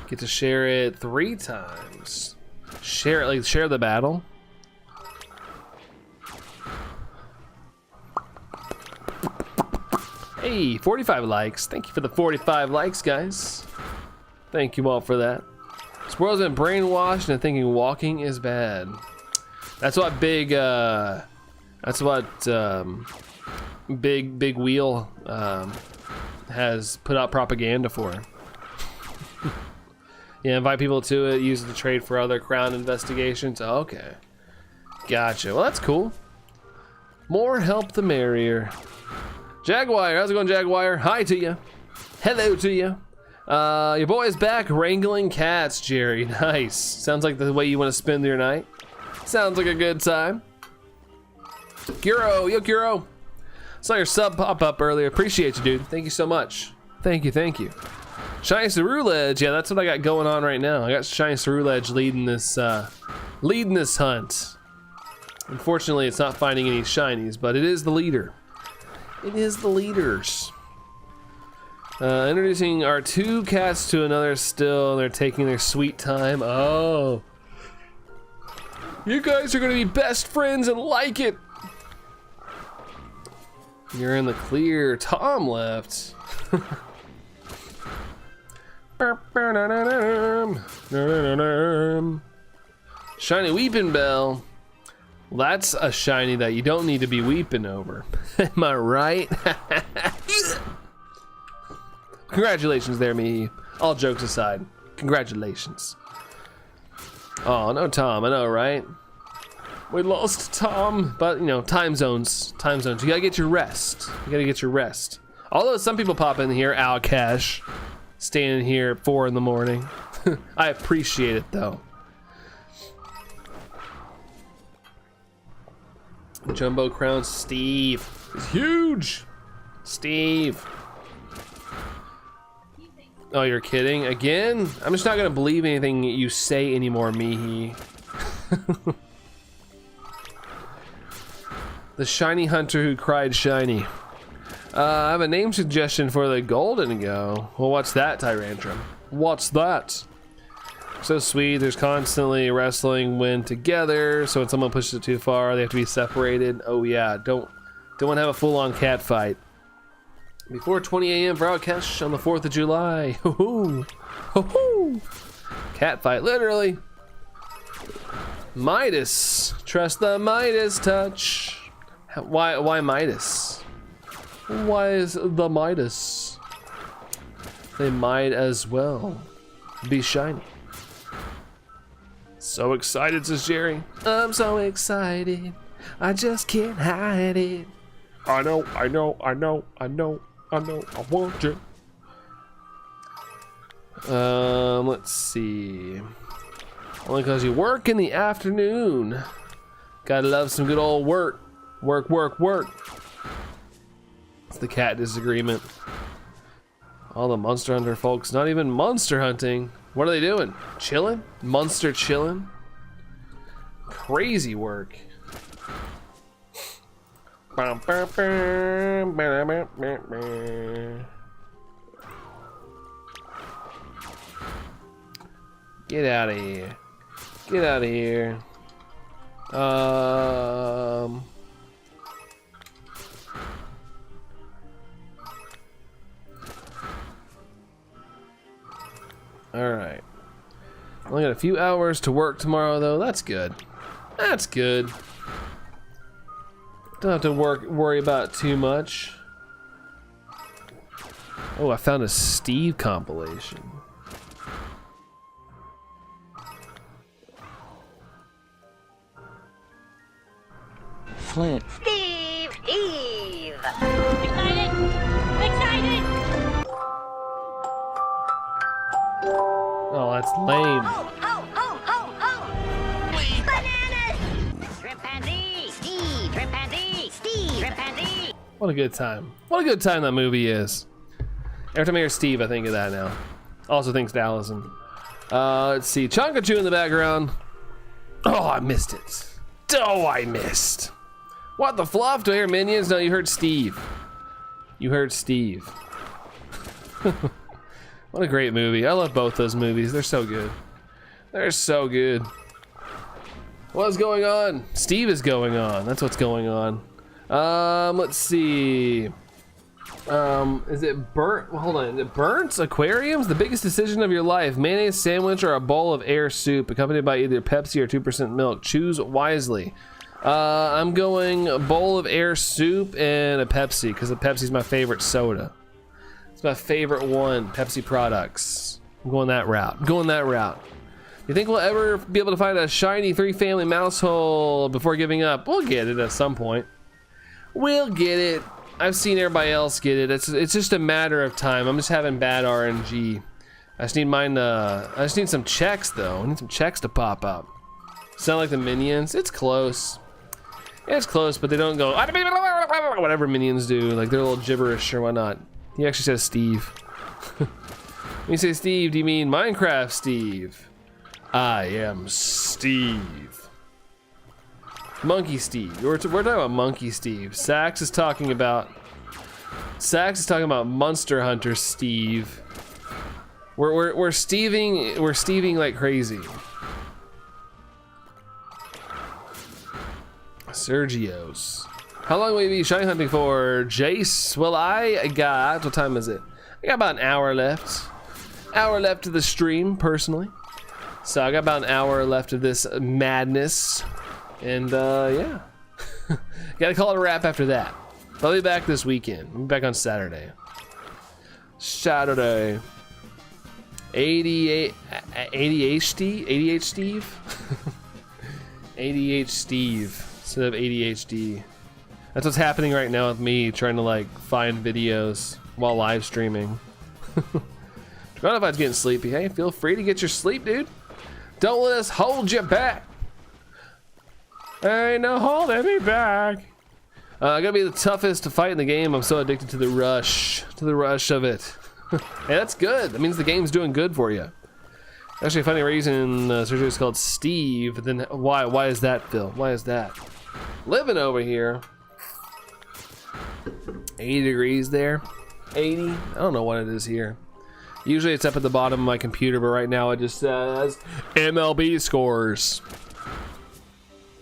Get to share it 3 times. Share it, like share the battle. Hey, 45 likes. Thank you for the 45 likes, guys. Thank you all for that. This world's been brainwashed into thinking walking is bad. That's what big wheel has put out propaganda for. Yeah, invite people to it, use it to trade for other crown investigations. Okay. Gotcha. Well, that's cool. More help the merrier. Jaguar, how's it going, Jaguar? Hi to you. Hello to you. Your boy's back wrangling cats, Jerry. Nice. Sounds like the way you want to spend your night. Sounds like a good time. Guro, yo Guro. Saw your sub pop up earlier. Appreciate you, dude. Thank you so much. Thank you, thank you. Shiny Cerulege, yeah, that's what I got going on right now. I got Shiny Cerulege leading this hunt. Unfortunately, it's not finding any shinies, but it is the leader. It is the leaders. Introducing our 2 cats to another still. They're taking their sweet time. Oh. You guys are gonna be best friends and like it. You're in the clear. Tom left. Shiny Weeping Bell. Well, that's a shiny that you don't need to be weeping over. Am I right? Congratulations there, me. All jokes aside, congratulations. Oh, no Tom, I know, right? We lost Tom, but you know, time zones. You gotta get your rest. Although some people pop in here, Cash, staying here at 4 in the morning. I appreciate it though. Jumbo Crown Steve is huge. Steve. Oh, you're kidding? Again? I'm just not gonna believe anything you say anymore, Mihi. The shiny hunter who cried shiny. I have a name suggestion for the Golden Go. Well, what's that, Tyrantrum? What's that? So sweet, there's constantly wrestling when together, so when someone pushes it too far, they have to be separated. Oh yeah, don't want to have a full-on cat fight. Before 20 a.m. for Outcash on the 4th of July. Hoo-hoo! Hoo-hoo! Cat fight, literally. Midas. Trust the Midas touch. Why Midas? Why is the Midas? They might as well be shiny. So excited, says Jerry. I'm so excited. I just can't hide it. I know, I want you. Let's see. Only because you work in the afternoon. Gotta love some good old work. Work. It's the cat disagreement. All the Monster Hunter folks, not even monster hunting. What are they doing? Chilling? Monster chilling? Crazy work. Get out of here. Get out of here. Alright. Only got a few hours to work tomorrow though. That's good. That's good. Don't have to worry about too much. Oh, I found a Steve compilation. Flint. Steve Eve. Excited? Oh, that's lame. Ho, ho, ho, ho, ho! Bananas! Chimpanzee! Steve! Chimpanzee! Steve! Chimpanzee! What a good time. What a good time that movie is. Every time I hear Steve, I think of that now. Also thanks to Allison. Let's see. Chonkachu in the background. Oh, I missed it. Oh, I missed. What the fluff? Do I hear minions? No, you heard Steve. You heard Steve. What a great movie. I love both those movies. They're so good. They're so good. What's going on? Steve is going on. That's what's going on. Let's see. Is it burnt? Well, hold on. Is it burnt aquariums? The biggest decision of your life: mayonnaise sandwich or a bowl of air soup, accompanied by either Pepsi or 2% milk. Choose wisely. I'm going a bowl of air soup and a Pepsi because the Pepsi's my favorite soda. It's my favorite one. Pepsi products. I'm going that route. I'm going that route. You think we'll ever be able to find a shiny 3-family Maushold before giving up? We'll get it at some point. We'll get it. I've seen everybody else get it. It's just a matter of time. I'm just having bad RNG. I just need mine. I just need some checks though. I need some checks to pop up. Sound like the minions? It's close. It's close, but they don't go whatever minions do. Like they're a little gibberish or whatnot. He actually says Steve. When you say Steve, do you mean Minecraft Steve? I am Steve. Monkey Steve. We're talking about Monkey Steve. Sax is talking about Monster Hunter Steve. We're Steving like crazy. Sergio's. How long will you be shiny hunting for, Jace? Well, I got, what time is it? I got about an hour left. Hour left of the stream, personally. So I got about an hour left of this madness. And yeah. Gotta call it a wrap after that. I'll be back this weekend. I'll be back on Saturday. Saturday. 88 Steve? 88 Steve? 88 Steve instead of ADHD. That's what's happening right now with me trying to like find videos while live streaming. If getting sleepy. Hey, feel free to get your sleep, dude. Don't let us hold you back. Ain't no holding me back. I gotta be the toughest to fight in the game. I'm so addicted to the rush of it. Hey, that's good. That means the game's doing good for you. Actually, a funny reason surgery is called Steve. Then why is that, Phil? Why is that? Living over here. 80 degrees there. 80. I don't know what it is here. Usually it's up at the bottom of my computer, but right now it just says MLB scores.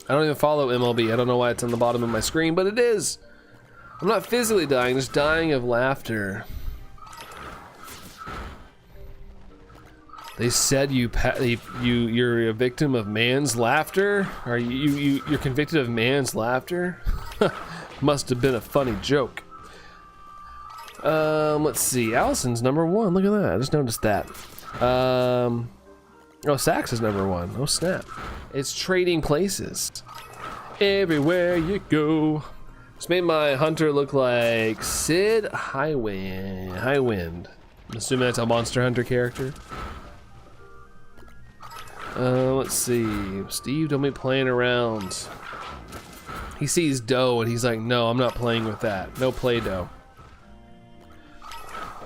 I don't even follow MLB. I don't know why it's on the bottom of my screen, but it is. I'm not physically dying, just dying of laughter. They said you're a victim of man's laughter? Are you're convicted of man's laughter? Must have been a funny joke. Let's see. Allison's #1. Look at that. I just noticed that. Oh, Sax is #1. Oh snap! It's trading places. Everywhere you go. Just made my hunter look like Sid Highwind. I'm assuming that's a Monster Hunter character. Let's see. Steve, don't be playing around. He sees dough and he's like, no, I'm not playing with that. No Play-Doh.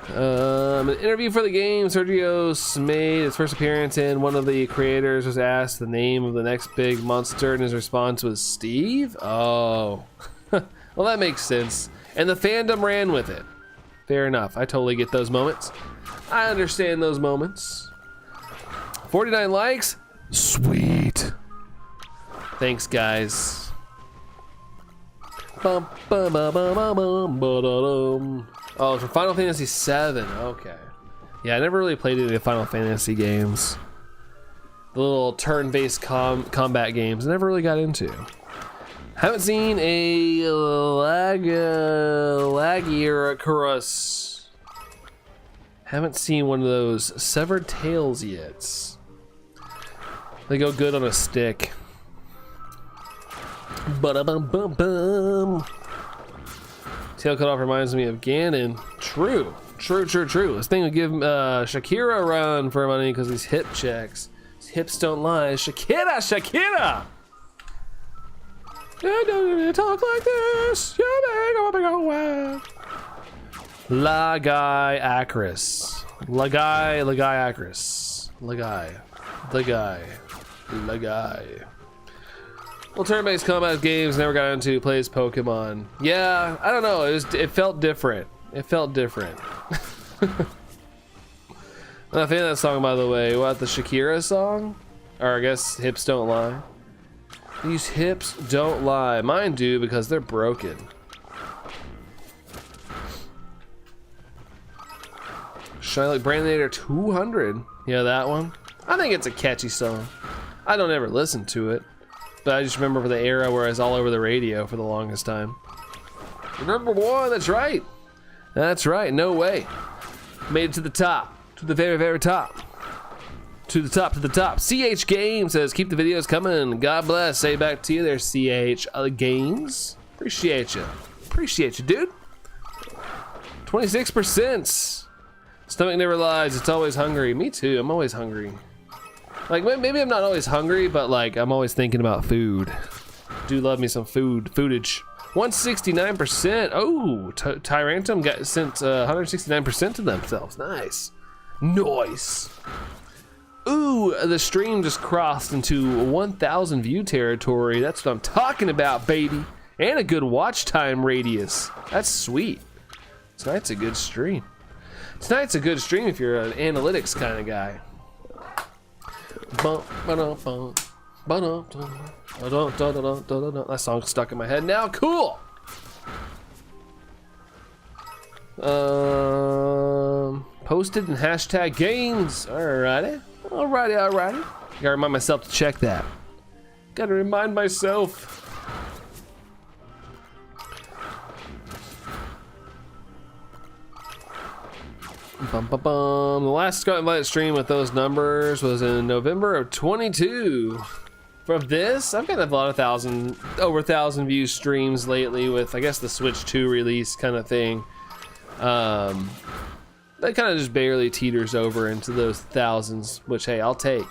An interview for the game. Sergio's made his first appearance in. One of the creators was asked the name of the next big monster, and his response was Steve? Oh. Well, that makes sense. And the fandom ran with it. Fair enough. I totally get those moments. I understand those moments. 49 likes? Sweet. Thanks, guys. Bum, bum, bum, bum, bum, bum, ba-da-dum. Oh, from Final Fantasy VII. Okay. Yeah, I never really played any of the Final Fantasy games. The little turn-based combat games I never really got into. Haven't seen a Lagiracurus. Haven't seen one of those severed tails yet. They go good on a stick. Ba-da-bum-bum-bum. Tail cut off reminds me of Ganon. True. True. This thing would give Shakira a run for money because these hip checks. His hips don't lie. Shakira! You don't talk like this. You make go wild. La guy Acris. La guy Acris. La guy. Well, turn-based combat games never got into plays Pokemon. Yeah, I don't know. It felt different. It felt different. I'm not a fan of that song, by the way. What, the Shakira song? Or I guess Hips Don't Lie. These hips don't lie. Mine do because they're broken. Shiny like Brandinator 200. Yeah, that one. I think it's a catchy song. I don't ever listen to it. But I just remember for the era where I was all over the radio for the longest time. Number one, that's right. That's right, no way. Made it to the top. To the very, very top. To the top. CH Games says, keep the videos coming. God bless. Say back to you there, CH Games. Appreciate you, dude. 26%. Stomach never lies. It's always hungry. Me too. I'm always hungry. Like, maybe I'm not always hungry, but like, I'm always thinking about food. Do love me some foodage. 169%. Oh, Tyrantum got sent 169% to themselves. Nice. Ooh, the stream just crossed into 1,000 view territory. That's what I'm talking about, baby. And a good watch time radius. That's sweet. Tonight's a good stream. Tonight's a good stream if you're an analytics kind of guy. That song's stuck in my head now. Cool. Posted in hashtag games. Alrighty. Gotta remind myself to check that. Gotta remind myself. The last Scarlet Violet stream with those numbers was in November of 22. From this, I've got a lot of over 1,000 view streams lately with, I guess, the Switch 2 release kind of thing. That kind of just barely teeters over into those thousands, which, hey, I'll take.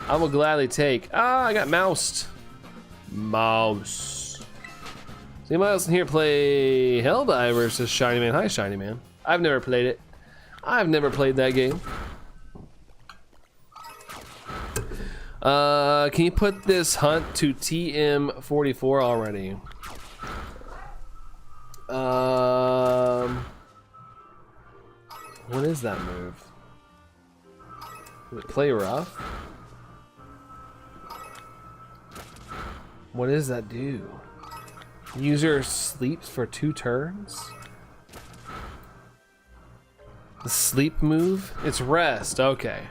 I will gladly take. Ah, I got moused. Mouse. Does anybody else in here play Helldivers? Says Shiny Man. Hi, Shiny Man. I've never played it. I've never played that game. Can you put this hunt to TM44 already? What is that move? Does it play rough? What does that do? User sleeps for 2 turns? The sleep move? It's rest, okay.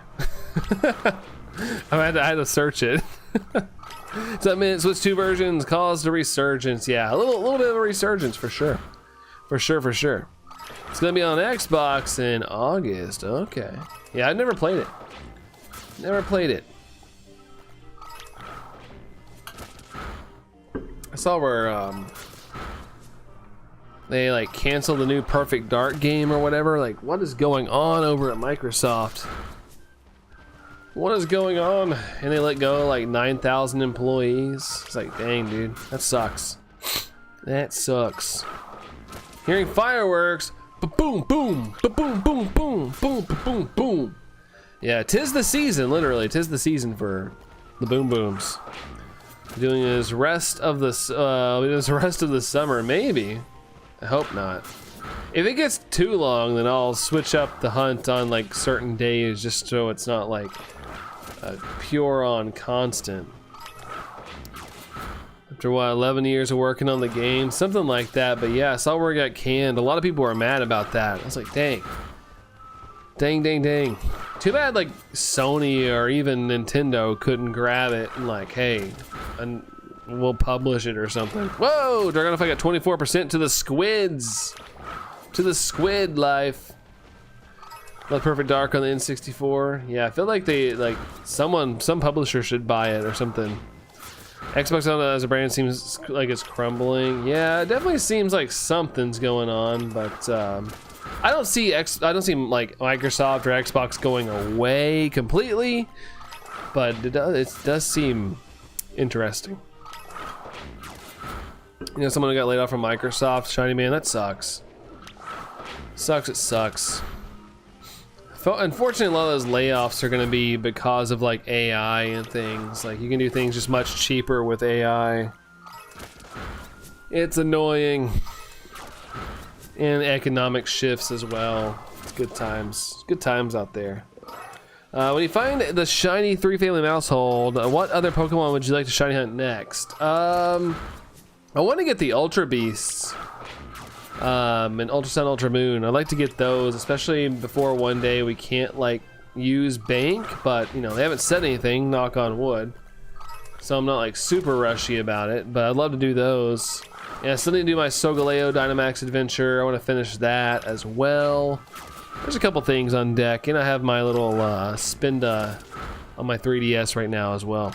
I had to search it. So that means Switch 2 versions caused a resurgence. Yeah, a little bit of a resurgence for sure. For sure. It's gonna be on Xbox in August. Okay. Yeah, I've never played it. I saw where they like canceled the new Perfect Dark game or whatever. Like, what is going on over at Microsoft? What is going on? And they let go like 9,000 employees. It's like, dang, dude, that sucks. That sucks. Hearing fireworks, boom, boom, boom, boom, boom, boom, boom, boom. Yeah, 'tis the season. Literally, 'tis the season for the boom booms. Doing his rest of the summer, maybe. I hope not. If it gets too long, then I'll switch up the hunt on like certain days just so it's not like a pure on constant. After what, 11 years of working on the game, something like that. But yeah, I saw where it got canned. A lot of people were mad about that. I was like, dang. Too bad like Sony or even Nintendo couldn't grab it and like, hey, and we'll publish it or something. Whoa, Dragonify got 24% to the squids. To the squid life. Love Perfect Dark on the N64. Yeah, I feel like some publisher should buy it or something. Xbox as a brand seems like it's crumbling. Yeah, it definitely seems like something's going on, but I don't see like Microsoft or Xbox going away completely, but it does seem interesting. You know, someone who got laid off from Microsoft, shiny man, that sucks. It sucks. Unfortunately, a lot of those layoffs are going to be because of like AI and things. Like you can do things just much cheaper with AI. It's annoying. And economic shifts as well. It's good times. Good times out there. When you find the shiny 3-family Maushold, what other Pokemon would you like to shiny hunt next? I want to get the Ultra Beasts. And Ultra Sun, Ultra Moon. I'd like to get those, especially before one day we can't like use Bank, but you know, they haven't said anything, knock on wood. So I'm not like super rushy about it, but I'd love to do those. Yeah, I still need to do my Solgaleo Dynamax adventure. I want to finish that as well. There's a couple things on deck, and I have my little Spinda on my 3DS right now as well.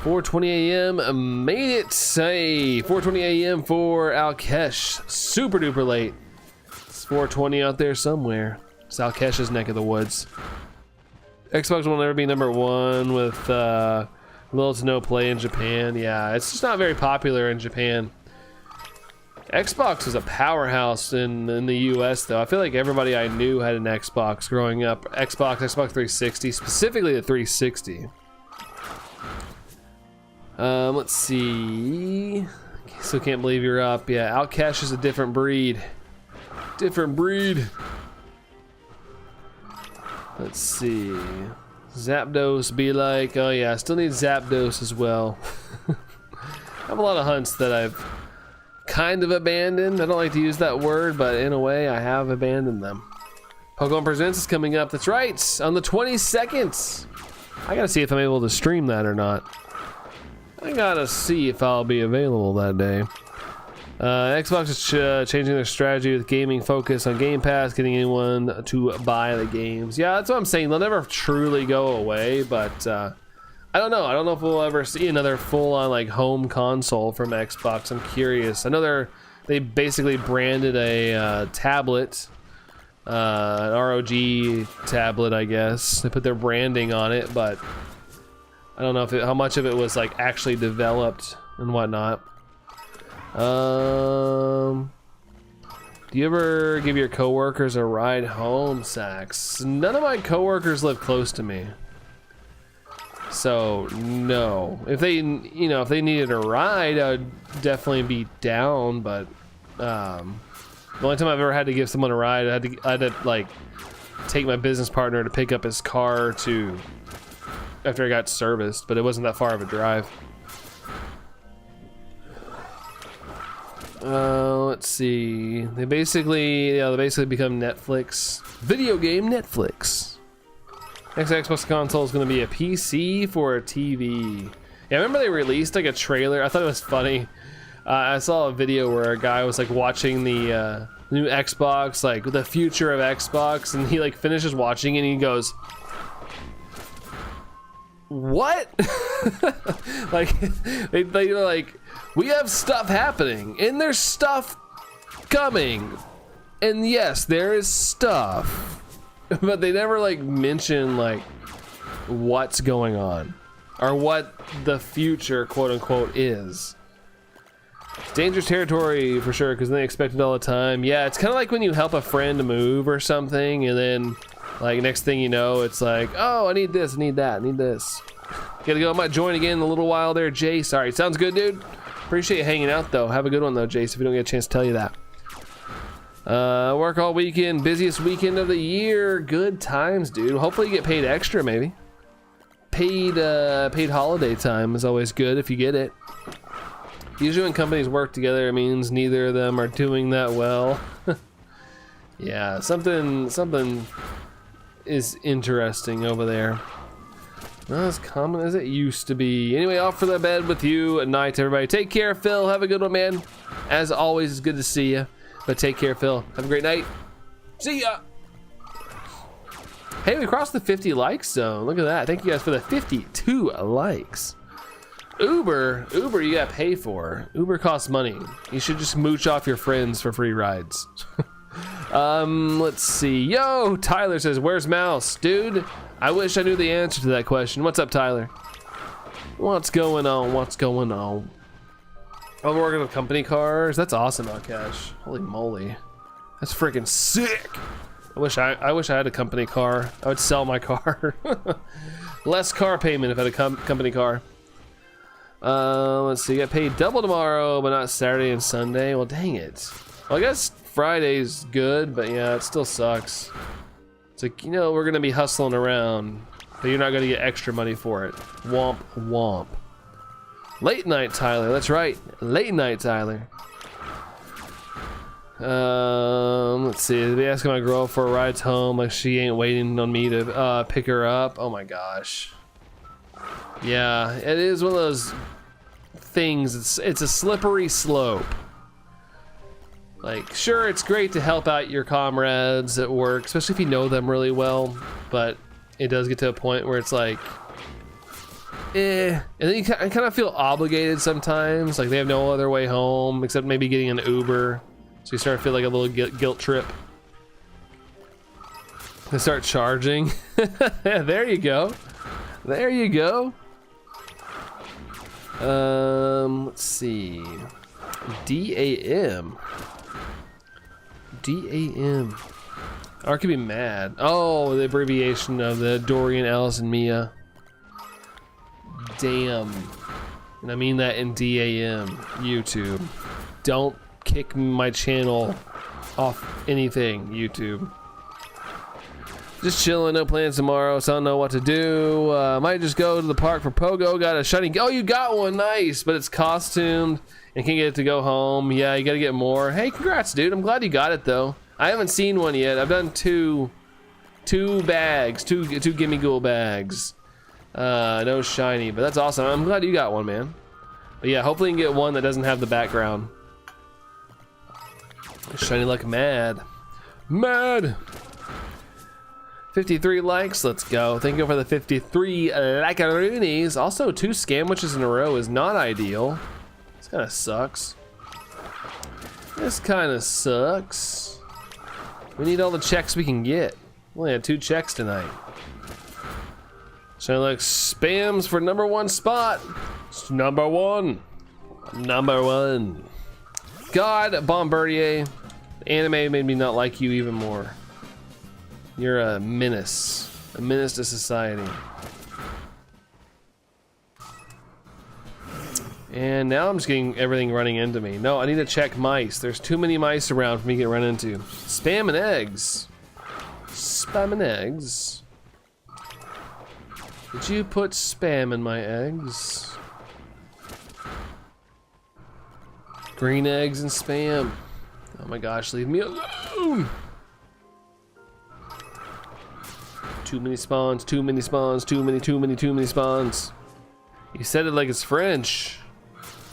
4:20 a.m. made it. Say 4:20 a.m. for Alkesh. Super duper late. It's 4:20 out there somewhere. It's Alkesh's neck of the woods. Xbox will never be #1 with little to no play in Japan. Yeah, it's just not very popular in Japan. Xbox was a powerhouse in the US though. I feel like everybody I knew had an Xbox growing up. Xbox 360, specifically the 360. Let's see. Still can't believe you're up. Yeah, Alkesh is a different breed. Different breed. Let's see. Zapdos be like, oh yeah, I still need Zapdos as well. I have a lot of hunts that I've kind of abandoned. I don't like to use that word, but in a way I have abandoned them. Pokemon Presents is coming up. That's right, on the 22nd. I gotta see if I'm able to stream that or not. I gotta see if I'll be available that day. Xbox is changing their strategy with gaming focus on Game Pass, getting anyone to buy the games. Yeah, that's what I'm saying. They'll never truly go away, but I don't know. I don't know if we'll ever see another full-on like home console from Xbox. I'm curious. I know they basically branded a tablet, an ROG tablet, I guess. They put their branding on it, but I don't know if how much of it was like actually developed and whatnot. Do you ever give your coworkers a ride home, Sax? None of my coworkers live close to me, so no. If they, you know, if they needed a ride, I'd definitely be down. But the only time I've ever had to give someone a ride, I had to like take my business partner to pick up his car after I got serviced, but it wasn't that far of a drive. Let's see. They basically become Netflix. Video game Netflix. Next Xbox console is going to be a PC for a TV. Yeah, I remember they released like a trailer. I thought it was funny. I saw a video where a guy was like watching the new Xbox, like the future of Xbox, and he like finishes watching it and he goes, "What?" Like they're like, we have stuff happening and there's stuff coming, and yes, there is stuff, but they never like mention like what's going on or what the future quote unquote is. It's dangerous territory for sure, because they expect it all the time. Yeah, it's kind of like when you help a friend move or something, and then like next thing you know, it's like, oh, I need this, I need that, I need this. Gotta go. I might join again in a little while there, Jace. All right, sounds good, dude. Appreciate you hanging out though. Have a good one though, Jace, if we don't get a chance to tell you that. Work all weekend, busiest weekend of the year. Good times, dude. Hopefully you get paid extra, maybe. Paid holiday time is always good if you get it. Usually when companies work together, it means neither of them are doing that well. Yeah, something is interesting over there. Not as common as it used to be. Anyway, off for the bed with you at night, everybody. Take care, Phil. Have a good one, man. As always, it's good to see you. But take care, Phil. Have a great night. See ya. Hey, we crossed the 50 likes zone. Look at that. Thank you guys for the 52 likes. Uber you gotta pay for. Uber costs money. You should just mooch off your friends for free rides. Let's see. Yo, Tyler says, where's Mouse? Dude, I wish I knew the answer to that question. What's up, Tyler? What's going on? What's going on? Oh, we're working with company cars. That's awesome, Outcash. Holy moly. That's freaking sick. I wish I had a company car. I would sell my car. Less car payment if I had a company car. Let's see. Got paid double tomorrow, but not Saturday and Sunday. Well, dang it. Well, I guess Friday's good, but yeah, it still sucks. It's like, you know, we're gonna be hustling around, but you're not gonna get extra money for it. Womp womp. Late night Tyler. That's right. Late night Tyler. Let's see. They asking my girl for rides home, like she ain't waiting on me to pick her up. Oh my gosh. Yeah, it is one of those things. It's a slippery slope. Like, sure, it's great to help out your comrades at work, especially if you know them really well, but it does get to a point where it's like, and then you kind of feel obligated sometimes, like they have no other way home except maybe getting an Uber. So you start to feel like a little guilt trip. They start charging. Yeah, there you go. There you go. Let's see. DAM. DAM. Or it could be mad. Oh, the abbreviation of the Dorian, Alice, and Mia. Damn. And I mean that in DAM. YouTube. Don't kick my channel off anything, YouTube. Just chilling, no plans tomorrow, so I don't know what to do. Might just go to the park for Pogo. Got a shiny. Oh, you got one, nice, but it's costumed and can't get it to go home. Yeah, you gotta get more. Hey, congrats, dude. I'm glad you got it though. I haven't seen one yet. I've done two bags, two gimme ghoul bags. No shiny, but that's awesome. I'm glad you got one, man. But yeah, hopefully you can get one that doesn't have the background. Shiny like mad. Mad! 53 likes, let's go. Thank you for the 53 likeroonies. Also, 2 scamwiches in a row is not ideal. This kind of sucks. This kind of sucks. We need all the checks we can get. We only had 2 checks tonight. Shiny like spams for #1 spot. It's #1. #1. God, Bombardier. The anime made me not like you even more. You're a menace to society. And now I'm just getting everything running into me. No, I need to check mice. There's too many mice around for me to get run into. Spam and eggs. Spam and eggs. Did you put spam in my eggs? Green eggs and spam. Oh my gosh, leave me alone. Too many spawns, too many spawns, too many spawns. You said it like it's French.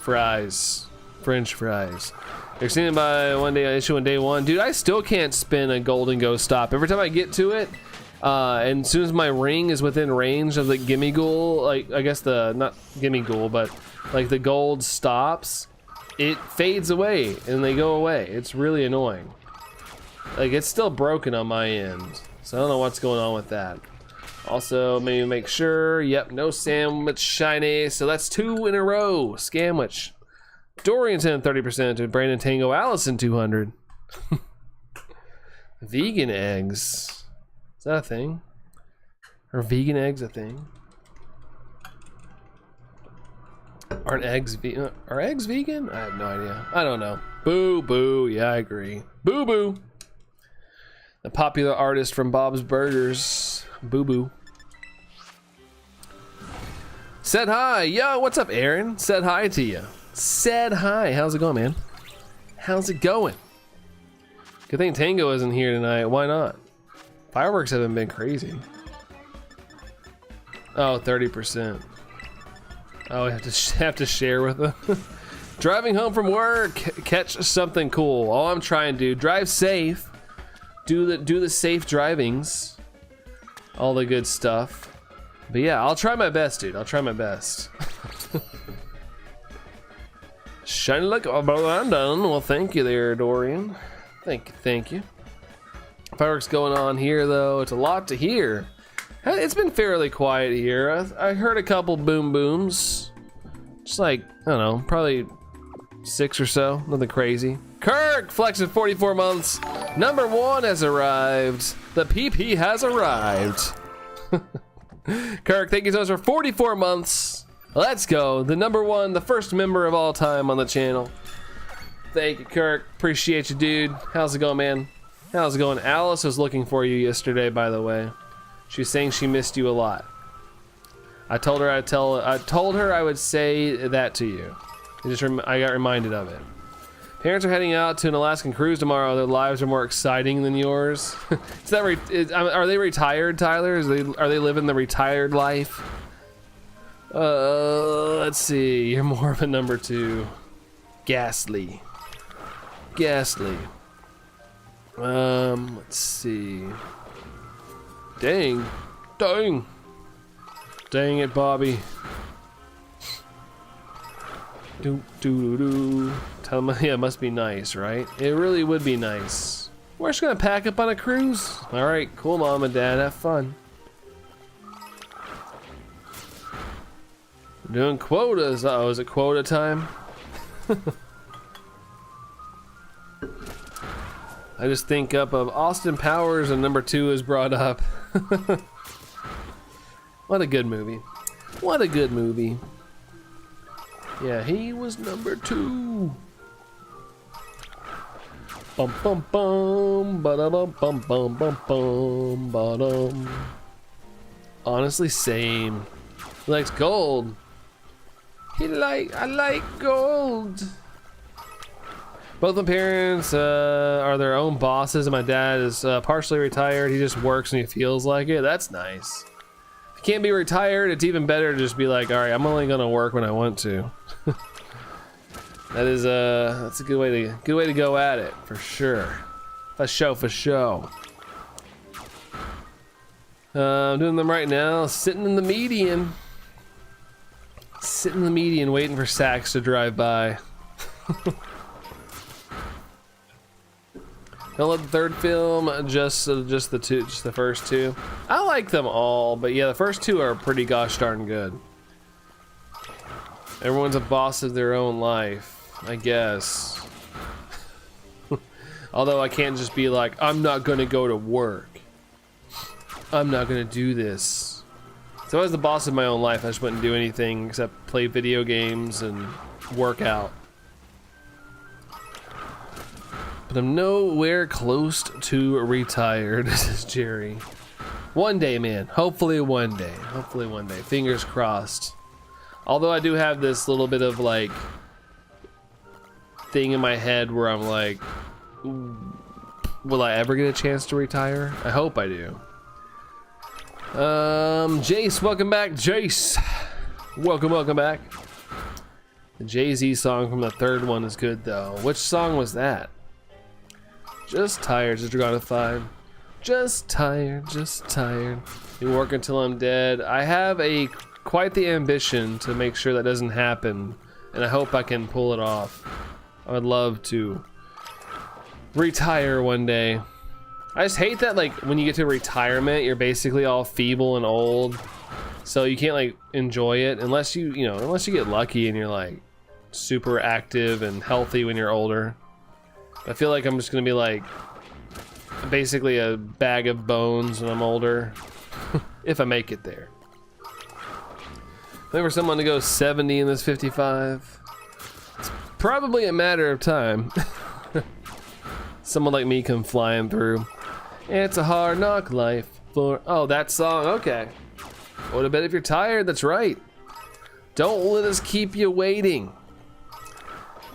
Fries. French fries. They're seen by one day issue on day 1. Dude, I still can't spin a golden ghost stop. Every time I get to it, and as soon as my ring is within range of the gimme ghoul, like I guess not gimme ghoul, but like the gold stops, it fades away and they go away. It's really annoying. Like it's still broken on my end. So I don't know what's going on with that. Also, maybe make sure, yep, no sandwich shiny. So that's 2 in a row. Scamwich. Dorian 10 30% to Brandon Tango Allison 200. Vegan eggs. Is that a thing? Are vegan eggs a thing? Aren't eggs vegan? Are eggs vegan? I have no idea. I don't know. Boo boo. Yeah, I agree. Boo boo. A popular artist from Bob's Burgers. Boo boo. Said hi. Yo, what's up, Aaron? Said hi to you. Said hi. How's it going, man? How's it going? Good thing Tango isn't here tonight. Why not? Fireworks haven't been crazy. Oh, 30%. Oh, I have to share with them. Driving home from work. Catch something cool. All I'm trying to do. Drive safe. Do the safe drivings. All the good stuff. But yeah, I'll try my best, dude. I'll try my best. Shiny like Brandon. Well, thank you there, Dorian. Thank you. Fireworks going on here though. It's a lot to hear. It's been fairly quiet here. I heard a couple boom booms. Just like, I don't know, probably 6 or so. Nothing crazy. Kirk flexing 44 months. Number 1 has arrived. The PP has arrived. Kirk, thank you so much for 44 months. Let's go. The number 1, the first member of all time on the channel. Thank you, Kirk. Appreciate you, dude. How's it going, man? How's it going? Alice was looking for you yesterday, by the way. She was saying she missed you a lot. I told her I would say that to you. I got reminded of it. Parents are heading out to an Alaskan cruise tomorrow. Their lives are more exciting than yours. Are they retired, Tyler? Are they living the retired life? Let's see. You're more of a number 2. Ghastly. Ghastly. Let's see. Dang. Dang. Dang it, Bobby. Tell me, yeah, it must be nice, right? It really would be nice. We're just gonna pack up on a cruise. All right, cool, Mom and Dad, have fun. We're doing quotas. Uh-oh, is it quota time? I just think up of Austin Powers and number 2 is brought up. What a good movie. What a good movie. Yeah, he was number 2. Bum bum bum ba bum bum bum bum bum ba-dum. Honestly, same. He likes gold. I like gold. Both my parents are their own bosses, and my dad is partially retired. He just works when he feels like it. That's nice. If you can't be retired, it's even better to just be like, all right, I'm only gonna work when I want to. That's a good way to go at it, for sure. For show. I'm doing them right now. Sitting in the median. Sitting in the median, waiting for Sax to drive by. I love the third film, just the first 2. I like them all, but yeah, the first 2 are pretty gosh darn good. Everyone's a boss of their own life, I guess. Although I can't just be like, I'm not gonna go to work. I'm not gonna do this. So I was the boss of my own life. I just wouldn't do anything except play video games and work out. But I'm nowhere close to retired, says Jerry. One day, man. Hopefully one day. Hopefully one day. Fingers crossed. Although I do have this little bit of like thing in my head where I'm like, will I ever get a chance to retire? I hope I do. Jace, welcome back. Jace. Welcome back. The Jay-Z song from the third one is good though. Which song was that? Just tired, just Dragonified. Just tired. You work until I'm dead. I have quite the ambition to make sure that doesn't happen, and I hope I can pull it off. I would love to retire one day. I just hate that like when you get to retirement, you're basically all feeble and old, so you can't like enjoy it unless you get lucky and you're like super active and healthy when you're older. I feel like I'm just gonna be like basically a bag of bones when I'm older, if I make it there. Wait for someone to go 70 in this 55. It's probably a matter of time. Someone like me come flying through. It's a hard knock life for... Oh, that song, okay. Go to bed if you're tired, that's right. Don't let us keep you waiting.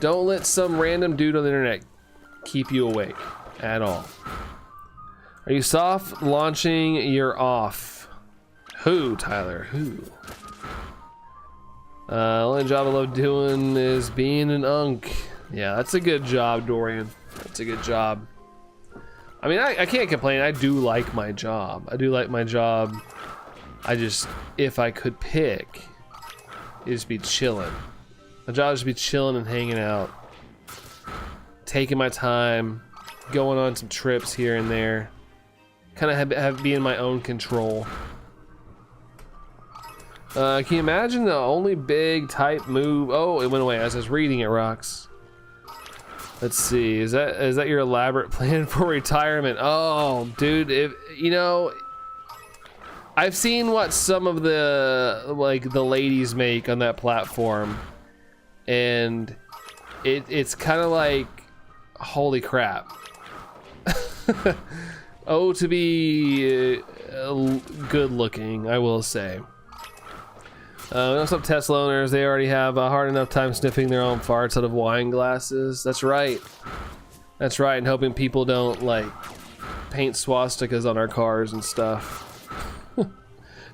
Don't let some random dude on the internet keep you awake at all. Are you soft launching? You're off. Who, Tyler? Who? Only job I love doing is being an unk. Yeah, that's a good job, Dorian. That's a good job. I mean, I can't complain. I do like my job. I do like my job. I just, if I could pick, it'd just be chilling. My job is to be chilling and hanging out. Taking my time, going on some trips here and there. kind of have be in my own control. Can you imagine the only big type move? Oh, it went away as I was reading it, Rocks. Let's see. Is that your elaborate plan for retirement? Oh, dude, if you know, I've seen what some of the ladies make on that platform, and it's kind of like, holy crap. Oh, to be good looking, I will say. Some Tesla owners, they already have a hard enough time sniffing their own farts out of wine glasses. That's right. That's right, and hoping people don't like paint swastikas on our cars and stuff. Do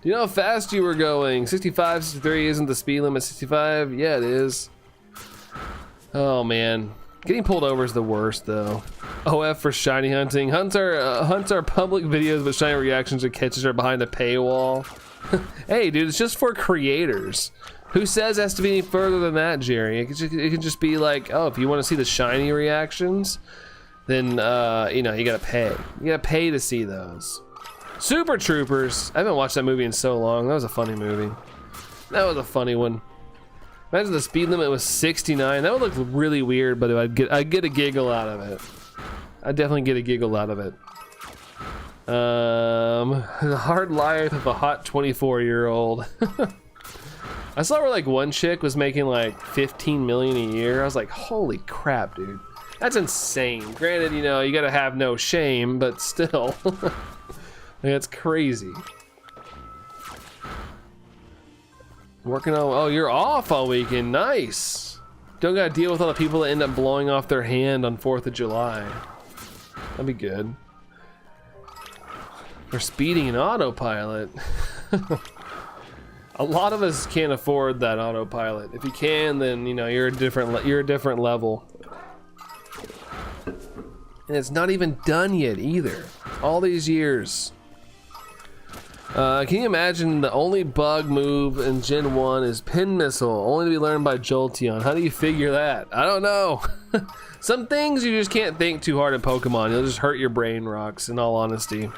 you know how fast you were going? 65, 63 isn't the speed limit. 65? Yeah, it is. Oh man, getting pulled over is the worst though. OF for shiny hunting. Hunts are public videos, but shiny reactions and catches are behind a paywall. Hey dude, it's just for creators. Who says it has to be any further than that, Jerry? It can just be like, oh, if you want to see the shiny reactions, then you know, you gotta pay. You gotta pay to see those. Super Troopers. I haven't watched that movie in so long. That was a funny movie. That was a funny one. Imagine the speed limit was 69. That would look really weird, but I'd get a giggle out of it. I'd definitely get a giggle out of it. The hard life of a hot 24-year-old. I saw where like one chick was making like 15 million a year. I was like, holy crap, dude. That's insane. Granted, you know, you gotta have no shame, but still. That's crazy. Working on, oh, you're off all weekend, nice. Don't gotta deal with all the people that end up blowing off their hand on 4th of July. That'd be good. We're speeding in autopilot. A lot of us can't afford that autopilot. If you can, then you know you're a different level. And it's not even done yet either. All these years. Can you imagine the only bug move in Gen 1 is Pin Missile, only to be learned by Jolteon? How do you figure that? I don't know. Some things you just can't think too hard in Pokemon. You'll just hurt your brain, Rocks, in all honesty.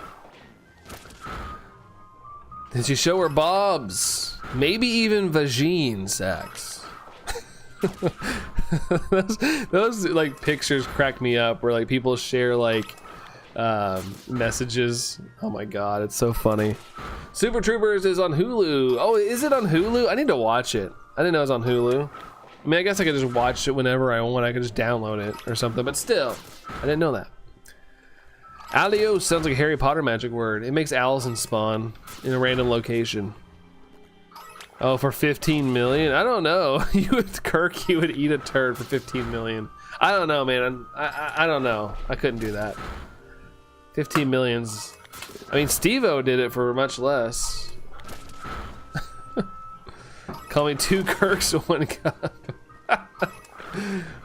Did you show her Bob's? Maybe even Vagine sex. those like pictures crack me up where like people share like messages. Oh my god, it's so funny. Super Troopers is on Hulu. Oh, is it on Hulu? I need to watch it. I didn't know it was on Hulu. I mean, I guess I could just watch it whenever I want. I could just download it or something, but still, I didn't know that. Alios sounds like a Harry Potter magic word. It makes Allison spawn in a random location. Oh, for 15 million? I don't know. You would eat a turd for 15 million. I don't know, man. I don't know. I couldn't do that. 15 millions. I mean, Steve-O did it for much less. Call me 2 Kirks, 1 cup.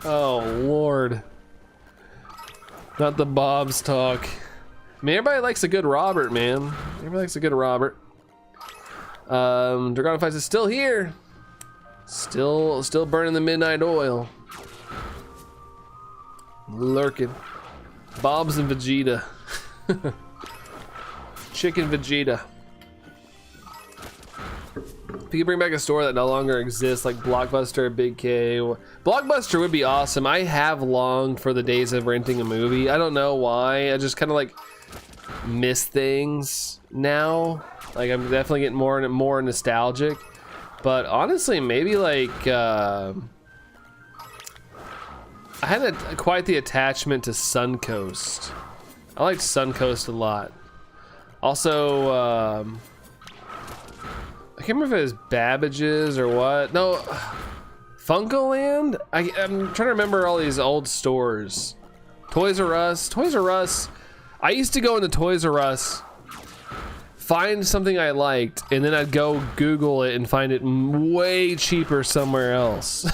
Oh, Lord. Not the Bob's talk. I mean, everybody likes a good Robert, man. Everybody likes a good Robert. Dragonfights is still here. Still burning the midnight oil. Lurking. Bob's and Vegeta. Chicken Vegeta. If you could bring back a store that no longer exists, like Blockbuster or Big K. Blockbuster would be awesome. I have longed for the days of renting a movie. I don't know why. I just kind of like miss things now. Like I'm definitely getting more and more nostalgic. But honestly, maybe like I had quite the attachment to Suncoast. I liked Suncoast a lot. Also, I can't remember if it was Babbage's or what. No, Funkoland? I'm trying to remember all these old stores. Toys R Us. Toys R Us. I used to go into Toys R Us, find something I liked, and then I'd go Google it and find it way cheaper somewhere else.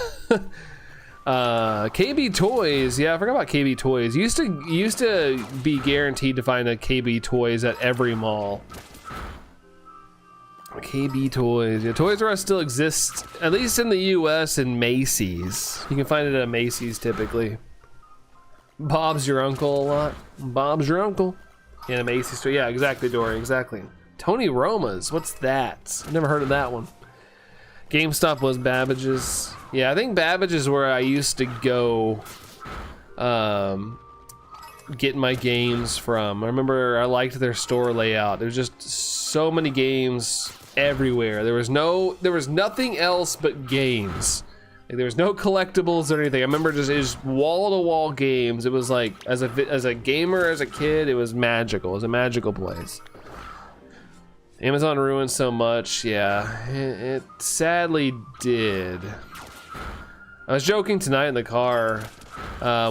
KB Toys. Yeah, I forgot about KB Toys. Used to be guaranteed to find a KB Toys at every mall. KB Toys. Yeah, Toys R Us still exists, at least in the US, in Macy's. You can find it at Macy's typically. Bob's your uncle a lot. Bob's your uncle. Animacy store. Yeah, exactly, Dory. Exactly. Tony Roma's. What's that? I've never heard of that one. GameStop was Babbage's. Yeah, I think Babbage is where I used to go get my games from. I remember I liked their store layout. There's just so many games everywhere. There was nothing else but games. Like, there was no collectibles or anything. I remember it was wall-to-wall games. It was like, as a gamer, as a kid, it was magical. It was a magical place. Amazon ruined so much. Yeah, it sadly did. I was joking tonight in the car.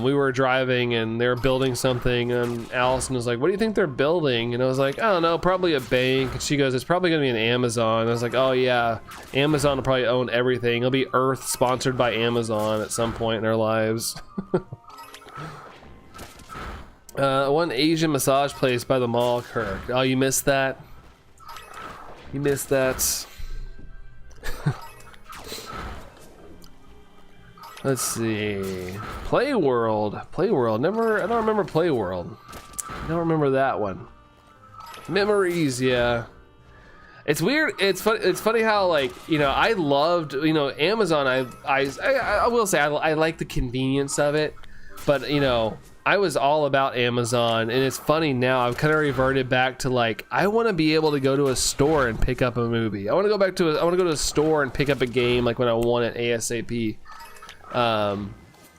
We were driving and they were building something, and Allison was like, what do you think they're building? And I was like, I don't know, probably a bank. And she goes, it's probably gonna be an Amazon. And I was like, oh yeah, Amazon will probably own everything. It'll be Earth sponsored by Amazon at some point in our lives. One Asian massage place by the mall, Kirk. Oh, you missed that? You missed that. Let's see. Playworld. Never. I don't remember Playworld. I don't remember that one. Memories. Yeah. It's weird. It's funny how, like, you know, I loved, you know, Amazon. I will say I like the convenience of it, but you know, I was all about Amazon, and it's funny now. I've kind of reverted back to, like, I want to be able to go to a store and pick up a movie. I want to go to a store and pick up a game, like when I want it ASAP.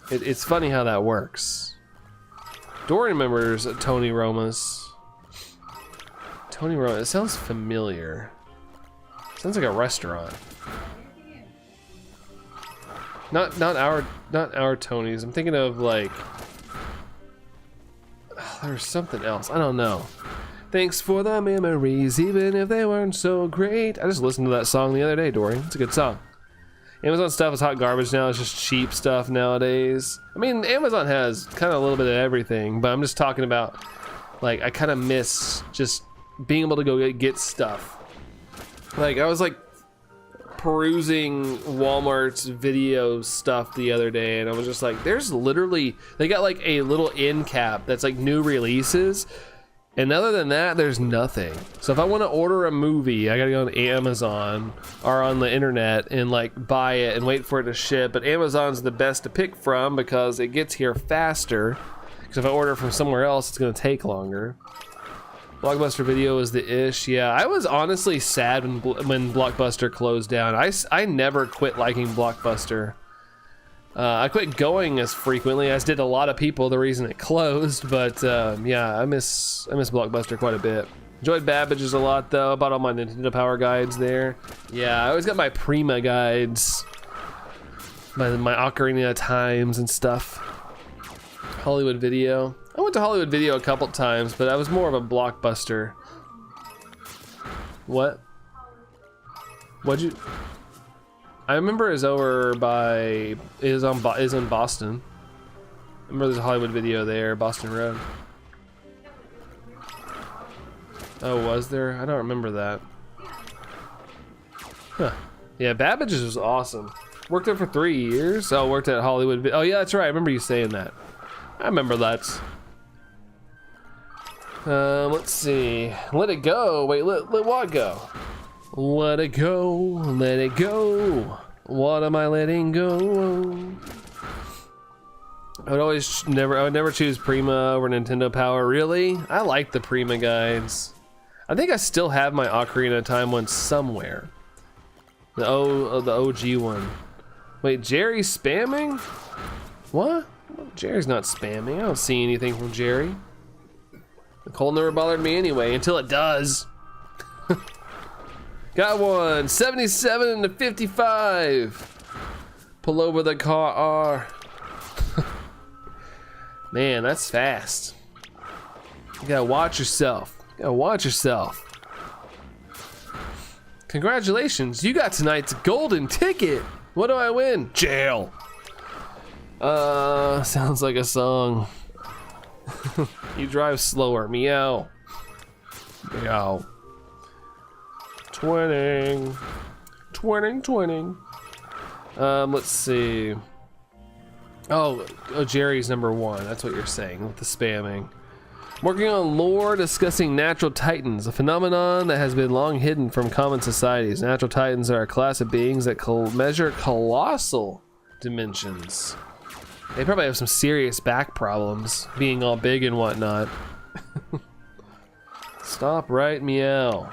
It's funny how that works. Dory remembers Tony Roma's. Tony Roma. It sounds familiar. Sounds like a restaurant. Not our Tony's. I'm thinking of, like, there's something else. I don't know. Thanks for the memories, even if they weren't so great. I just listened to that song the other day, Dory. It's a good song. Amazon stuff is hot garbage now. It's just cheap stuff nowadays. I mean, Amazon has kind of a little bit of everything, but I'm just talking about, like, I kind of miss just being able to go get stuff. Like, I was like perusing Walmart's video stuff the other day, and I was just like, there's literally, they got like a little end cap that's like new releases, and other than that, there's nothing. So if I want to order a movie, I gotta go on Amazon or on the internet and like buy it and wait for it to ship. But Amazon's the best to pick from because it gets here faster. Because if I order from somewhere else, it's gonna take longer. Blockbuster Video is the ish. Yeah, I was honestly sad when Blockbuster closed down. I never quit liking Blockbuster. I quit going as frequently as did a lot of people, the reason it closed, but yeah, I miss Blockbuster quite a bit. Enjoyed Babbage's a lot though. I bought all my Nintendo Power guides there. Yeah, I always got my Prima guides, my Ocarina of Times and stuff. Hollywood Video. I went to Hollywood Video a couple times, but I was more of a Blockbuster. What? What'd you? I remember it's over by, is in Boston. I remember there's a Hollywood Video there, Boston Road. Oh, was there? I don't remember that. Huh. Yeah, Babbage's was awesome. Worked there for 3 years. Oh, worked at Hollywood. Oh yeah, that's right. I remember you saying that. I remember that. Let's see. Let it go. Wait, let what go? Let it go, let it go. What am I letting go? I would never choose Prima over Nintendo Power. Really? I like the Prima guides. I think I still have my Ocarina of Time one somewhere. The OG one. Wait, Jerry's spamming? What? Jerry's not spamming. I don't see anything from Jerry. The cold never bothered me anyway, until it does. Got one, 77 to 55. Pull over the car. Man, that's fast. You gotta watch yourself. You gotta watch yourself. Congratulations, you got tonight's golden ticket. What do I win? Jail. Sounds like a song. You drive slower, meow. Meow. Twinning. Let's see. Oh, Jerry's number one. That's what you're saying with the spamming. Working on lore discussing natural titans, a phenomenon that has been long hidden from common societies. Natural titans are a class of beings that measure colossal dimensions. They probably have some serious back problems, being all big and whatnot. Stop right meow.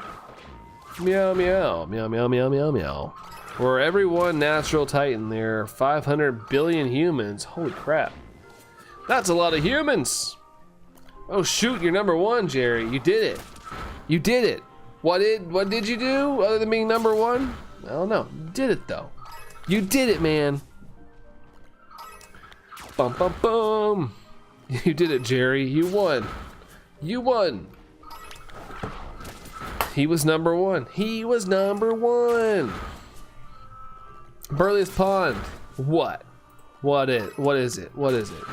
Meow meow, meow meow meow meow meow. For every one natural titan, there are 500 billion humans. Holy crap. That's a lot of humans! Oh shoot, you're number one, Jerry. You did it. You did it. What did you do other than being number one? I don't know. You did it though. You did it, man. Bum bum bum. You did it, Jerry. You won. You won. He was number one. He was number one. Burley's Pond. What? What is it? What is it?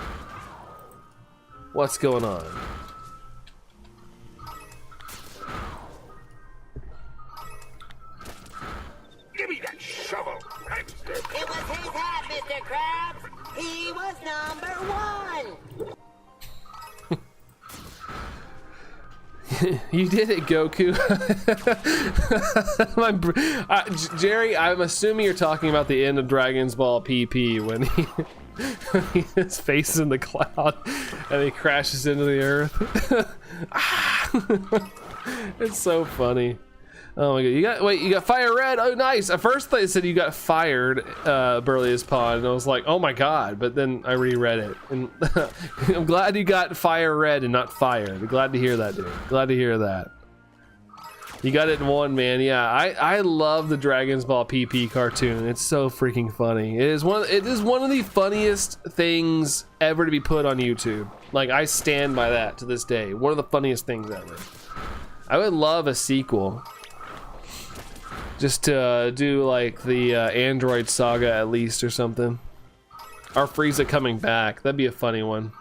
What's going on? Give me that shovel. It was his hat, Mr. Krabs. He was number one. You did it, Goku. Jerry, I'm assuming you're talking about the end of Dragon's Ball PP when his face is in the cloud and he crashes into the earth. It's so funny. Oh my god, you got fire red. Oh nice. At first they said you got fired, Burley's Pond, and I was like, oh my god, but then I reread it and I'm glad you got fire red and not fired. Glad to hear that, dude. Glad to hear that. You got it in one, man. Yeah, I love the Dragon's Ball PP cartoon. It's so freaking funny. It is one of the funniest things ever to be put on YouTube. Like, I stand by that to this day. One of the funniest things ever. I would love a sequel. Just to do like the Android Saga at least or something. Or Frieza coming back. That'd be a funny one.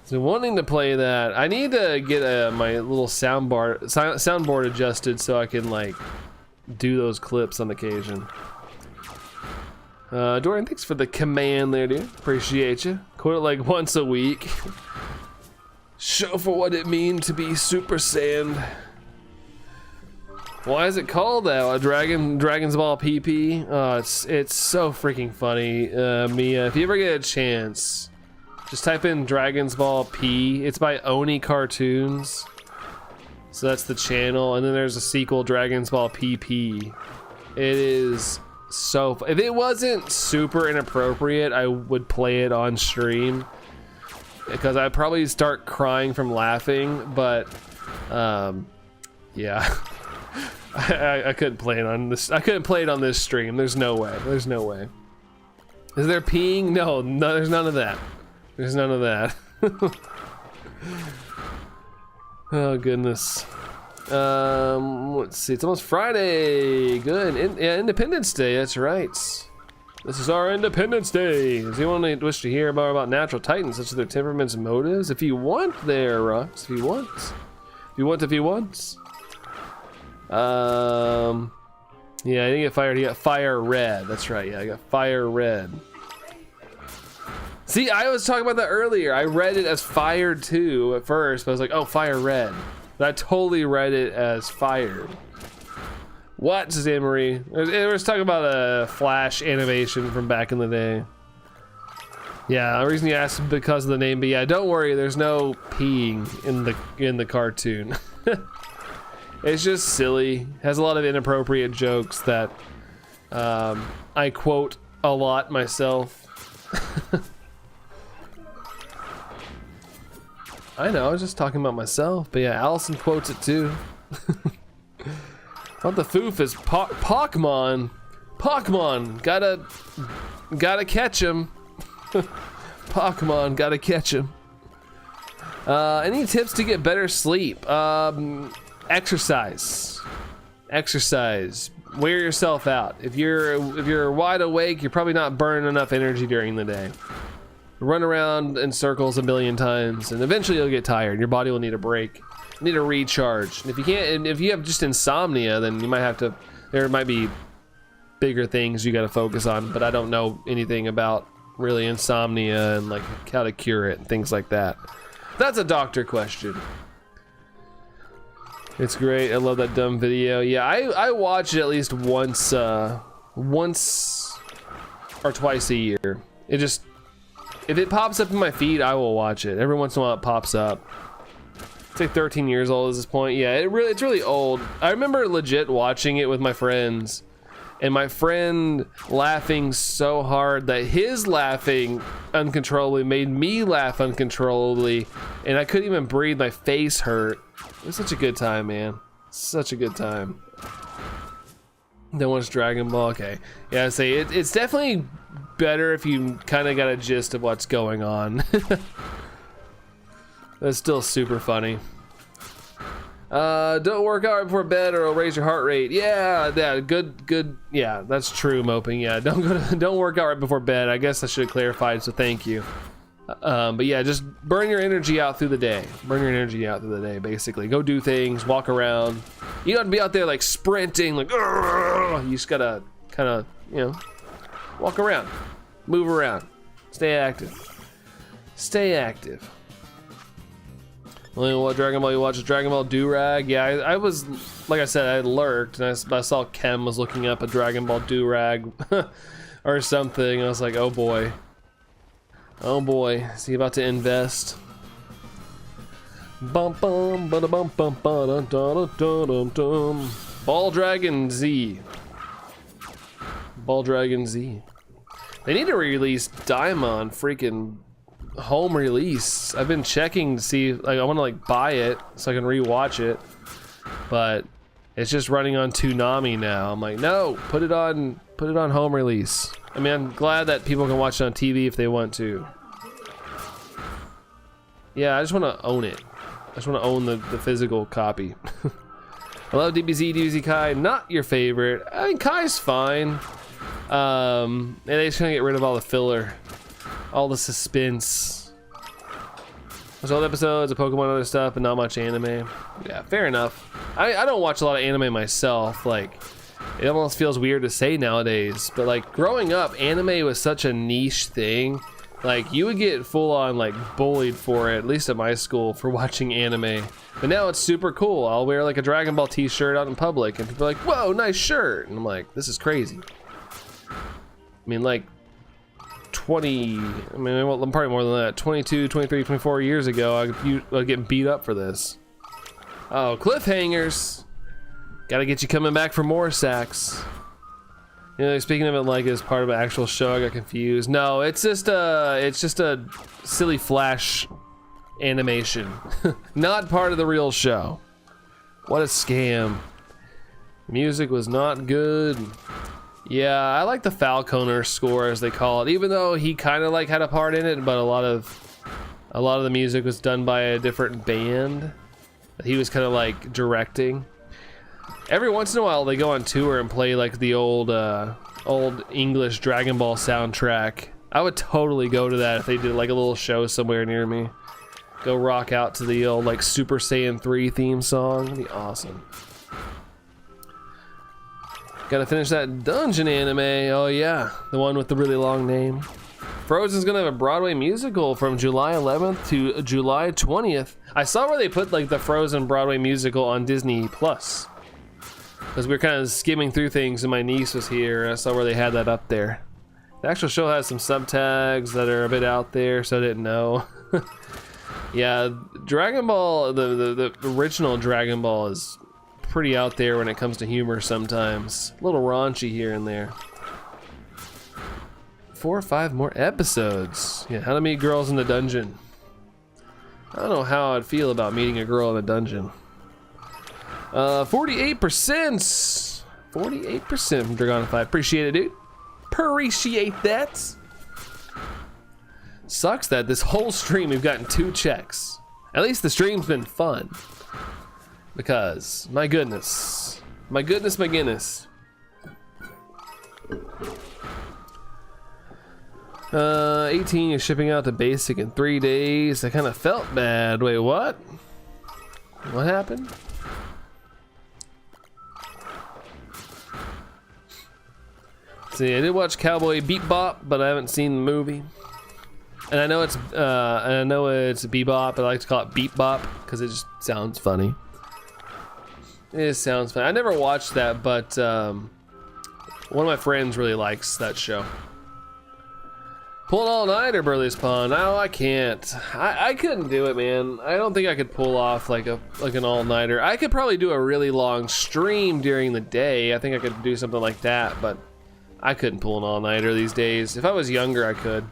So wanting to play that, I need to get my little soundboard adjusted so I can like do those clips on occasion. Dorian, thanks for the command there, dude. Appreciate you. Quote it like once a week. Show for what it means to be Super Saiyan. Why is it called that? Dragon's Ball PP? It's so freaking funny, Mia. If you ever get a chance, just type in Dragon's Ball P. It's by Oni Cartoons. So that's the channel, and then there's a sequel, Dragon's Ball PP. It is so if it wasn't super inappropriate, I would play it on stream because I'd probably start crying from laughing, but yeah. I couldn't play it on this. I couldn't play it on this stream. There's no way. There's no way. Is there peeing? No, there's none of that. There's none of that. Oh goodness. Let's see. It's almost Friday. Good. Yeah, Independence Day. That's right. This is our Independence Day. Does anyone wish to hear more about natural titans, such as their temperaments and motives? If you want, there, Rux. If you want. If you want. Yeah, I didn't get fired. He got fire red. That's right. Yeah, I got fire red. See, I was talking about that earlier. I read it as fired too at first, but I was like, oh, fire red. But I totally read it as fired. What, Zamory? We were talking about a Flash animation from back in the day. Yeah, the reason you asked is because of the name, but yeah, don't worry. There's no peeing in the cartoon. It's just silly. Has a lot of inappropriate jokes that I quote a lot myself. I know, I was just talking about myself, but yeah, Allison quotes it too. What the foof is Pokémon? Pokémon, gotta catch him. Pokémon, gotta catch him. Any tips to get better sleep? Exercise. Wear yourself out. If you're wide awake, you're probably not burning enough energy during the day. Run around in circles a million times, and eventually you'll get tired. Your body will need a break, need a recharge. And if you can't, and if you have just insomnia, then you might have to. There might be bigger things you got to focus on, but I don't know anything about really insomnia and like how to cure it and things like that. That's a doctor question. It's great. I love that dumb video. Yeah, I watch it at least once or twice a year. It just, if it pops up in my feed, I will watch it. Every once in a while it pops up. It's like 13 years old at this point. Yeah, it's really old. I remember legit watching it with my friends, and my friend laughing so hard that his laughing uncontrollably made me laugh uncontrollably, and I couldn't even breathe. My face hurt. It was such a good time, man. Such a good time. Then what's Dragon Ball? Okay, yeah, I say it's definitely better if you kind of got a gist of what's going on. That's still super funny. Don't work out right before bed or it'll raise your heart rate. Yeah, good. Yeah, that's true, Moping. Yeah, don't work out right before bed. I guess I should have clarified, so thank you. But yeah, just burn your energy out through the day. Burn your energy out through the day, basically. Go do things, walk around. You don't have to be out there like sprinting, like, you just gotta kind of, you know, walk around, move around, stay active. Stay active. Well, what Dragon Ball you watch? Dragon Ball Durag. Yeah, I was, like I said, I lurked and I saw Kem was looking up a Dragon Ball Durag or something. I was like, oh boy. Oh boy, is he about to invest? Bum bum ba bum bum ba da da dum. Ball Dragon Z. Ball Dragon Z. They need to release Daimon freaking home release. I've been checking to see, like, I want to like buy it so I can rewatch it, but it's just running on Toonami now. I'm like, no, put it on home release. I mean, I'm glad that people can watch it on TV if they want to. Yeah, I just want to own it. I just want to own the physical copy. I love DBZ Kai. Not your favorite. I mean, Kai's fine. And they just gonna get rid of all the filler, all the suspense. There's old episodes of Pokemon and other stuff, but not much anime. Yeah, fair enough. I don't watch a lot of anime myself. Like, it almost feels weird to say nowadays, but like growing up, anime was such a niche thing. Like, you would get full on like bullied for it, at least at my school, for watching anime. But now it's super cool. I'll wear like a Dragon Ball t-shirt out in public and people are like, whoa, nice shirt. And I'm like, this is crazy. I mean, like 20, I mean, well, probably more than that, 22, 23, 24 years ago, I was getting beat up for this. Oh, cliffhangers. Gotta get you coming back for more, Sax. You know, speaking of it like as part of an actual show, I got confused. No, it's just a silly Flash animation. Not part of the real show. What a scam. Music was not good. Yeah, I like the Falconer score, as they call it, even though he kind of like had a part in it, but a lot of the music was done by a different band that he was kind of like directing. Every once in a while they go on tour and play like the old English Dragon Ball soundtrack. I would totally go to that if they did like a little show somewhere near me. Go rock out to the old like Super Saiyan 3 theme song. That'd be awesome. Gotta finish that Dungeon anime. Oh yeah, the one with the really long name. Frozen's gonna have a Broadway musical from July 11th to July 20th. I saw where they put like the Frozen Broadway musical on Disney Plus, because we were kind of skimming through things and my niece was here and I saw where they had that up there. The actual show has some subtags that are a bit out there, so I didn't know. Yeah, Dragon Ball, the original Dragon Ball is pretty out there when it comes to humor sometimes. A little raunchy here and there. 4 or 5 more episodes. Yeah, how to meet girls in the dungeon. I don't know how I'd feel about meeting a girl in a dungeon. 48%. 48% from Dragonify. Appreciate it, dude. Appreciate that. Sucks that this whole stream we've gotten 2 checks. At least the stream's been fun. Because, my goodness. My goodness, my goodness. 18 is shipping out to basic in 3 days. I kind of felt bad. Wait, what? What happened? See, I did watch Cowboy Bebop, but I haven't seen the movie. And I know it's Bebop, but I like to call it Beep Bop because it just sounds funny. It sounds funny. I never watched that, but one of my friends really likes that show. Pull an all-nighter, Burley's Pond. No, I can't. I couldn't do it, man. I don't think I could pull off like an all-nighter. I could probably do a really long stream during the day. I think I could do something like that, but I couldn't pull an all-nighter these days. If I was younger, I could.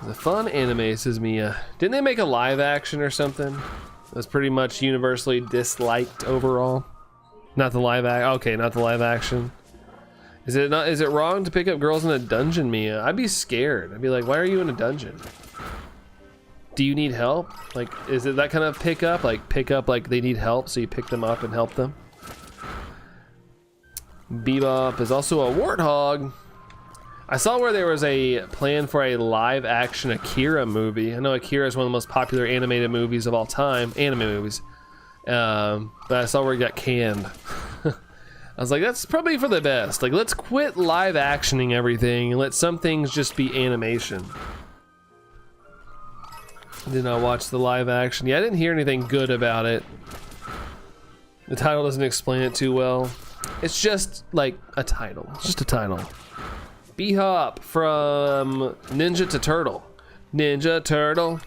The fun anime, says Mia. Didn't they make a live action or something? It was pretty much universally disliked overall. Not the live okay, not the live action. Is it wrong to pick up girls in a dungeon, Mia? I'd be scared. I'd be like, why are you in a dungeon? Do you need help? Like, is it that kind of pick up? Like they need help, so you pick them up and help them? Bebop is also a warthog. I saw where there was a plan for a live action Akira movie. I know Akira is one of the most popular animated movies of all time, anime movies. But I saw where it got canned. I was like, that's probably for the best. Like, let's quit live actioning everything and let some things just be animation. Did not watch the live action. Yeah, I didn't hear anything good about it. The title doesn't explain it too well. It's just like a title. It's just a title. B-Hop from Ninja to Turtle. Ninja Turtle.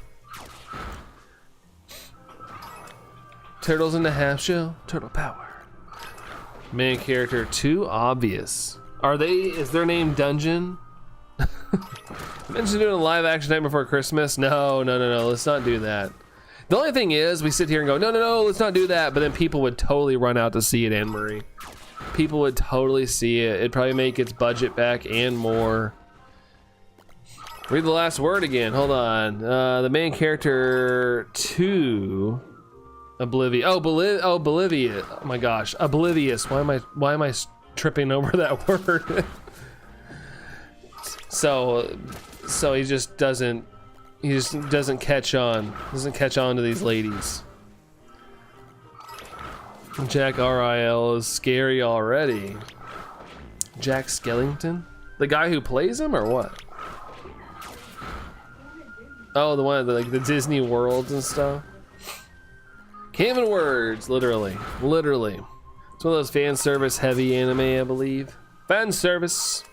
Turtles in the half shell. Turtle power. Main character too obvious. Is their name Dungeon? Mentioned doing a live action Night Before Christmas. No, let's not do that. The only thing is, we sit here and go, no, let's not do that. But then people would totally run out to see it, Anne Marie. People would totally see it. It'd probably make its budget back and more. Read the last word again. Hold on. The main character to Oblivious. Oblivious. Oh my gosh, Oblivious. Why am I tripping over that word? So he just doesn't catch on. Doesn't catch on to these ladies. Jack RIL is scary already. Jack Skellington? The guy who plays him or what? Oh, the one at the Disney Worlds and stuff. Canon words, literally. It's one of those fan service heavy anime, I believe. Fan service.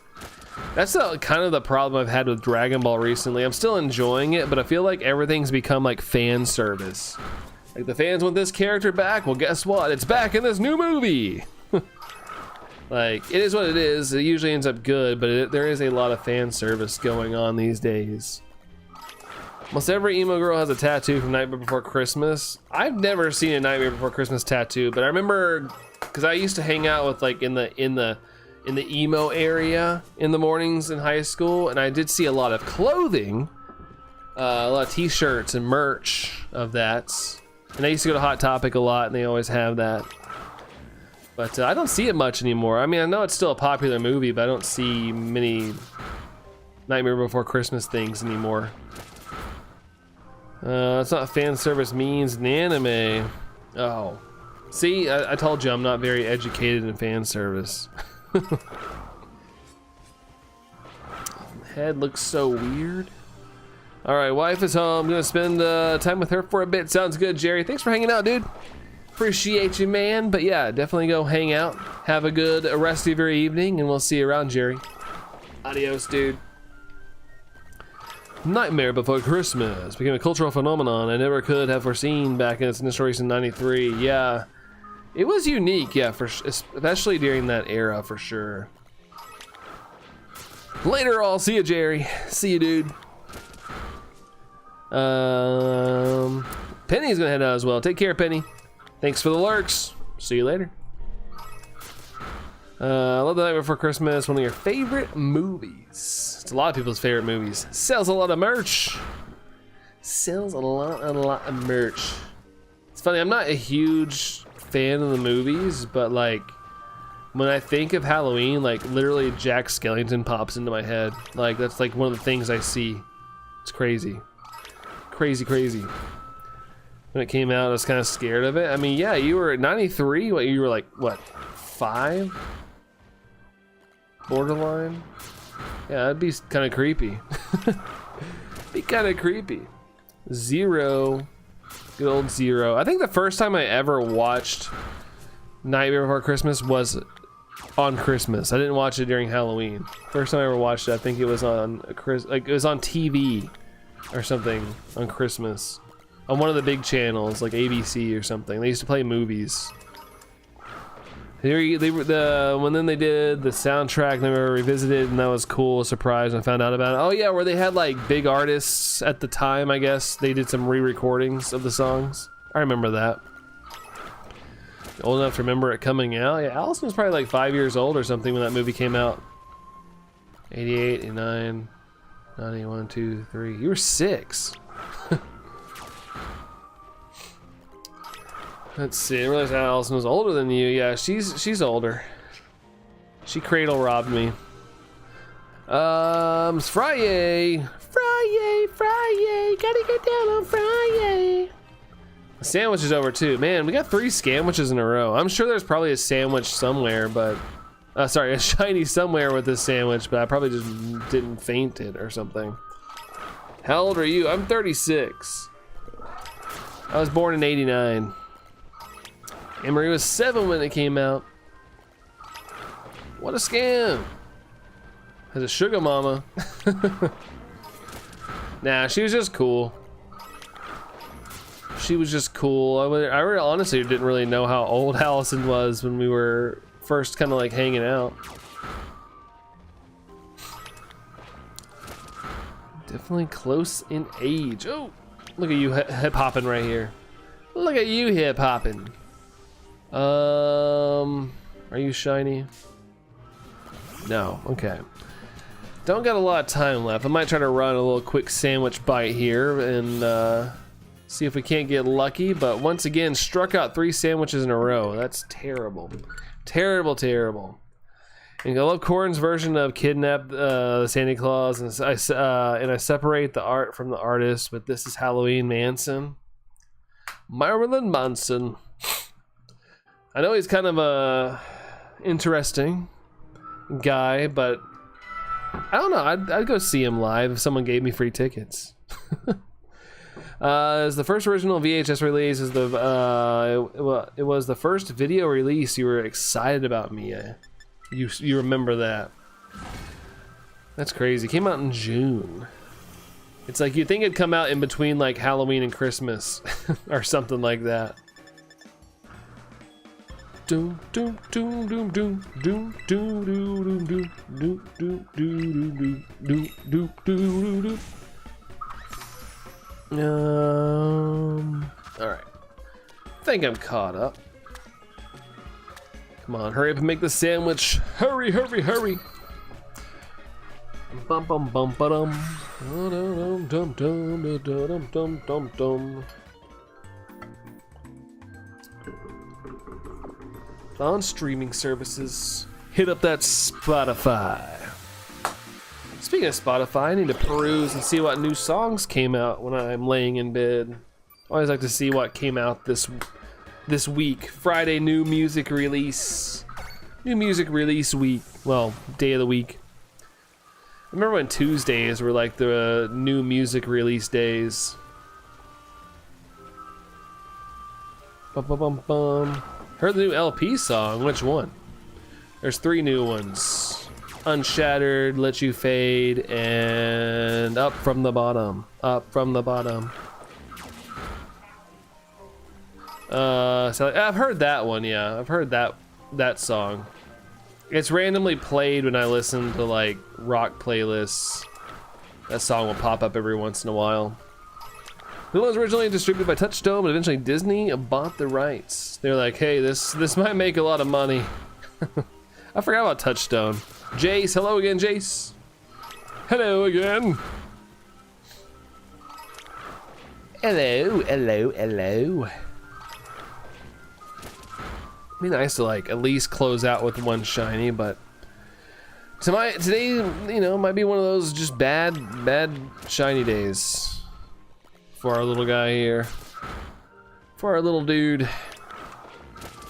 That's kind of the problem I've had with Dragon Ball recently. I'm still enjoying it, but I feel like everything's become like fan service. Like, the fans want this character back. Well, guess what? It's back in this new movie. Like, it is what it is. It usually ends up good, but there is a lot of fan service going on these days. Almost every emo girl has a tattoo from Nightmare Before Christmas. I've never seen a Nightmare Before Christmas tattoo, but I remember because I used to hang out with like in the emo area in the mornings in high school, and I did see a lot of clothing, a lot of t-shirts and merch of that. And I used to go to Hot Topic a lot, and they always have that. But I don't see it much anymore. I mean, I know it's still a popular movie, but I don't see many Nightmare Before Christmas things anymore. It's not fan service means in anime. Oh. See, I told you I'm not very educated in fan service. Head looks so weird. Alright, wife is home. I'm gonna spend time with her for a bit. Sounds good, Jerry. Thanks for hanging out, dude. Appreciate you, man. But yeah, definitely go hang out. Have a good rest of your evening, and we'll see you around, Jerry. Adios, dude. Nightmare Before Christmas became a cultural phenomenon I never could have foreseen back in its initial release in '93. Yeah, it was unique, yeah, especially during that era, for sure. Later, I'll see you, Jerry. See you, dude. Penny's gonna head out as well. Take care, Penny. Thanks for the lurks. See you later. I love The Night Before Christmas, one of your favorite movies. It's a lot of people's favorite movies. Sells a lot of merch. Sells a lot of merch. It's funny, I'm not a huge fan of the movies, but like, when I think of Halloween, like literally Jack Skellington pops into my head. Like, that's like one of the things I see. It's crazy. Crazy. When it came out, I was kind of scared of it. I mean, yeah, you were at 93, what, you were like, what, 5? Borderline? Yeah, that'd be kind of creepy. Be kind of creepy. Zero. Good old Zero. I think the first time I ever watched Nightmare Before Christmas was on Christmas. I didn't watch it during Halloween. First time I ever watched it, I think it was on it was on TV or something on Christmas. On one of the big channels, like ABC or something. They used to play movies. When then they did the soundtrack, they were revisited, and that was cool. A surprise when I found out about it. Oh yeah, where they had like big artists at the time. I guess they did some re-recordings of the songs. I remember that. Old enough to remember it coming out. Yeah, Allison was probably like 5 years old or something when that movie came out. 88, 89, 91, 2, 3. You were 6. Let's see. I realized Allison was older than you. Yeah, she's older. She cradle robbed me. It's Friday. Friday. Gotta get down on Friday. The sandwich is over too. Man, we got 3 sandwiches in a row. I'm sure there's probably a sandwich somewhere, but sorry, a shiny somewhere with this sandwich, but I probably just didn't faint it or something. How old are you? I'm 36. I was born in 89. Anne-Marie was 7 when it came out. What a scam. Has a sugar mama. Nah, she was just cool. She was just cool. I really, honestly didn't really know how old Allison was when we were first kind of like hanging out. Definitely close in age. Oh, look at you hip hopping right here. Look at you hip hopping. Are you shiny? No. Okay. Don't got a lot of time left. I might try to run a little quick sandwich bite here and see if we can't get lucky. But once again, struck out 3 sandwiches in a row. That's terrible. Terrible. And I love Corin's version of Kidnap Santa Claus, and I separate the art from the artist. But this is Halloween Manson, Marilyn Manson. I know he's kind of a interesting guy, but I don't know. I'd go see him live if someone gave me free tickets. It's the first original VHS release. It was the first video release you were excited about, Mia. You remember that? That's crazy. It came out in June. It's like you'd think it'd come out in between like Halloween and Christmas or something like that. Doom doom doom doom doom doom doom doom doom doom doom doom doom doom doom. All right. I think I'm caught up. Come on, hurry up and make the sandwich. Hurry. Bum bum bum ba-dum. Dum dum dum dum dum dum. On streaming services, hit up that Spotify. Speaking of Spotify, I need to peruse and see what new songs came out when I'm laying in bed. I always like to see what came out this week. Friday, new music release week. Well, day of the week. I remember when Tuesdays were like the new music release days. Bum bum bum bum. Heard the new LP song. Which one? There's 3 new ones. Unshattered, Let You Fade, and Up From the Bottom. So I've heard that one, yeah. I've heard that song. It's randomly played when I listen to like rock playlists. That song will pop up every once in a while. It was originally distributed by Touchstone, but eventually Disney bought the rights. They're like, hey, this might make a lot of money. I forgot about Touchstone. Jace, hello again, Jace. Hello again. Hello. It'd be nice to like at least close out with one shiny, but today, you know, might be one of those just bad shiny days. For our little guy here. For our little dude.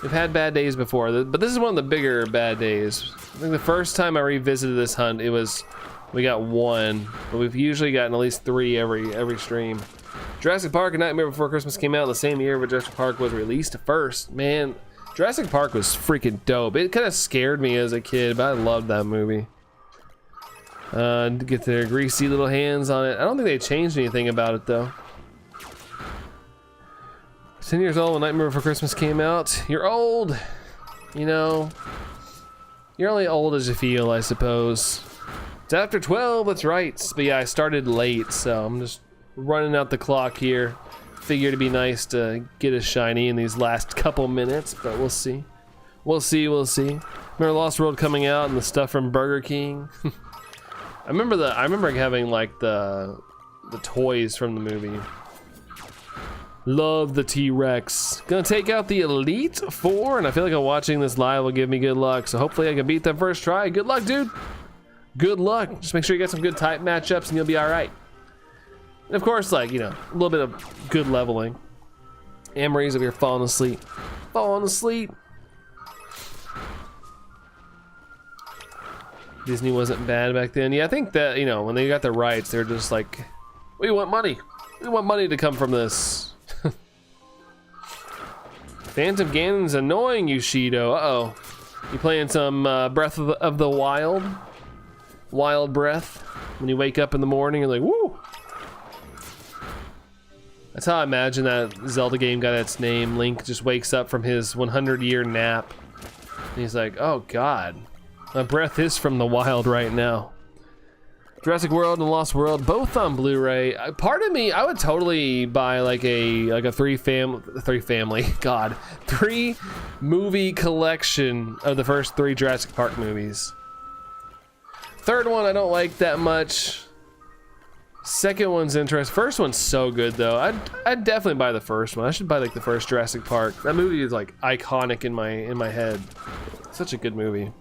We've had bad days before, but this is one of the bigger bad days. I think the first time I revisited this hunt, it was We got 1, but we've usually gotten at least 3 every stream. Jurassic Park: A Nightmare Before Christmas came out in the same year, but Jurassic Park was released first. Man, Jurassic Park was freaking dope. It kind of scared me as a kid, but I loved that movie. Get their greasy little hands on it. I don't think they changed anything about it though. 10 years old when Nightmare Before Christmas came out. You're old, you know. You're only old as you feel, I suppose. It's after 12, that's right. But yeah, I started late, so I'm just running out the clock here. Figure it'd be nice to get a shiny in these last couple minutes, but we'll see. We'll see. Remember Lost World coming out and the stuff from Burger King? I remember having like the toys from the movie. Love the T-Rex. Gonna take out the Elite Four, and I feel like watching this live will give me good luck. So hopefully I can beat them first try. Good luck, dude. Good luck. Just make sure you get some good type matchups, and you'll be all right. And of course, like, you know, a little bit of good leveling. Amory's over here falling asleep. Falling asleep. Disney wasn't bad back then. Yeah, I think that, you know, when they got the rights, they're just like, we want money. We want money to come from this. Phantom Ganon's annoying you, Shido. Uh-oh. You playing some Breath of the Wild? Wild Breath? When you wake up in the morning, you're like, woo! That's how I imagine that Zelda game got its name. Link just wakes up from his 100-year nap. And he's like, oh god. My breath is from the wild right now. Jurassic World and Lost World, both on Blu-ray. Part of me, I would totally buy like a three movie collection of the first 3 Jurassic Park movies. Third one I don't like that much. Second one's interesting. First one's so good though. I'd definitely buy the first one. I should buy like the first Jurassic Park. That movie is like iconic in my head. Such a good movie.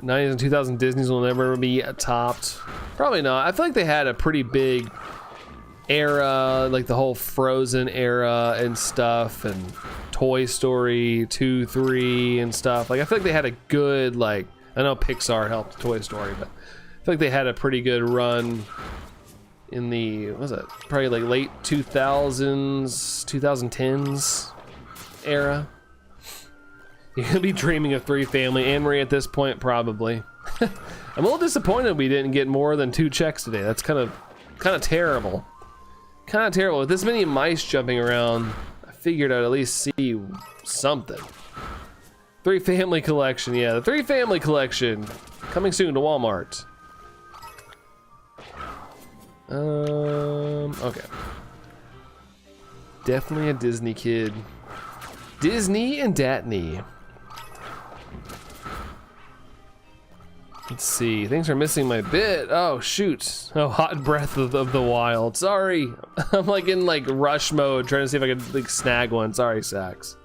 90s and 2000s Disney's will never be topped. Probably not. I feel like they had a pretty big era, like the whole Frozen era and stuff, and Toy Story 2, 3 and stuff. Like I feel like they had a good, like, I know Pixar helped Toy Story, but I feel like they had a pretty good run in the, what was it? Probably like late 2000s, 2010s era. You're gonna be dreaming of 3 family. Anne-Marie at this point, probably. I'm a little disappointed we didn't get more than 2 checks today. That's kind of terrible. Kind of terrible. With this many mice jumping around, I figured I'd at least see something. 3 family collection, yeah, the 3 family collection coming soon to Walmart. Okay. Definitely a Disney kid. Disney and Datney. Let's see. Things are missing my bit. Oh shoot. Oh, hot breath of the wild. Sorry. I'm like in like rush mode trying to see if I can like snag one. Sorry, Sax.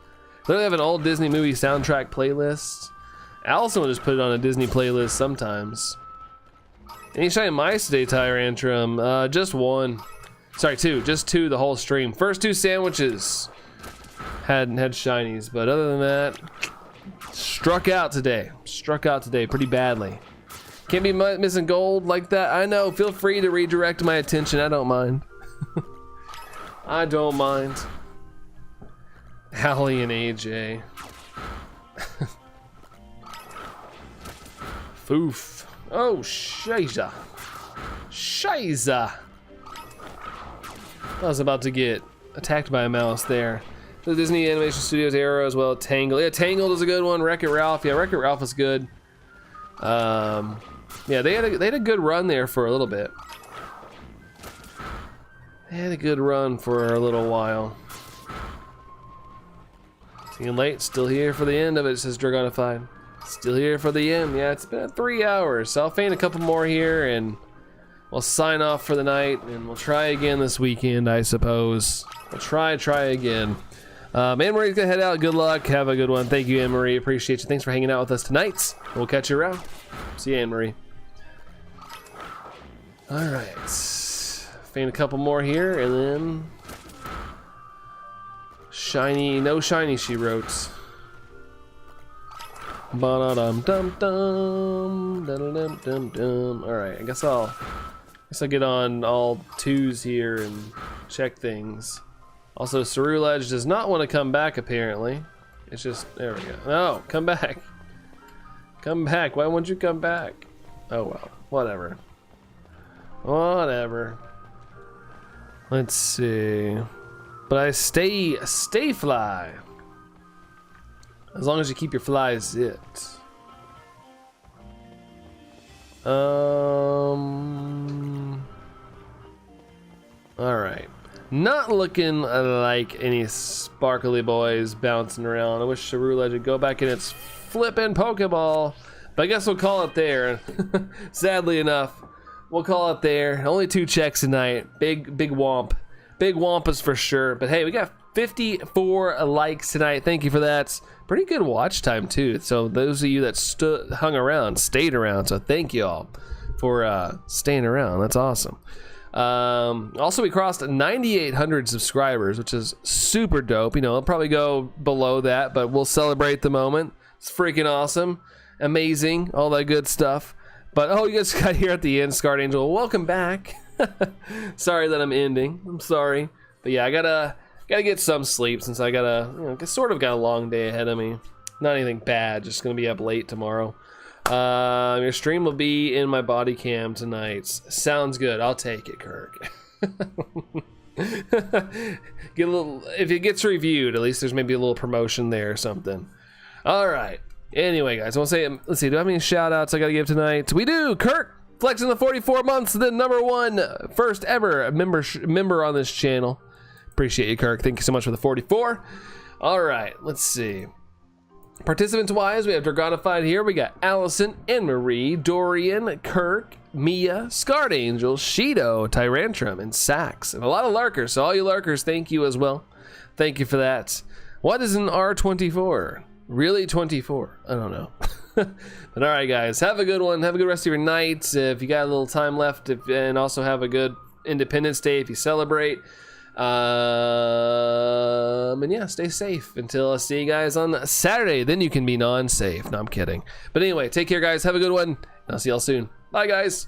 Literally have an old Disney movie soundtrack playlist. Allison will just put it on a Disney playlist sometimes. Any shiny mice today, Tyrantrum? Just 1. Sorry, 2. Just 2 the whole stream. First 2 sandwiches had shinies, but other than that, struck out today. Struck out today pretty badly. Can't be missing gold like that. I know. Feel free to redirect my attention. I don't mind. I don't mind. Hallie and AJ. Foof. Oh, shiza. Shiza. I was about to get attacked by a mouse there. The Disney Animation Studios era as well. Tangled. Yeah, Tangled is a good one. Wreck-It Ralph. Yeah, Wreck-It Ralph was good. Yeah, they had a good run there for a little bit. They had a good run for a little while. Seeing late, still here for the end of it, says Dragonified. Still here for the end. Yeah, it's been 3 hours, so I'll feign a couple more here and we'll sign off for the night and we'll try again this weekend, I suppose. We'll try again. Anne-Marie's gonna head out. Good luck. Have a good one. Thank you, Anne-Marie. Appreciate you. Thanks for hanging out with us tonight. We'll catch you around. See you, Anne-Marie. All right. Feign a couple more here and then shiny. No shiny, she wrote. Ba-da-dum-dum-dum. Da-da-dum-dum-dum. All right, I guess I'll get on all twos here and check things. Also, Cerulege does not want to come back apparently. It's just, there we go. No, come back. Come back. Why won't you come back? Oh well, whatever. Whatever. Let's see. But I stay fly. As long as you keep your flies it. Alright. Not looking like any sparkly boys bouncing around. I wish Cerulege would go back in its flippin' Pokeball. But I guess we'll call it there. Sadly enough, we'll call it there. Only 2 checks tonight. Big womp. Big wampas for sure. But hey, we got 54 likes tonight. Thank you for that. Pretty good watch time too. So those of you that hung around, stayed around. So thank you all for staying around. That's awesome. Also, we crossed 9,800 subscribers, which is super dope. You know, it'll probably go below that, but we'll celebrate the moment. It's freaking awesome, amazing, all that good stuff. But oh, you guys got here at the end, Scarlet Angel. Welcome back. Sorry that I'm ending. I'm sorry, but yeah, I gotta get some sleep since I sort of got a long day ahead of me. Not anything bad, just gonna be up late tomorrow. Your stream will be in my body cam tonight. Sounds good. I'll take it, Kirk. Get a little, if it gets reviewed, at least there's maybe a little promotion there or something. All right. Anyway, guys, I want to say, let's see, do I have any shout outs I got to give tonight? We do. Kirk flexing the 44 months, the #1 first ever member on this channel. Appreciate you, Kirk. Thank you so much for the 44. All right. Let's see. Participants wise, we have Dragonified here. We got Allison, Anne-Marie, Dorian, Kirk, Mia, Scarlet Angel, Shido, Tyrantrum, and Sax, and a lot of Larkers. So all you Larkers, thank you as well. Thank you for that. What is an R24? Really 24? I don't know. But all right, guys, have a good one. Have a good rest of your night. If you got a little time left, and also have a good Independence Day if you celebrate. And yeah, stay safe until I see you guys on Saturday. Then you can be non-safe. No, I'm kidding. But anyway, take care, guys. Have a good one. I'll see y'all soon. Bye, guys.